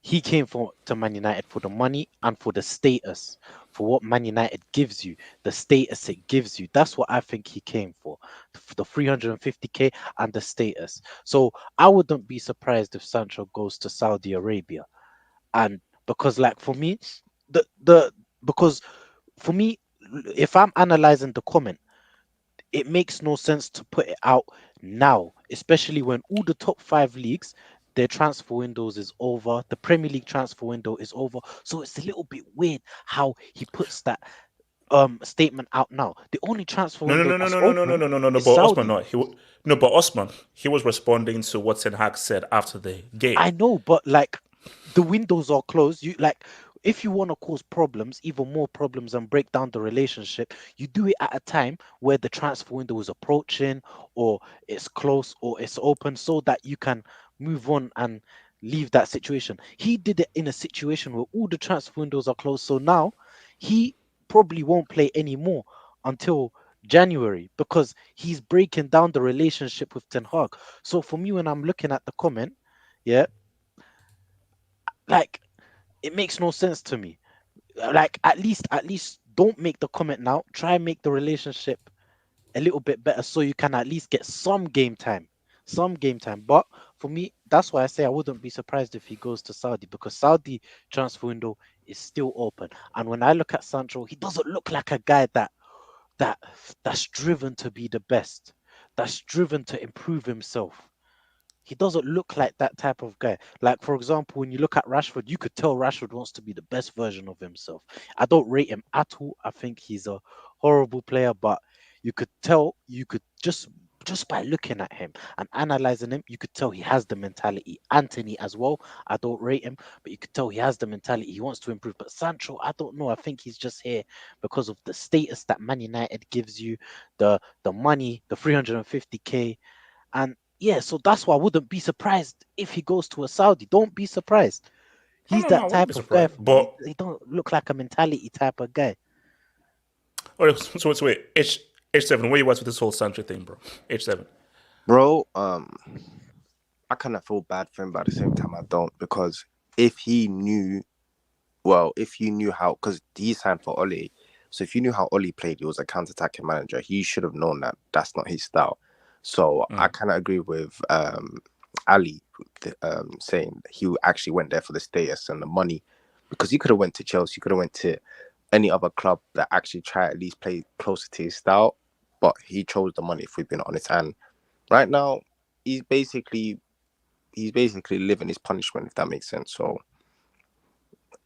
he came to Man United for the money and for the status, for what Man United gives you, the status it gives you. That's what I think he came for the 350k and the status. So I wouldn't be surprised if Sancho goes to Saudi Arabia, and because like for me, because for me, if I'm analyzing the comment, it makes no sense to put it out now, especially when all the top 5 leagues, their transfer windows is over. The Premier League transfer window is over. So it's a little bit weird how he puts that statement out now. The only transfer No. window that's But open is Osman, Saudi. but Osman, he was responding to what Ten Hag said after the game. I know, but like the windows are closed. You like if you want to cause problems, even more problems, and break down the relationship, you do it at a time where the transfer window is approaching, or it's close, or it's open, so that you can move on and leave that situation. He did it in a situation where all the transfer windows are closed, so now he probably won't play anymore until January because he's breaking down the relationship with Ten Hag. So for me, when I'm looking at the comment, yeah, like it makes no sense to me. Like at least don't make the comment now. Try and make the relationship a little bit better so you can at least get some game time. But for me, that's why I say I wouldn't be surprised if he goes to Saudi, because Saudi transfer window is still open. And when I look at Sancho, he doesn't look like a guy that that's driven to be the best, that's driven to improve himself. He doesn't look like that type of guy. Like, for example, when you look at Rashford, you could tell Rashford wants to be the best version of himself. I don't rate him at all. I think he's a horrible player, but you could tell, you could just by looking at him and analyzing him, you could tell he has the mentality. Anthony as well, I don't rate him, but you could tell he has the mentality. He wants to improve. But Sancho, I don't know. I think he's just here because of the status that Man United gives you, the money, the 350k, and yeah. So that's why I wouldn't be surprised if he goes to a Saudi. Don't be surprised. He's No, I that wouldn't type be of guy. surprised. But He don't look like a mentality type of guy. so wait, H7, where you was with this whole Sancho thing, bro? H7. Bro, I kind of feel bad for him, but at the same time, I don't, because if he knew, how, because he signed for Oli, so if you knew how Oli played, he was a counter-attacking manager, he should have known that that's not his style. So I kind of agree with Ali saying that he actually went there for the status and the money, because he could have went to Chelsea, he could have went to any other club that actually try at least play closer to his style, but he chose the money, if we've been honest. And right now, he's basically living his punishment, if that makes sense. So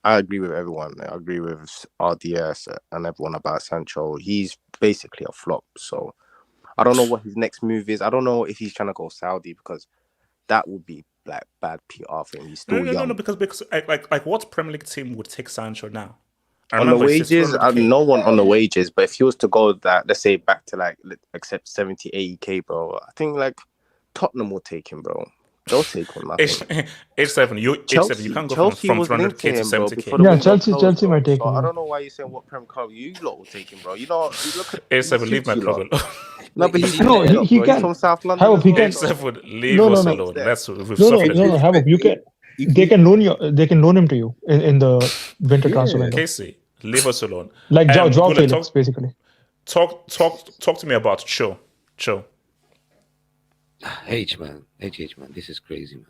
I agree with everyone. I agree with RDS and everyone about Sancho. He's basically a flop. So I don't know what his next move is. I don't know if he's trying to go Saudi, because that would be like bad PR for him. He's still young. No, because like what Premier League team would take Sancho now? On the wages, no one on the wages. But if he was to go that, let's say back to like accept 70, 80k, bro, I think like Tottenham will take him, bro. They'll take him. H7, you can't go from 300k to 70k. Yeah, Chelsea might take him. I don't know why you're saying what Prem club you lot will take him, bro. You know, you look at H7, leave my club alone. No, but he's he can. He's from South London. Have he can. H7, leave us alone. Let's No. Have you can. They can loan you. They can loan him to you in the winter transfer window. Casey, leave us alone. Like Joao Felix, basically. Talk to me about Cho. H man, this is crazy, man.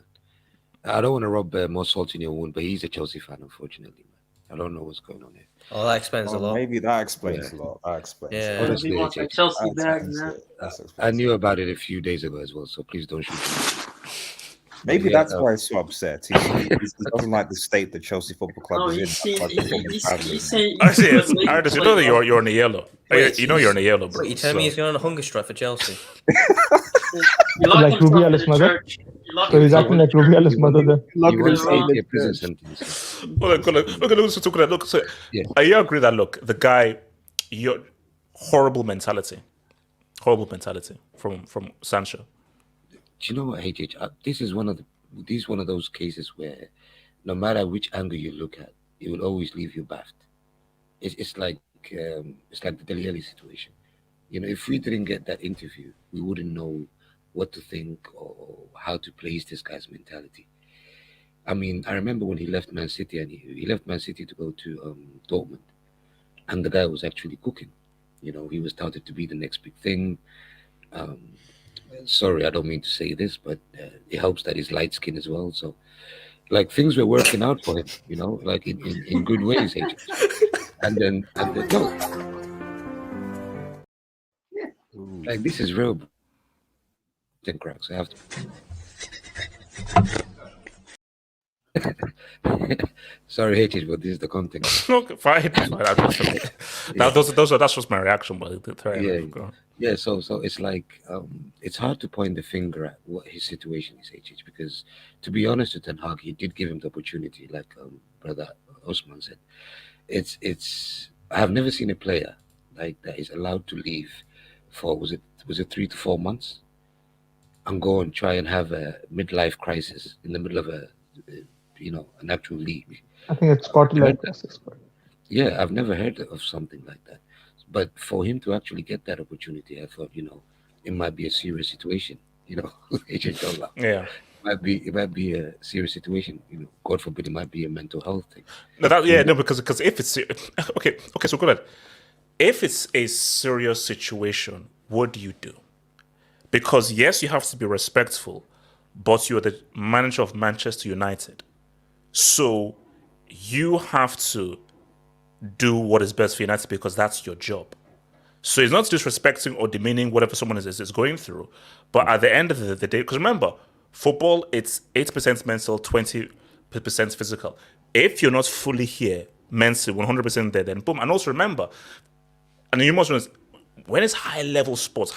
I don't want to rub more salt in your wound, but he's a Chelsea fan, unfortunately, man. I don't know what's going on here. Oh, that explains a lot. Maybe that explains a lot. That explains. Yeah. Honestly, Chelsea bag, man. I knew about it a few days ago as well, so please don't shoot me. Maybe that's why he's so upset. He doesn't like the state that Chelsea Football Club is in. Iris, you know that you're in the yellow. You know you're in the yellow, bro. So you tell me he's going on a hunger strike for Chelsea? Like Rubiales' mother. So he's acting like Rubiales' mother then. Look, prison sentence. Look. So I agree that the guy, your horrible mentality from Sancho. Do you know what, HH? This is one of those cases where, no matter which angle you look at, it will always leave you baffled. It's like the Dele Alli situation. You know, if we didn't get that interview, we wouldn't know what to think or how to place this guy's mentality. I mean, I remember when he left Man City, and he left Man City to go to Dortmund, and the guy was actually cooking. You know, he was touted to be the next big thing. Sorry, I don't mean to say this, but it helps that he's light skinned as well. So, like, things were working out for him, you know, like in good ways. And then no, like this is real. Then cracks. I have to. Sorry, HH, but this is the content. Okay, fine. That's just my reaction, but yeah. So it's like it's hard to point the finger at what his situation is, HH, because to be honest with Ten Hag, he did give him the opportunity, like brother Osman said. It's I have never seen a player like that is allowed to leave for was it 3 to 4 months and go and try and have a midlife crisis in the middle of an actual league. I think it's partly like this. Yeah, I've never heard of something like that. But for him to actually get that opportunity, I thought, it might be a serious situation. Yeah. It might be a serious situation. God forbid, it might be a mental health thing. Because if it's okay, so go ahead. If it's a serious situation, what do you do? Because yes, you have to be respectful, but you're the manager of Manchester United. So you have to do what is best for United because that's your job. So it's not disrespecting or demeaning whatever someone is going through. But at the end of the day, because remember, football, it's 8% mental, 20% physical. If you're not fully here, mentally, 100% there, then boom. And also remember, and you must know, when it's high-level sports,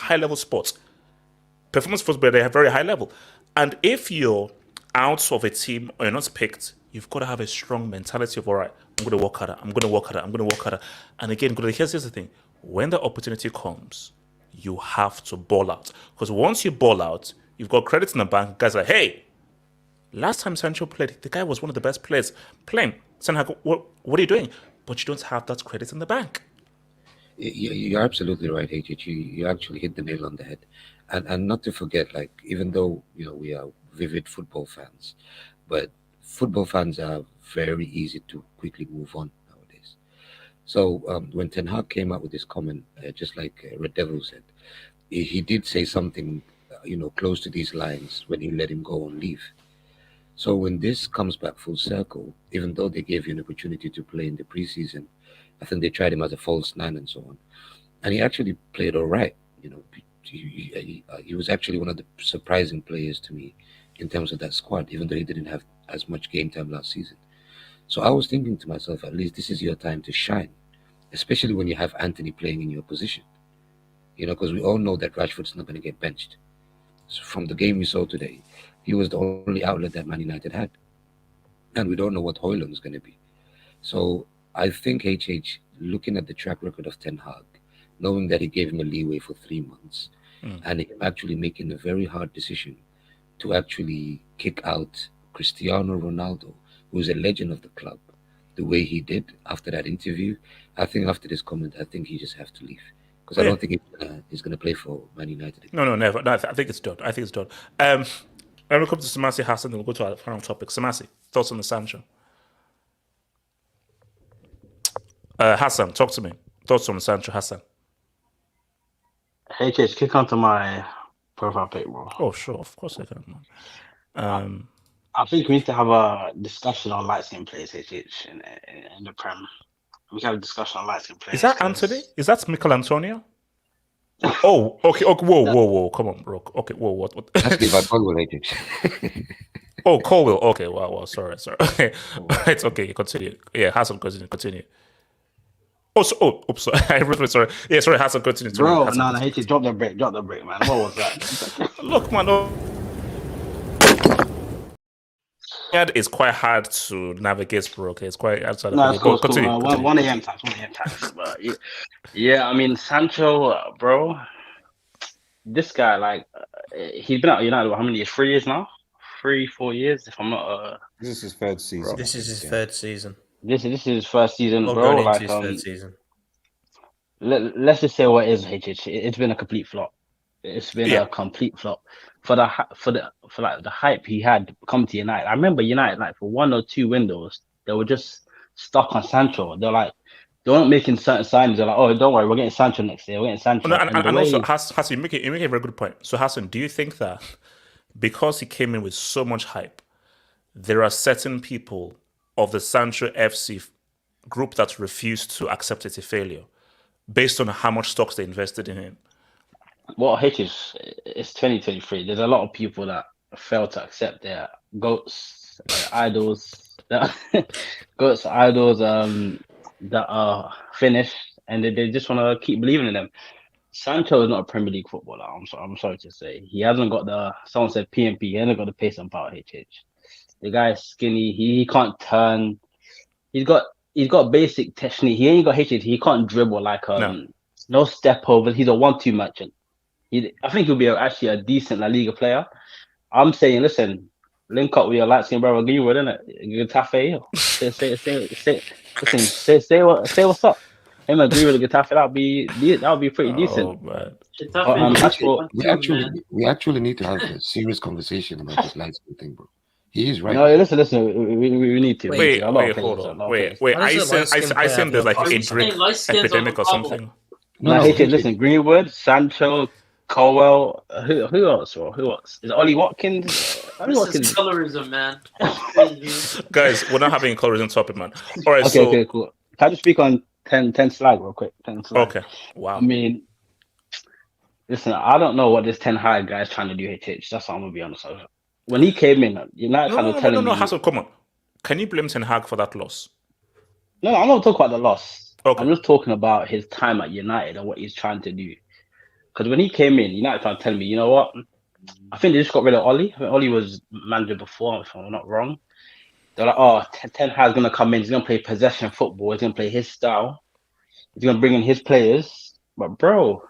performance football, they have very high level. And if you're out of a team or you're not picked, you've got to have a strong mentality of, all right, I'm going to work harder, I'm going to work harder, I'm going to work harder. And again, here's the thing. When the opportunity comes, you have to ball out. Because once you ball out, you've got credit in the bank. Guys are like, hey, last time Sancho played, the guy was one of the best players playing. Ten Hag, what are you doing? But you don't have that credit in the bank. You're absolutely right, HH. You actually hit the nail on the head. And not to forget, like, even though, we are vivid football fans, but football fans are very easy to quickly move on nowadays. So when Ten Hag came out with this comment, just like Red Devil said, he did say something, close to these lines when he let him go on leave. So when this comes back full circle, even though they gave you an opportunity to play in the preseason, I think they tried him as a false nine and so on. And he actually played all right. He was actually one of the surprising players to me in terms of that squad, even though he didn't have as much game time last season. So I was thinking to myself, at least this is your time to shine, especially when you have Anthony playing in your position. Because we all know that Rashford's not going to get benched. So from the game we saw today, he was the only outlet that Man United had. And we don't know what Højlund's going to be. So I think HH, looking at the track record of Ten Hag, knowing that he gave him a leeway for 3 months, and him actually making a very hard decision to actually kick out Cristiano Ronaldo, who is a legend of the club, the way he did after that interview, I think after this comment, I think he just has to leave. Because I don't think he's going to play for Man United. No, never. No, I think it's done. And we'll come to Samasi Hassan, and we'll go to our final topic. Samasi, thoughts on the Sancho? Hassan, talk to me. Thoughts on the Sancho, Hassan? Hey, Chase, click onto my profile pic, bro. Oh, sure. Of course I can. I think we need to have a discussion on light skin players, HH, in the Prem. We can have a discussion on light skin players. Is that Anthony? Is that Michael Antonio? Oh, okay. Whoa. Come on, bro. Okay, whoa, what? That's Levi Colwell, HH. Oh, Colwell. Okay, wow. Sorry. Okay, it's okay. Continue. Yeah, Hassan, continue. Sorry. I really sorry. Yeah, sorry, Hassan, continue. Bro, no, HH, drop the break, man. What was that? Look, man. It's quite hard to navigate, bro. Okay, it's quite hard to navigate. No, it's cool. Continue. 1 a.m. times. But yeah, I mean, Sancho, bro, this guy, like, he's been at United, how many years? 3 years now? 3-4 years, if I'm not... This is his third season. Bro. This is his third season. This is his first season, Not bro. going Like, into his third season. Let's just say what it is, HH. It's been a complete flop. It's been a complete flop. For the hype he had come to United. I remember United, like, for 1 or 2 windows, they were just stuck on Sancho. They're like, they weren't making certain signs. They're like, oh, don't worry, we're getting Sancho next year. We're getting Sancho. And also, Hassan, you make a very good point. So, Hassan, do you think that because he came in with so much hype, there are certain people of the Sancho FC group that refuse to accept it's a failure based on how much stocks they invested in him? Well, it's 2023. There's a lot of people that fail to accept their goats, idols, that are finished, and they just want to keep believing in them. Sancho is not a Premier League footballer. I'm sorry to say, he hasn't got someone said PMP. He hasn't got the pace and power. The guy is skinny. He can't turn. He's got basic technique. He ain't got He can't dribble like no step over. He's a 1-2 merchant. I think he'll be actually a decent La Liga player. I'm saying, listen, link up with your light skin brother. Give you word, innit? Getafe. Say what's up. Him agree with the Getafe. That would be pretty decent. We actually need to have a serious conversation about this light skin thing, bro. He is right. No, listen. We need to. Wait, hold on. Wait. I sent there's like a drink epidemic or something. No, listen, Greenwood, Sancho, Colwell. Who else? Bro? Who else? Is it Ollie Watkins? Ollie This Watkins. is colorism, man. Crazy. Guys, we're not having a colorism topic, man. All right, Okay, so okay, cool. Can I just speak on 10 Slag real quick? 10 Slag. okay, wow. I mean, listen, I don't know what this Ten Hag guy is trying to do here, Titch. That's what I'm gonna be honest with. When he came in, United kind of telling me. Hassel, come on. Can you blame Ten Hag for that loss? No, I'm not talking about the loss. Okay. I'm just talking about his time at United and what he's trying to do. Because when he came in, United trying to tell me, you know what? I think they just got rid of Ollie. I think Ollie was manager before, if I'm not wrong. They're like, oh, Ten Hag's gonna come in. He's gonna play possession football. He's gonna play his style. He's gonna bring in his players. But bro,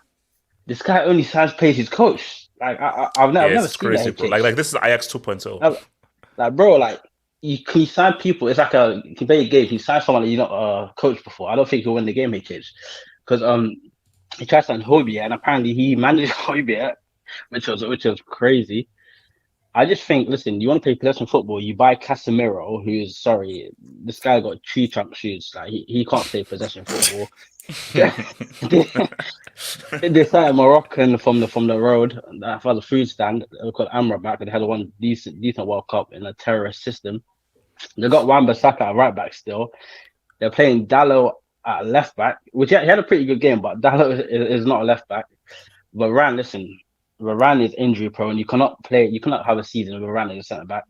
this guy only signs players he's coached. Like I've never it's seen crazy, that. bro. Like this is Ajax 2.0. Like bro, like you sign people. It's like you can play a game. You sign someone that you're not coached before. I don't think he'll win the game, HH. Because he tried to sign Hobie and apparently he managed Hobie, which was crazy. I just think, listen, you want to play possession football, you buy Casemiro, who's sorry, this guy got tree trunk shoes. Like he can't play possession football. They signed a Moroccan from the road that had a food stand called Amrabat. They had one decent World Cup in a terrorist system. They got Wan-Bissaka at right back still. They're playing Dallo at left back, which he had a pretty good game, but Dallo is not a left back. Varane, listen, Varane is injury prone. You cannot have a season with Varane as a centre back.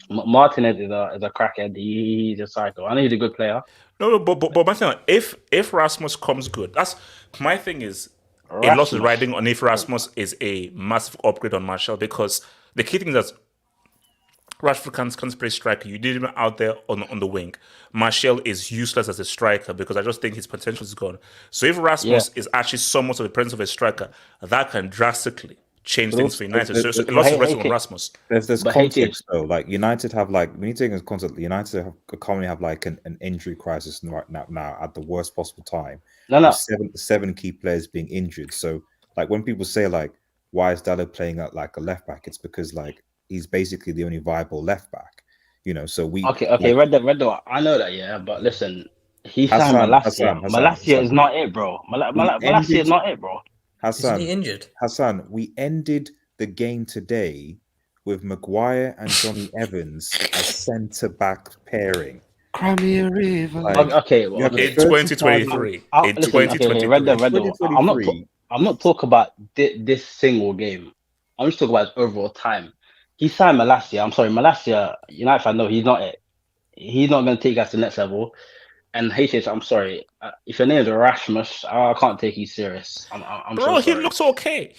Martinez is a crackhead. He's a psycho. I know he's a good player. No, but my thing, if Rasmus comes good, that's my thing is a loss is riding on if Rasmus is a massive upgrade on Martial, because the key thing is that Rashford can't play striker. You need him out there on the wing. Martial is useless as a striker because I just think his potential is gone. So if Rasmus is actually somewhat of the presence of a striker, that can drastically change things for United. So a lot is resting on Rasmus. There's context though. Like United have we need to take into concept. United currently have like an injury crisis right now at the worst possible time. No. Seven key players being injured. So like when people say like, why is Dallo playing at like a left back? It's because like he's basically the only viable left back. So we okay. Red Dot. I know that, yeah, but listen, he signed Malacia. Malacia is not it, bro. Malacia is not it, bro. Hassan, isn't he injured? Hassan, we ended the game today with Maguire and Johnny Evans as centre back pairing. Crimea River. Okay, in 2023. In 2023. Red Dot. I'm not talking about this single game. I'm just talking about his overall time. He signed Malacia. I'm sorry, Malacia. United fan, no, he's not it. He's not going to take us to the next level. And HH, I'm sorry. If your name is Erasmus, I can't take you serious. I'm Bro, so he sorry. looks okay.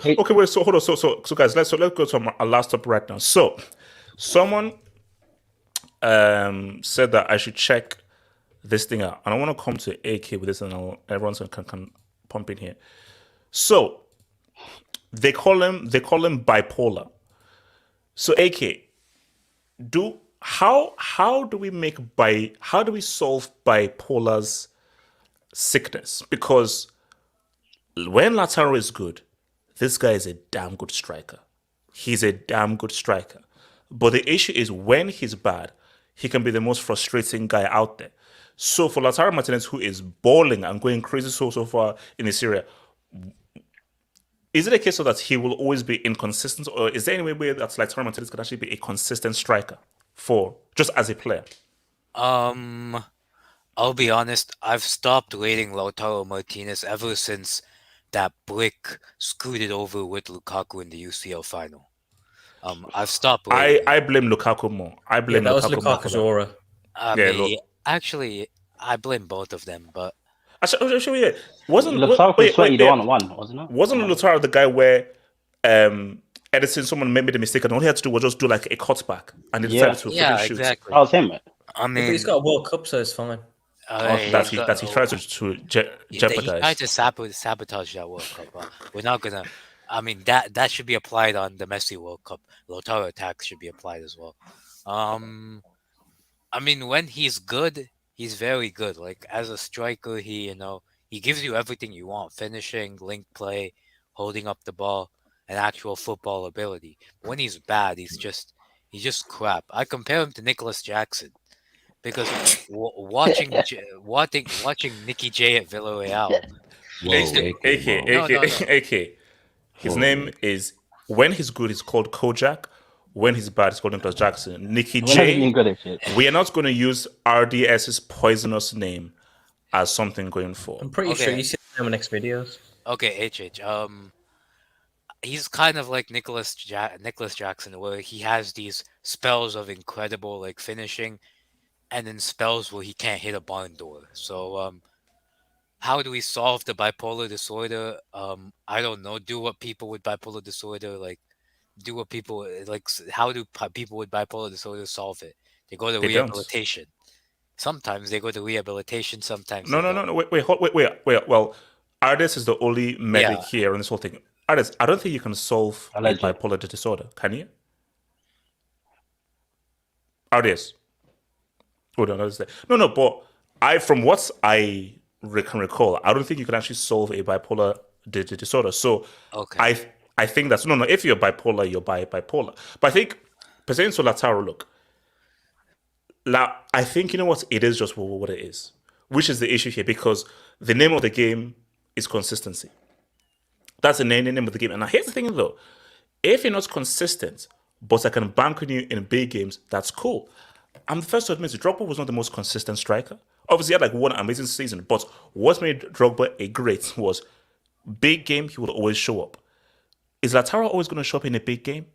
Okay, wait. So hold on. So guys, let's go to our last up right now. So, someone said that I should check this thing out, and I want to come to AK with this, and everyone can pump in here. So they call him bipolar. So AK, how do we solve bipolar's sickness? Because when Lautaro is good, this guy is a damn good striker. He's a damn good striker. But the issue is when he's bad, he can be the most frustrating guy out there. So for Lautaro Martinez, who is balling and going crazy so far in the Serie, is it a case of that he will always be inconsistent, or is there any way that Lautaro Martinez could actually be a consistent striker for just as a player? I'll be honest. I've stopped rating Lautaro Martinez ever since that brick scooted over with Lukaku in the UCL final. I've stopped rating. I blame Lukaku more. I blame that was Lukaku more for Lukaku's that. aura. Actually, I blame both of them, but Actually, yeah. Wasn't Lukaku wait, 21-1, wasn't it? Wasn't Lautaro the guy where Edison, someone made a mistake and all he had to do was just do like a cutback and he decided to freaking shoot. Exactly. That was him. I mean, But he's got a World Cup, so it's fine. That he tried to jeopardize. He tried to sabotage that World Cup. But we're not gonna. I mean, that should be applied on the Messi World Cup. Lautaro attacks should be applied as well. I mean, when he's good, he's very good. Like as a striker, he gives you everything you want: finishing, link play, holding up the ball, and actual football ability. When he's bad, he's just crap. I compare him to Nicholas Jackson because watching Nicky J at Villarreal. AK. His name is, when he's good, he's called Kojak. When he's bad, he's called Nicholas Jackson. Nicky J, we are not going to use RDS's poisonous name as something going forward. I'm pretty sure you see them in next videos. Okay, HH. He's kind of like Nicholas Jackson, where he has these spells of incredible like finishing, and then spells where he can't hit a barn door. So, how do we solve the bipolar disorder? I don't know. Do what people with bipolar disorder like. Do what people like. How do people with bipolar disorder solve it? They go to rehabilitation. Sometimes they go to rehabilitation. Sometimes No. Wait. Well, Ardis is the only medic here in this whole thing. Ardis, I don't think you can solve bipolar disorder. Can you? Ardis. Oh no. But from what I can recall, I don't think you can actually solve a bipolar disorder. So I think that's no. If you're bipolar, you're bipolar. But I think pertaining to Lautaro, look, I think you know what it is, just what it is, which is the issue here, because the name of the game is consistency. That's the name of the game. And here's the thing, though: if you're not consistent, but I can bank on you in big games, that's cool. I'm the first to admit Drogba was not the most consistent striker. Obviously, he had like one amazing season, but what made Drogba a great was big game. He would always show up. Is Lautaro always going to show up in a big game?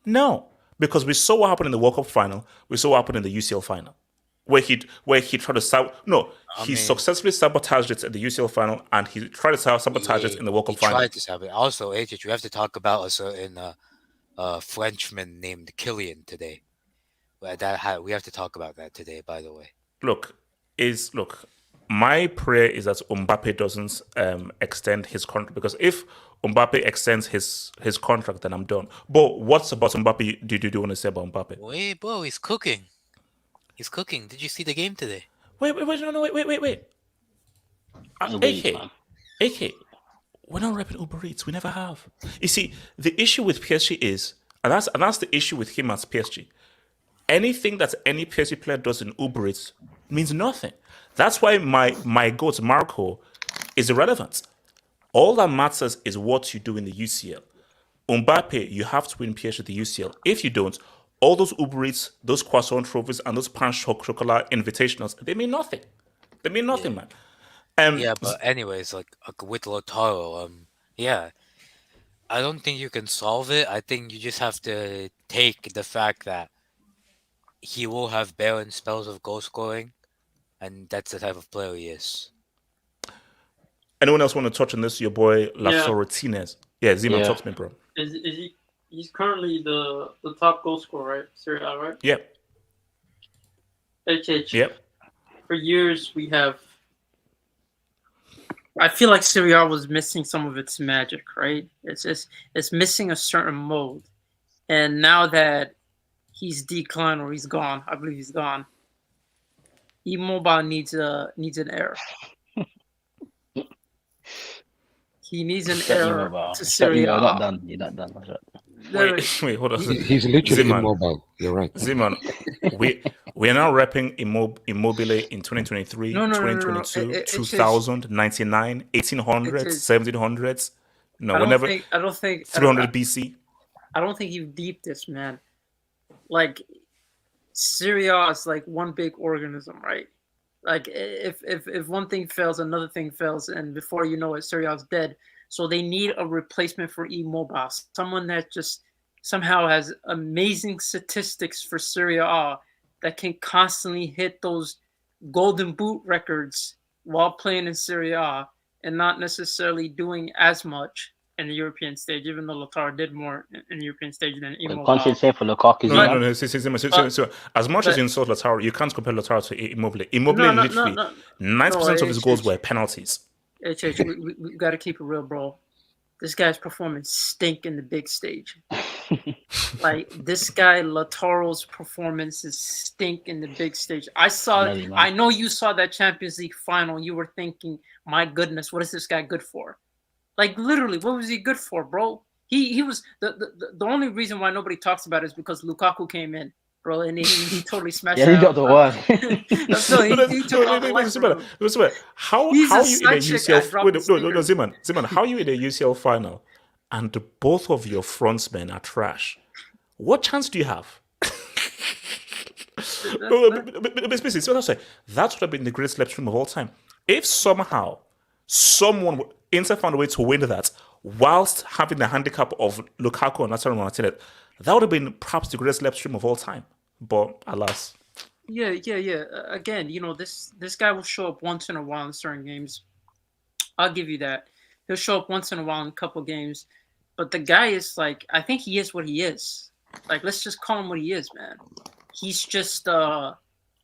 No, because we saw what happened in the World Cup final. We saw what happened in the UCL final, where he tried to he successfully sabotaged it at the UCL final, and he tried to sabotage it in the World Cup final. Tried to sabotage. Also, AJ, you have to talk about a certain Frenchman named Killian today. We have to talk about that today. By the way, look. My prayer is that Mbappe doesn't extend his contract, because if Mbappe extends his contract, then I'm done. But what's about Mbappe do you want to say about Mbappe? Wait, bro, he's cooking. He's cooking. Did you see the game today? Wait. AK, we're not repping Uber Eats. We never have. You see, the issue with PSG is, and that's the issue with him at PSG. Anything that any PSG player does in Uber Eats means nothing. That's why my goat Marco is irrelevant. All that matters is what you do in the UCL. Mbappe, you have to win PSG at the UCL. If you don't, all those Uber Eats, those croissant trophies, and those pain chocolat invitationals, they mean nothing. They mean nothing, man. But anyways, like with Lautaro, I don't think you can solve it. I think you just have to take the fact that he will have barren spells of goal scoring, and that's the type of player he is. Anyone else want to touch on this? Your boy Lautaro Martinez. Yeah, Zima, talk to me, bro. Is he? He's currently the top goal scorer, right? Serie A, right? Yep. HH. Yep. For years, we have. I feel like Serie A was missing some of its magic, right? It's missing a certain mode, and now that he's declined or he's gone, I believe he's gone. Immobile needs an error. He needs an error to Serie A. You're not done. Wait, hold on. He's literally immobile. You're right. Ziman, we are now repping Immobile in 2023, 2022, 2000, 99, 1800s, 1700s. No, I don't think 300 BC. I don't think you deep this, man. Like, Serie A is like one big organism, right? Like, if one thing fails, another thing fails, and before you know it, Serie A is dead. So they need a replacement for Immobile, someone that just somehow has amazing statistics for Serie A that can constantly hit those golden boot records while playing in Serie A and not necessarily doing as much in the European stage, even though Lautaro did more in the European stage than Immobile. Can't you say for Lukaku? No. As much as you insult Lautaro, you can't compare Lautaro to Immobile. Immobile literally 90% of his goals were penalties. We got to keep it real, bro. This guy's performance stink in the big stage. Like, this guy Lautaro's performances stink in the big stage. I know you saw that Champions League final. You were thinking, my goodness, what is this guy good for? Like, literally, what was he good for, bro? He was the only reason why nobody talks about it is because Lukaku came in, bro, and he totally smashed. Yeah, he got the one. How are you in a UCL? Wait, no, Ziman, how are you in a UCL final, and both of your frontmen are trash, what chance do you have? Basically, so that would have been the greatest live stream of all time. If somehow someone Inter found a way to win that whilst having the handicap of Lukaku and Lautaro Martinez, that would have been perhaps the greatest live stream of all time. But alas. Yeah. Again, this guy will show up once in a while in certain games. I'll give you that. He'll show up once in a while in a couple games. But the guy is like, I think he is what he is. Like, let's just call him what he is, man. He's just an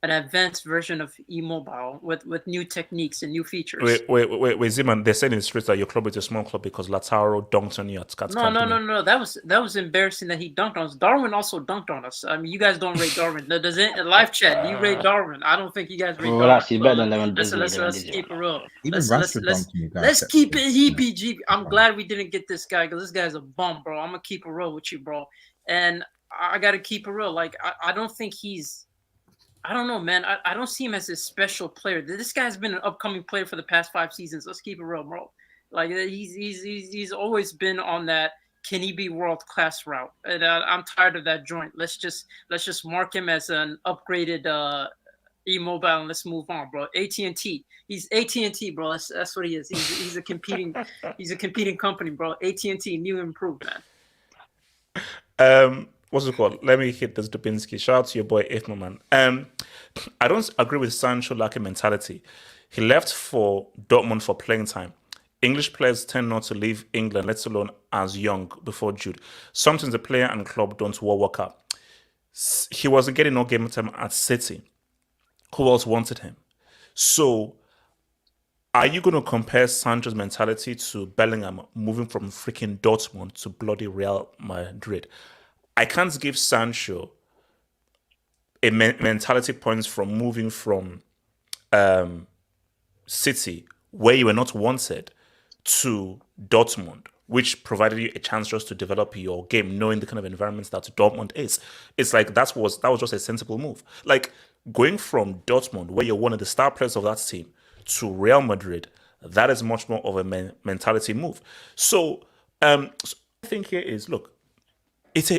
advanced version of immobile with new techniques and new features. Wait, Ziman, they're saying in the streets that your club is a small club because Lautaro dunked on you at Scott's Company. No. That was embarrassing that he dunked on us. Darwin also dunked on us. I mean, you guys don't rate Darwin. Does it in live chat? Do you rate Darwin? I don't think you guys rate Darwin. Well, actually, better than Lewandowski. Let's keep it real. Even Rashford dunked on you guys. Let's keep it EPG. I'm glad we didn't get this guy because this guy's a bum, bro. I'm gonna keep it real with you, bro. And I gotta keep it real. Like I don't think he's. I don't know, man. I don't see him as a special player. This guy's been an upcoming player for the past 5 seasons. Let's keep it real, bro. Like he's always been on that. Can he be world class route? And I'm tired of that joint. Let's just mark him as an upgraded immobile and let's move on, bro. AT&T. He's AT&T, bro. That's what he is. He's a competing company, bro. AT&T, new and improved, man. What's it called? Let me hit this Dubinsky. Shout out to your boy Ifma, man. I don't agree with Sancho lacking mentality. He left for Dortmund for playing time. English players tend not to leave England, let alone as young, before Jude. Sometimes the player and club don't work out. He wasn't getting no game time at City. Who else wanted him? So, are you going to compare Sancho's mentality to Bellingham moving from freaking Dortmund to bloody Real Madrid? I can't give Sancho a mentality points from moving from City, where you were not wanted, to Dortmund, which provided you a chance just to develop your game, knowing the kind of environments that Dortmund is. It's like that was just a sensible move. Like going from Dortmund, where you're one of the star players of that team, to Real Madrid, that is much more of a mentality move. So, I think here is, look, it's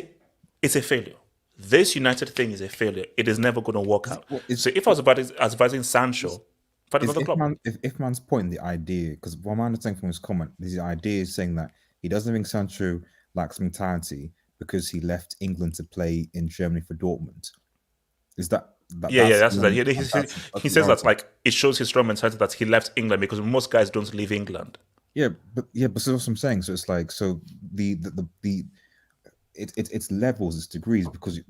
a failure. This United thing is a failure. It is never going to work out. So if I was advising Sancho, find another club. If man's point, the idea, because what I understand from his comment, the idea is saying that he doesn't think Sancho lacks mentality because he left England to play in Germany for Dortmund. Is that? That's he says that like it shows his strong mentality that he left England because most guys don't leave England. But that's what I'm saying. So it's like it's levels, it's degrees, because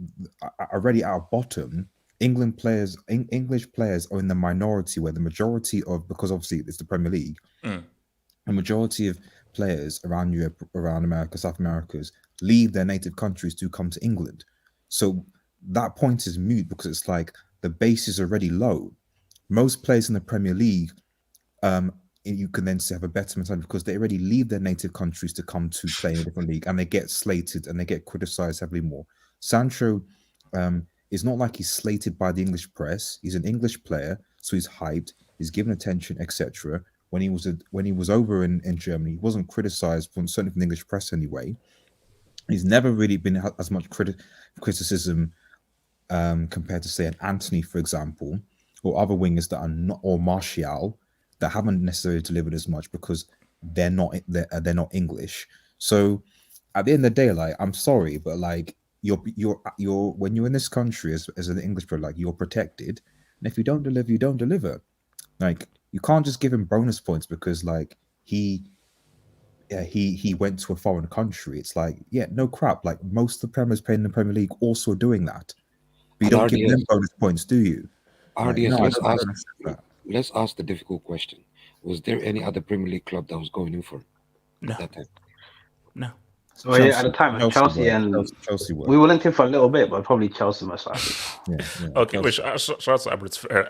already at our bottom, English players are in the minority, where the majority of, because obviously it's the Premier League, the majority of players around Europe, around America, South Americas, leave their native countries to come to England. So that point is moot because it's like the base is already low. Most players in the Premier League, you can then have a better mentality because they already leave their native countries to come to play in a different league, and they get slated and they get criticized heavily more. Sancho is not like he's slated by the English press. He's an English player, so he's hyped, he's given attention, etc. When he was over in Germany, he wasn't criticized certainly from the English press anyway. He's never really been as much criticism compared to, say, an Anthony, for example, or other wingers that are not, or Martial, that haven't necessarily delivered as much because they're not English. So at the end of the day, like, I'm sorry, but like you're when you're in this country as an English player, like, you're protected, and if you don't deliver, you don't deliver. Like, you can't just give him bonus points because like he went to a foreign country. It's like, no crap. Like, most of the Premiers playing in the Premier League also doing that, but you don't give them bonus points, do you? Let's ask the difficult question. Was there any other Premier League club that was going in for that time? No. So at the time, Chelsea we were linked in for a little bit, but probably Chelsea most likely. Okay, which shout out to Abrit's fair.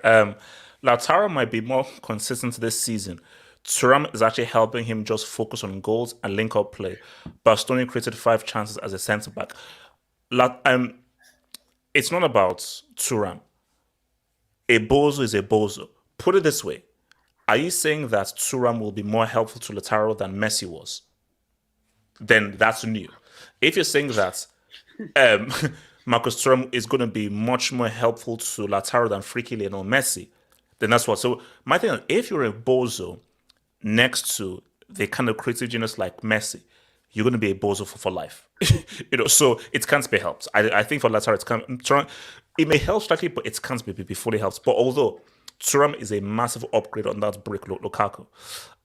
Lautaro might be more consistent this season. Thuram is actually helping him just focus on goals and link up play. Bastoni created 5 chances as a centre back. It's not about Thuram. A bozo is a bozo. Put it this way. Are you saying that Thuram will be more helpful to Lautaro than Messi was? then that's new. If you're saying that Marcus Thuram is going to be much more helpful to Lautaro than freaky Lionel Messi, then that's what. So my thing is, if you're a bozo next to the kind of creative genius like Messi, you're going to be a bozo for life. So it can't be helped. I think for Lautaro, it may help slightly, but it can't be fully helped. But although Thuram is a massive upgrade on that brick Lukaku.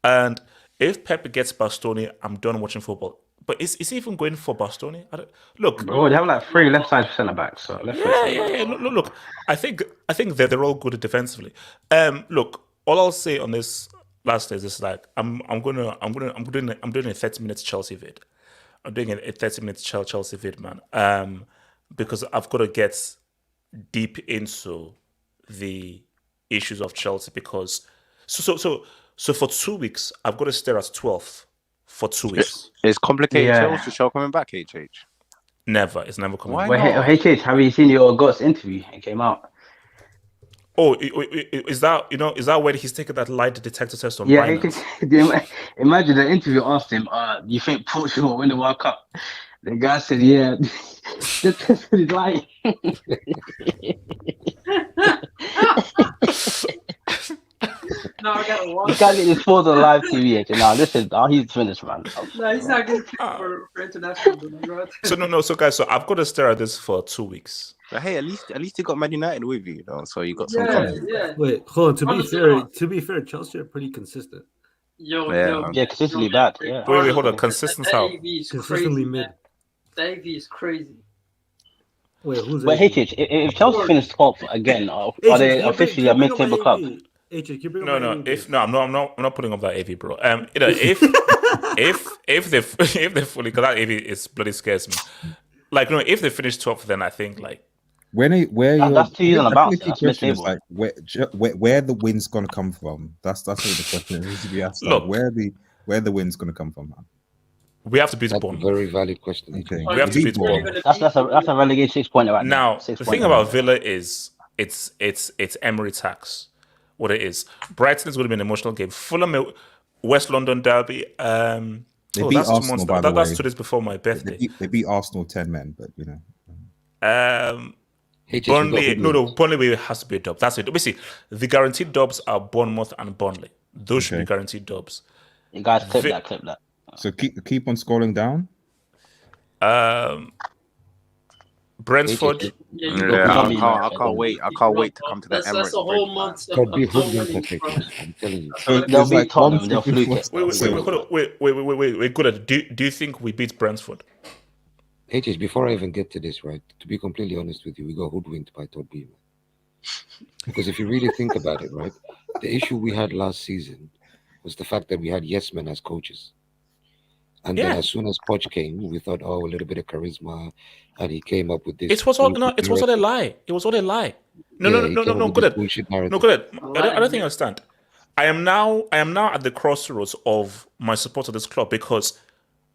And if Pep gets Bastoni, I'm done watching football. But is he even going for Bastoni? Look, Bro, they have like 3 left side centre backs. So yeah. Look. I think they're all good defensively. Look, all I'll say on this last is this: like I'm doing a 30 minutes Chelsea vid. I'm doing a 30 minutes Chelsea vid, man. Because I've got to get deep into the issues of Chelsea because so for 2 weeks I've got to stare at 12th for 2 weeks. It's complicated. Chelsea show coming back, HH. Never. It's never coming. Why back. not? HH, have you seen your Goats interview? It came out. Oh, is that when he's taking that lie detector test on? Yeah, Binance? imagine the interview asked him, "Do you think Portugal will win the World Cup?" The guy said, "Yeah." The test is lying. No, I gotta You watch. can't get this photo on live TV. Now listen, he's finished, man. No, he's not getting picked for international. Bro. So guys, so I've got to stare at this for 2 weeks. But hey, at least you got Man United with you, so you got some Yeah, confidence. yeah. Wait, hold on. I'm To be fair, Chelsea are pretty consistent. Yo. Yeah, consistently bad. Yeah. Wait, hold on. Consistent how? Consistently mid. Davey is crazy. Wait, who's But that? HH, if Chelsea finish 12th again, are they officially a mid-table club? No, I'm not putting up that AV, bro. If they fully, because that AV is bloody scares me. Like, no, if they finish 12th, then I think like that's 2 years on the bounce. That's mid-table. Like where the win's gonna come from. That's what the question needs to be asked. Look, where the win's gonna come from, man. We have to beat That's a Bournemouth. very valid question. Okay. We have to beat Bournemouth. That's a relegation 6-pointer right now. Now, the thing about Villa is it's Emery tax. What it is. Brighton is going to be an emotional game. Fulham, West London derby. They beat Arsenal, by the way. That's 2 days before my birthday. They beat Arsenal 10 men, but you know. Burnley has to be a dub. That's it. Basically, the guaranteed dubs are Bournemouth and Burnley. Those should be guaranteed dubs. You guys clip that. So keep on scrolling down. Brentford. I can't wait. I can't wait to come to the Emirates. That's a whole month. Could be hoodwinked, I'm telling you. So They'll there's beat like Tottenham. They'll fluke it. Wait. Good. Do you think we beat Brentford? HH, before I even get to this, right? To be completely honest with you, we got hoodwinked by Todd Beamer. Because if you really think about it, right, the issue we had last season was the fact that we had yes men as coaches. And then as soon as Poch came, we thought, a little bit of charisma, and he came up with this. It was all a lie. It was all a lie. No. Good. No, good. I don't think I understand. I am now at the crossroads of my support of this club because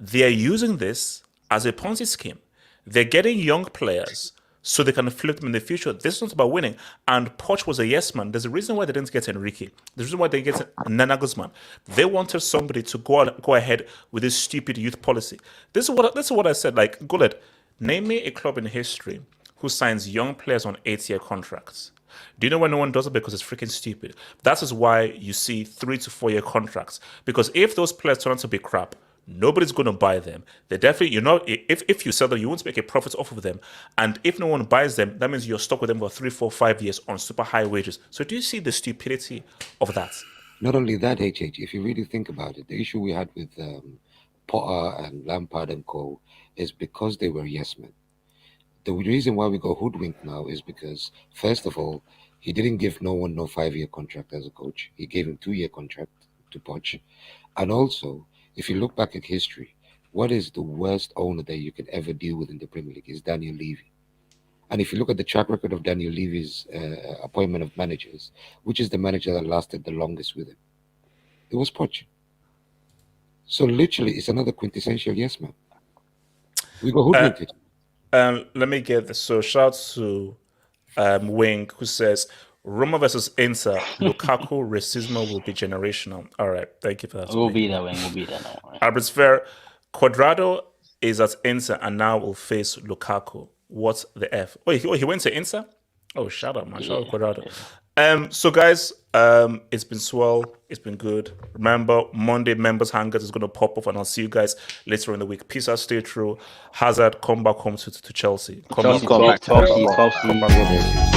they are using this as a Ponzi scheme. They're getting young players so they can flip them in the future. This is not about winning. And Poch was a yes man. There's a reason why they didn't get Enrique. There's a reason why they get Nagelsmann. They wanted somebody to go ahead with this stupid youth policy. This is what I said. Like, Gullet, name me a club in history who signs young players on 8-year contracts. Do you know why no one does it? Because it's freaking stupid. That is why you see 3 to 4 year contracts. Because if those players turn out to be crap, nobody's going to buy them. They definitely, if you sell them, you won't make a profit off of them. And if no one buys them, that means you're stuck with them for 3, 4, 5 years on super high wages. So do you see the stupidity of that? Not only that, HH, if you really think about it, the issue we had with Potter and Lampard and co. is because they were yes men. The reason why we got hoodwinked now is because, first of all, he didn't give no one no 5-year contract as a coach. He gave him 2-year contract to Poch. And also, if you look back at history, what is the worst owner that you could ever deal with in the Premier League is Daniel Levy. And if you look at the track record of Daniel Levy's appointment of managers, which is the manager that lasted the longest with him, it was Poch. So literally, it's another quintessential yes man. We got hoodwinked. Let me get this. So shout to Wing, who says Roma versus Inter, Lukaku racism will be generational. All right, thank you for that. We'll be there, Wing. We'll be there now. Albert's fair. Cuadrado is at Inter and now will face Lukaku. What the F? Oh, he went to Inter? Oh, shout out, man. Shout out Cuadrado. So, guys, it's been swell. It's been good. Remember, Monday members Hangout is going to pop off, and I'll see you guys later in the week. Peace out, stay true. Hazard, come back home to Chelsea. Chelsea, 12 come back.